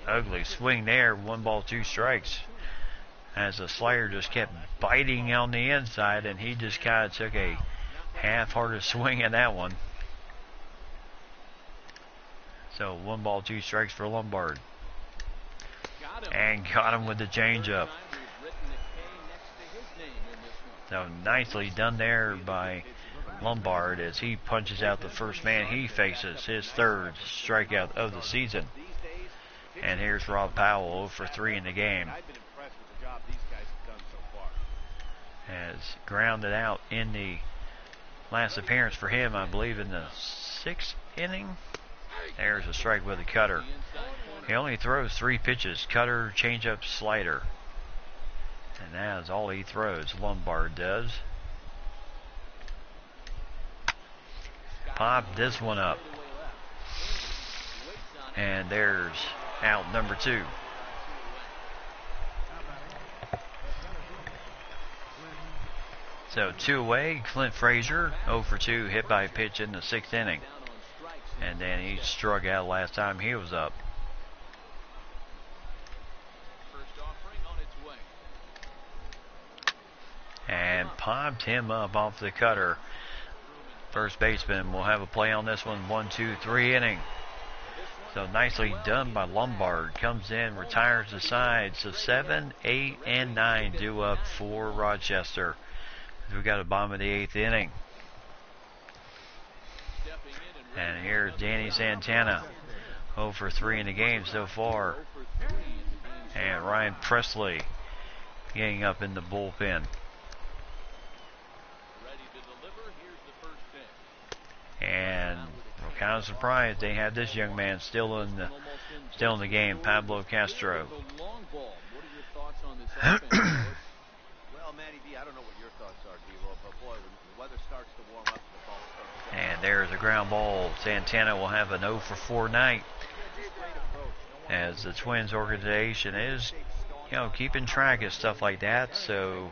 Ugly swing there. 1 ball, 2 strikes. As the slider just kept biting on the inside, and he just kind of took a half-hearted swing at that one. So 1 ball, 2 strikes for Lombard. And got him with the changeup. So nicely done there by Lombard as he punches out the first man he faces, his 3rd strikeout of the season. And here's Rob Powell, 0 for 3 in the game. Has grounded out in the last appearance for him, I believe, in the 6th inning. There's a strike with a cutter. He only throws 3 pitches: cutter, changeup, slider. And that is all he throws, Lombard does. Pop this one up. And there's out number 2. So 2 away. Clint Frazier, 0 for 2, hit by a pitch in the 6th inning. And then he struck out last time he was up. And popped him up off the cutter. First baseman will have a play on this one. 1, 2, 3 inning. So nicely done by Lombard. Comes in, retires the side. So 7, 8, and 9 due up for Rochester. We've got a bomb in the 8th inning. And here's Danny Santana, 0 for 3 in the game so far. And Ryan Presley getting up in the bullpen. And we're kind of surprised they have this young man still in the game, Pablo Castro. Well, Matty B, I don't know what your thoughts are, D-Lo, but boy, when the weather starts to warm up, the ball starts to And there's a ground ball. Santana will have an 0 for 4 night, as the Twins organization is, keeping track of stuff like that. So,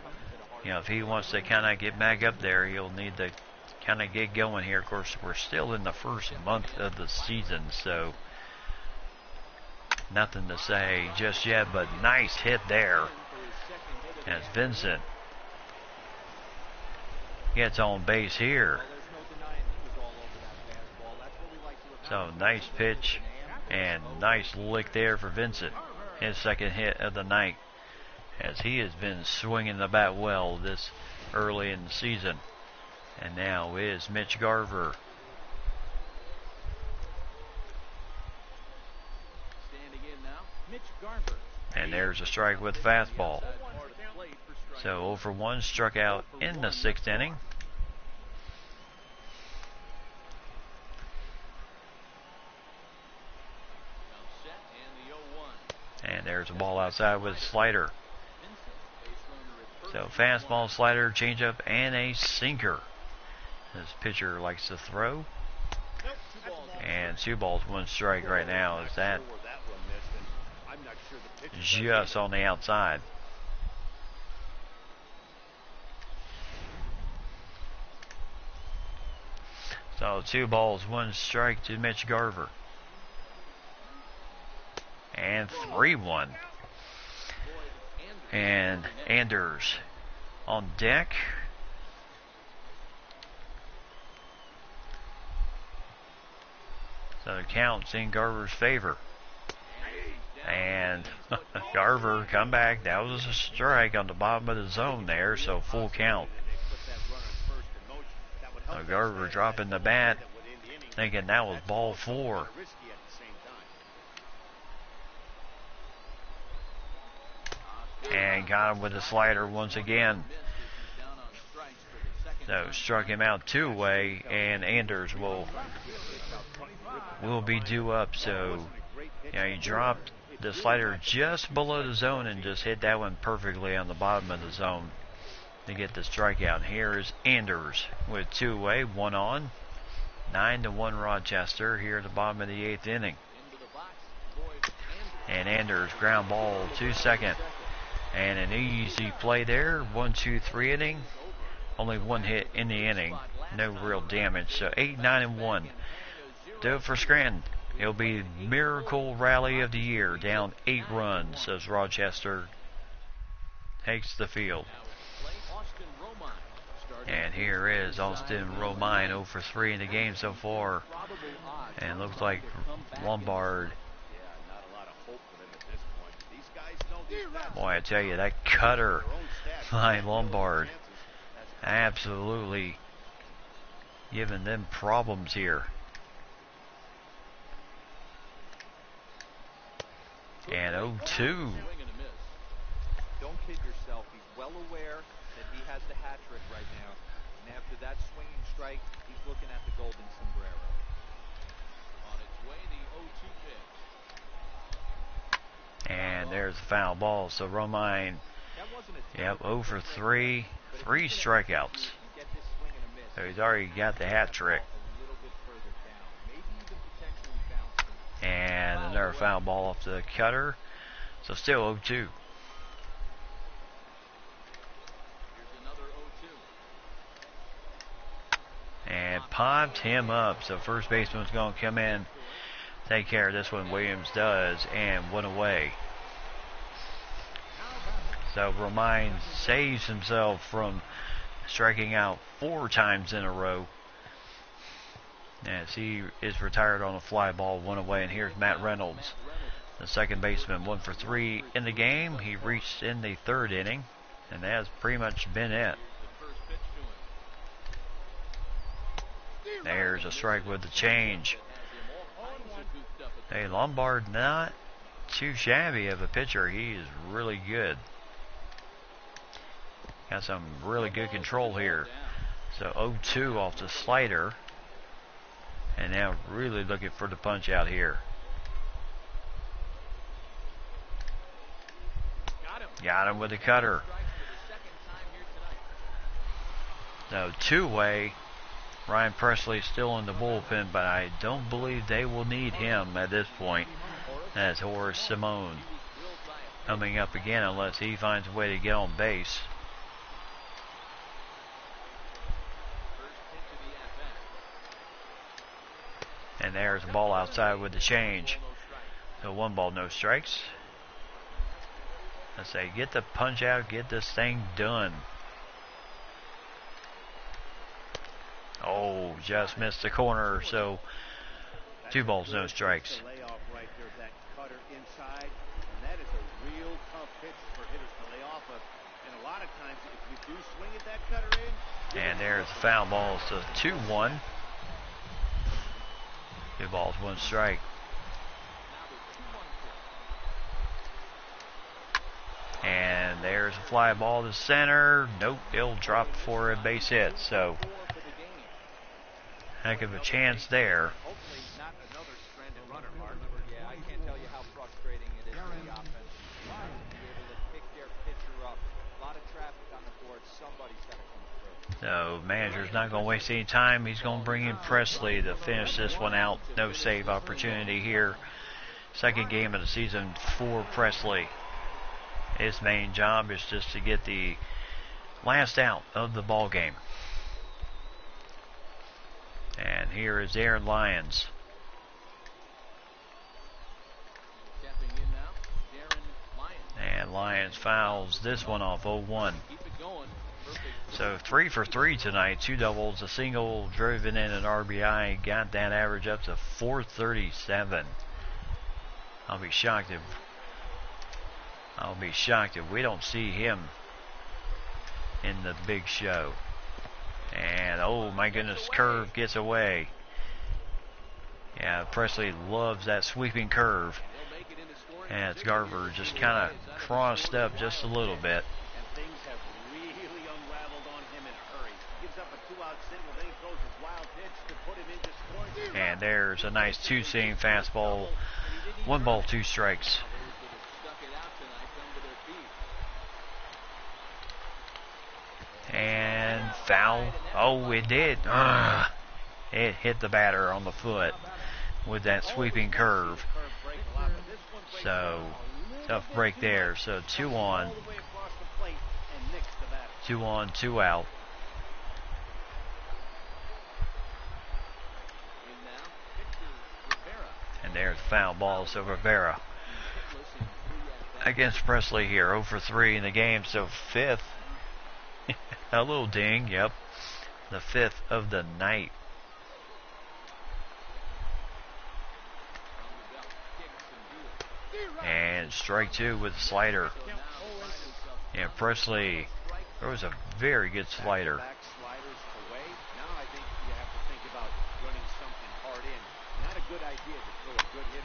if he wants to kind of get back up there, he'll need to kind of get going here. Of course, we're still in the first month of the season, so nothing to say just yet, but nice hit there as Vincent gets on base here. So nice pitch and nice lick there for Vincent. His second hit of the night, as he has been swinging the bat well this early in the season. And now is Mitch Garver. Standing in now, Mitch Garver. And there's a strike with fastball. So 0 for 1, struck out in the 6th inning. And there's a ball outside with a slider. So fastball, slider, changeup, and a sinker. This pitcher likes to throw. And 2 balls, 1 strike right now. Is that just on the outside? So 2 balls, 1 strike to Mitch Garver. And 3-1. And Anders on deck. So the count's in Garver's favor. And Garver come back. That was a strike on the bottom of the zone there, so full count. So Garver dropping the bat, thinking that was ball 4. And got him with a slider once again. So struck him out 2-way, and Anders will be due up. So he dropped the slider just below the zone and just hit that one perfectly on the bottom of the zone to get the strikeout. Here is Anders with 2-way, 1 on. 9-1 Rochester here at the bottom of the 8th inning. And Anders ground ball to second. And an easy play there. 1, 2, 3 inning. Only 1 hit in the inning. No real damage. So 8, 9, and 1. Do it for Scranton. It'll be miracle rally of the year. Down 8 runs as Rochester takes the field. And here is Austin Romine, 0 for 3 in the game so far. And looks like Lombard. Boy, I tell you, that cutter by Lombard absolutely giving them problems here. And 0-2. Don't kid yourself. He's well aware that he has the hat trick right now. And after that swinging strike, he's looking at the golden sombrero. On its way, the 0-2 pitch. And there's the foul ball. So Romine, 0 for 3, 3 strikeouts. So he's already got the hat trick. And another foul ball off the cutter. So still 0-2. And popped him up. So first baseman's going to come in, take care of this one. Williams does, and 1 away. So Romine saves himself from striking out 4 times in a row, as he is retired on a fly ball, 1 away. And here's Matt Reynolds, the second baseman, 1 for 3 in the game. He reached in the 3rd inning, and that has pretty much been it. There's a strike with the change. Hey, Lombard, not too shabby of a pitcher. He is really good. Got some really good control here. So 0-2 off the slider. And now really looking for the punch out here. Got him with the cutter. So 2-way. Ryan Presley still in the bullpen, but I don't believe they will need him at this point. That's Horace Simone coming up again, unless he finds a way to get on base. And there's a ball outside with the change. So 1 ball, no strikes. I say, get the punch out, get this thing done. Oh, just missed the corner. So 2 balls, no strikes. Layoff right there, that cutter inside, and that is a real tough pitch for hitters to lay off of. And a lot of times, if you do swing at that cutter in, And there's the foul ball, so 2-1. 2 balls, 1 strike. And there's a fly ball to center. Nope, it'll drop for a base hit. So, heck of a chance there. Hopefully not another stranded runner, Mark. Yeah, I can't tell you how frustrating it is for the offense to be able to pick their pitcher up. A lot of traffic on the board. Somebody's got to come through. So, manager's not going to waste any time. He's going to bring in Presley to finish this one out. No save opportunity here. Second game of the season for Presley. His main job is just to get the last out of the ball game. And here is Aaron Lyons. Stepping in now, Darren Lyons. And Lyons fouls this one off 0-1. Keep it going. Perfect. So 3 for 3 tonight. 2 doubles, a single, driven in an RBI. Got that average up to 437. I'll be shocked if we don't see him in the big show. And oh my goodness, curve gets away. Yeah, Presley loves that sweeping curve. And it's Garver just kind of crossed up just a little bit. and things have really unraveled on him in a hurry. He gives up a 2-out single, then he throws his wild pitch to put him into scoring. And there's a nice 2-seam fastball. 1 ball, 2 strikes. And foul. Oh, it did. Ugh. It hit the batter on the foot with that sweeping curve. So, tough break there. So, 2 on. 2 on, 2 out. And there's foul ball. So, Rivera against Presley here. 0 for 3 in the game. So, 5th. A little ding, yep. The 5th of the night. And strike 2 with the slider. Yeah, Presley throws a very good slider.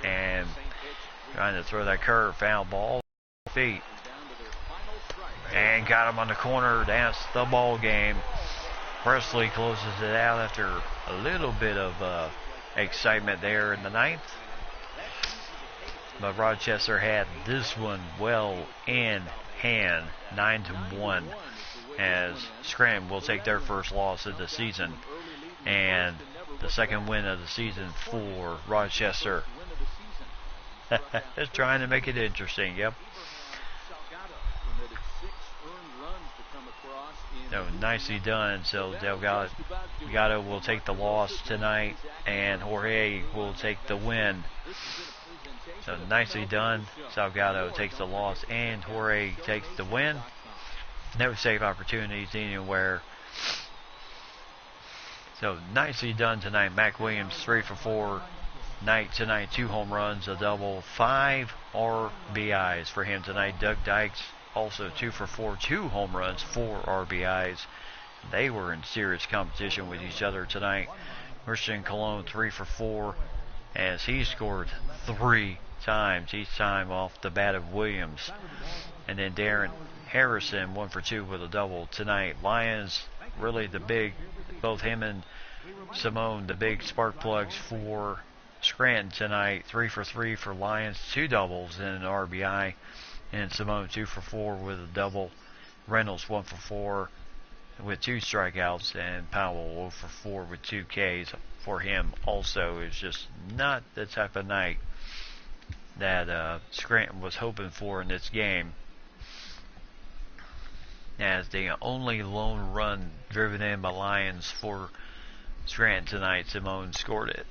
And trying to throw that curve, foul ball, feet. And got him on the corner. That's the ball game. Presley closes it out after a little bit of excitement there in the 9th. But Rochester had this one well in hand, 9-1, as Scranton will take their first loss of the season. And the second win of the season for Rochester. Just trying to make it interesting, yep. No, nicely done. So Delgado will take the loss tonight, and Jorge will take the win. So nicely done. Salgado takes the loss, and Jorge takes the win. No save opportunities anywhere. So nicely done tonight. Mac Williams 3 for 4 tonight. 2 home runs, a double, 5 RBIs for him tonight. Doug Dykes also 2 for 4, 2 home runs, 4 RBIs. They were in serious competition with each other tonight. Christian Colon 3 for 4 as he scored 3 times, each time off the bat of Williams. And then Darren Harrison 1 for 2 with a double tonight. Lions really the big, both him and Simone, the big spark plugs for Scranton tonight. 3 for 3 for Lions, 2 doubles and an RBI. And Simone 2 for 4 with a double. Reynolds 1 for 4 with 2 strikeouts, and Powell 0 for 4 with 2 Ks for him. Also, is just not the type of night that Scranton was hoping for in this game. As the only lone run driven in by Lions for Scranton tonight, Simone scored it.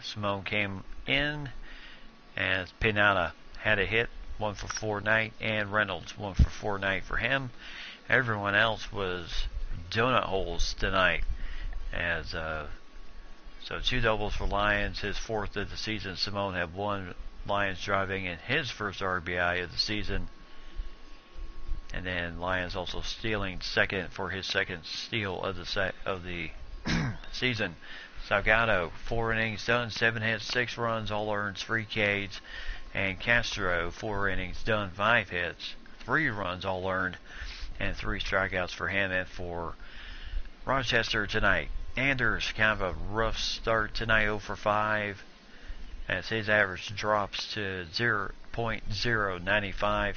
Simone came in as Pinata had a hit, 1 for 4 night, and Reynolds 1 for 4 night for him. Everyone else was donut holes tonight, as So 2 doubles for Lyons, his 4th of the season. Simone had 1 Lyons driving in his first RBI of the season. And then Lyons also stealing 2nd for his 2nd steal of the season. Salgado, 4 innings done, 7 hits, 6 runs, all earned, 3 Ks. And Castro, 4 innings done, 5 hits, 3 runs, all earned, and 3 strikeouts for him. And for Rochester tonight, Anders, kind of a rough start tonight, 0 for 5, as his average drops to 0.095.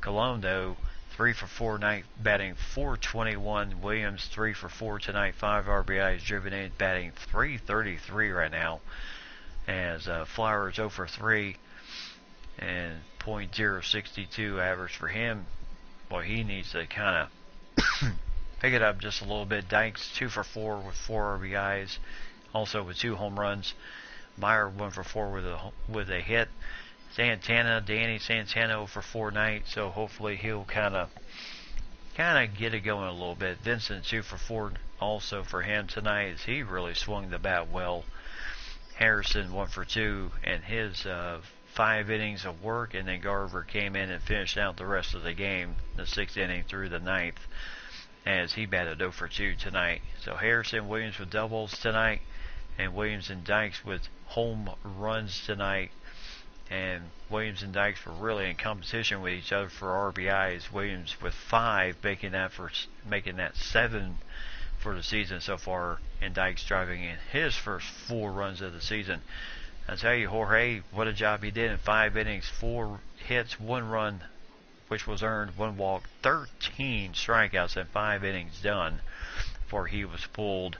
Colon, though, 3 for 4 night, batting .421. Williams, 3 for 4 tonight, 5 RBIs driven in, batting .333 right now. As Flowers 0 for 3 and .062 average for him. Boy, he needs to kind of pick it up just a little bit. Dykes 2 for 4 with 4 RBIs, also with 2 home runs. Meyer 1 for 4 with a hit. Danny Santana 0 for 4 night, so hopefully he'll kind of get it going a little bit. Vincent 2 for 4 also for him tonight, as he really swung the bat well. Harrison 1 for 2 in his 5 innings of work, and then Garver came in and finished out the rest of the game, the 6th inning through the 9th, as he batted 0 for 2 tonight. So Harrison, Williams with doubles tonight, and Williams and Dykes with home runs tonight. And Williams and Dykes were really in competition with each other for RBIs. Williams with 5, making that 7 for the season so far, and Dykes driving in his first 4 runs of the season. I tell you, Jorge, what a job he did in 5 innings, 4 hits, 1 run, which was earned, 1 walk, 13 strikeouts in 5 innings done before he was pulled.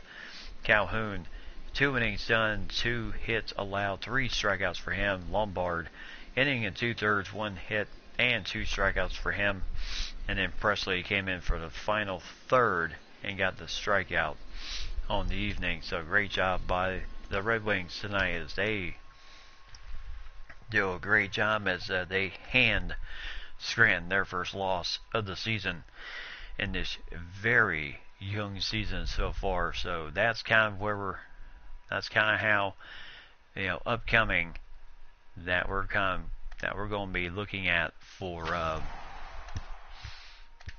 Calhoun, 2 innings done, 2 hits allowed, 3 strikeouts for him. Lombard, inning and 2/3, 1 hit and 2 strikeouts for him. And then Presley came in for the final 3rd and got the strikeout on the evening. So great job by the Red Wings tonight, as they do a great job as they hand Scranton their first loss of the season in this very young season so far. So that's kind of how, upcoming that we're going to be looking at for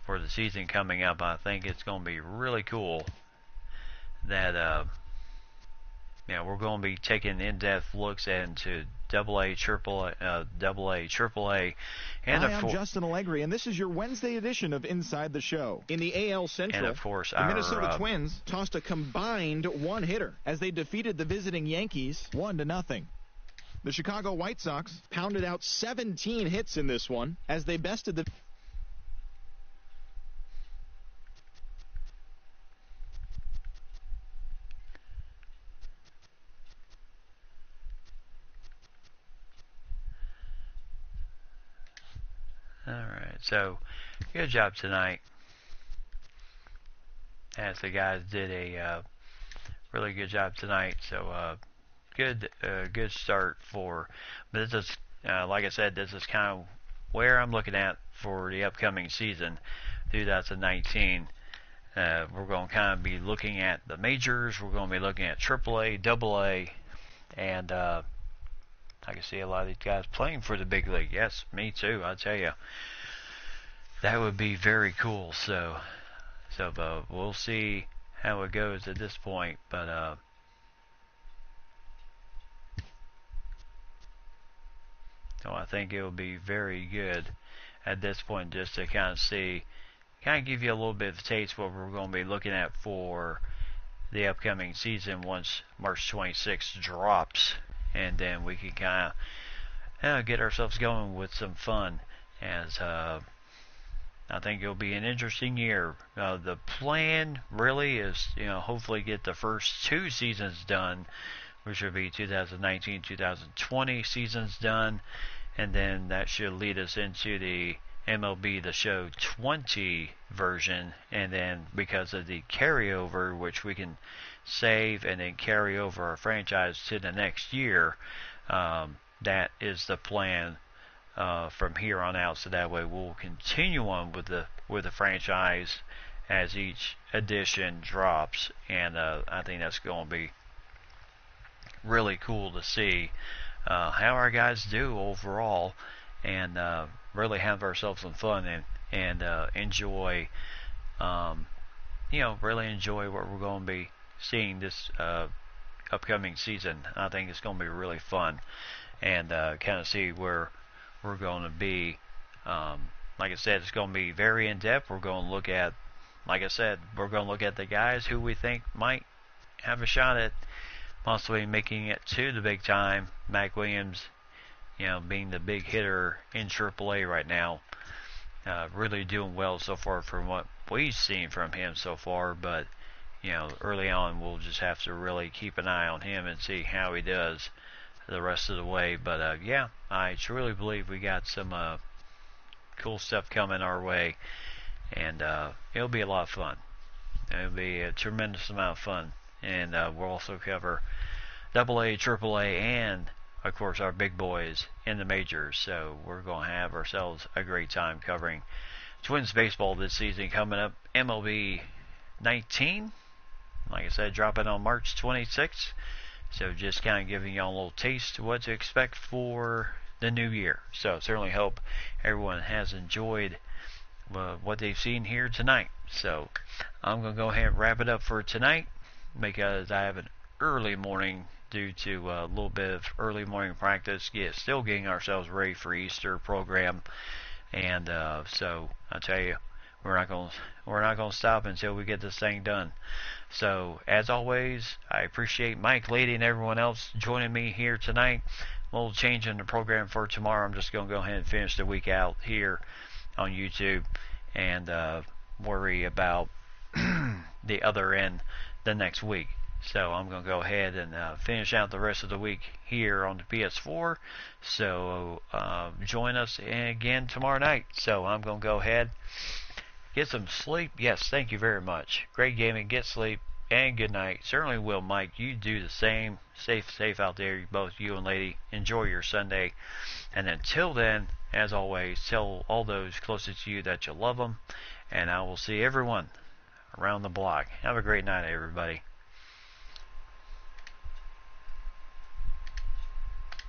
the season coming up. I think it's going to be really cool that we're going to be taking in-depth looks into AA, AAA, and Hi, I'm Justin Allegri, and this is your Wednesday edition of Inside the Show. In the AL Central, and of course, the Minnesota Twins tossed a combined 1-hitter as they defeated the visiting Yankees 1-0. The Chicago White Sox pounded out 17 hits in this one as they bested the... Alright, so good job tonight, as the guys did a really good job tonight. So good start for, but this is like I said, this is kind of where I'm looking at for the upcoming season 2019. We're going to kind of be looking at the majors. We're going to be looking at AAA, AA, and I can see a lot of these guys playing for the big league. Yes, me too, I'll tell you. That would be very cool. So we'll see how it goes at this point. But so I think it will be very good at this point, just to kind of see, kind of give you a little bit of a taste what we're going to be looking at for the upcoming season once March 26th drops. And then we can kind of get ourselves going with some fun, as I think it'll be an interesting year. The plan really is, hopefully get the first 2 seasons done, which would be 2019-2020 seasons done, and then that should lead us into the MLB The Show 20 version, and then because of the carryover, which we can save and then carry over our franchise to the next year, that is the plan from here on out. So that way we'll continue on with the franchise as each edition drops, and I think that's going to be really cool to see how our guys do overall, and really have ourselves some fun and enjoy, really enjoy what we're going to be seeing this upcoming season. I think it's going to be really fun, and kind of see where we're going to be. Like I said, it's going to be very in-depth. We're going to look at, like I said, we're going to look at the guys who we think might have a shot at possibly making it to the big time. Mac Williams, being the big hitter in AAA right now, really doing well so far from what we've seen from him so far. But early on, we'll just have to really keep an eye on him and see how he does the rest of the way. But yeah, I truly believe we got some cool stuff coming our way, and it'll be a lot of fun. It'll be a tremendous amount of fun, and we'll also cover AA, AAA, and of course our big boys in the majors. So we're going to have ourselves a great time covering Twins baseball this season coming up. MLB 19, like I said, dropping on March 26th. So just kind of giving y'all a little taste of what to expect for the new year. So certainly hope everyone has enjoyed what they've seen here tonight. So I'm going to go ahead and wrap it up for tonight, because I have an early morning due to a little bit of early morning practice. Still getting ourselves ready for Easter program, and so I tell you, we're not going to stop until we get this thing done. So as always, I appreciate Mike, Lady, and everyone else joining me here tonight. A little change in the program for tomorrow. I'm just going to go ahead and finish the week out here on YouTube and worry about the other end the next week. So I'm going to go ahead and finish out the rest of the week here on the PS4. So join us again tomorrow night. So I'm going to go ahead, get some sleep. Yes, thank you very much. Great gaming, get sleep, and good night. Certainly will, Mike. You do the same. Safe out there, both you and Lady. Enjoy your Sunday. And until then, as always, tell all those closest to you that you love them. And I will see everyone around the block. Have a great night, everybody.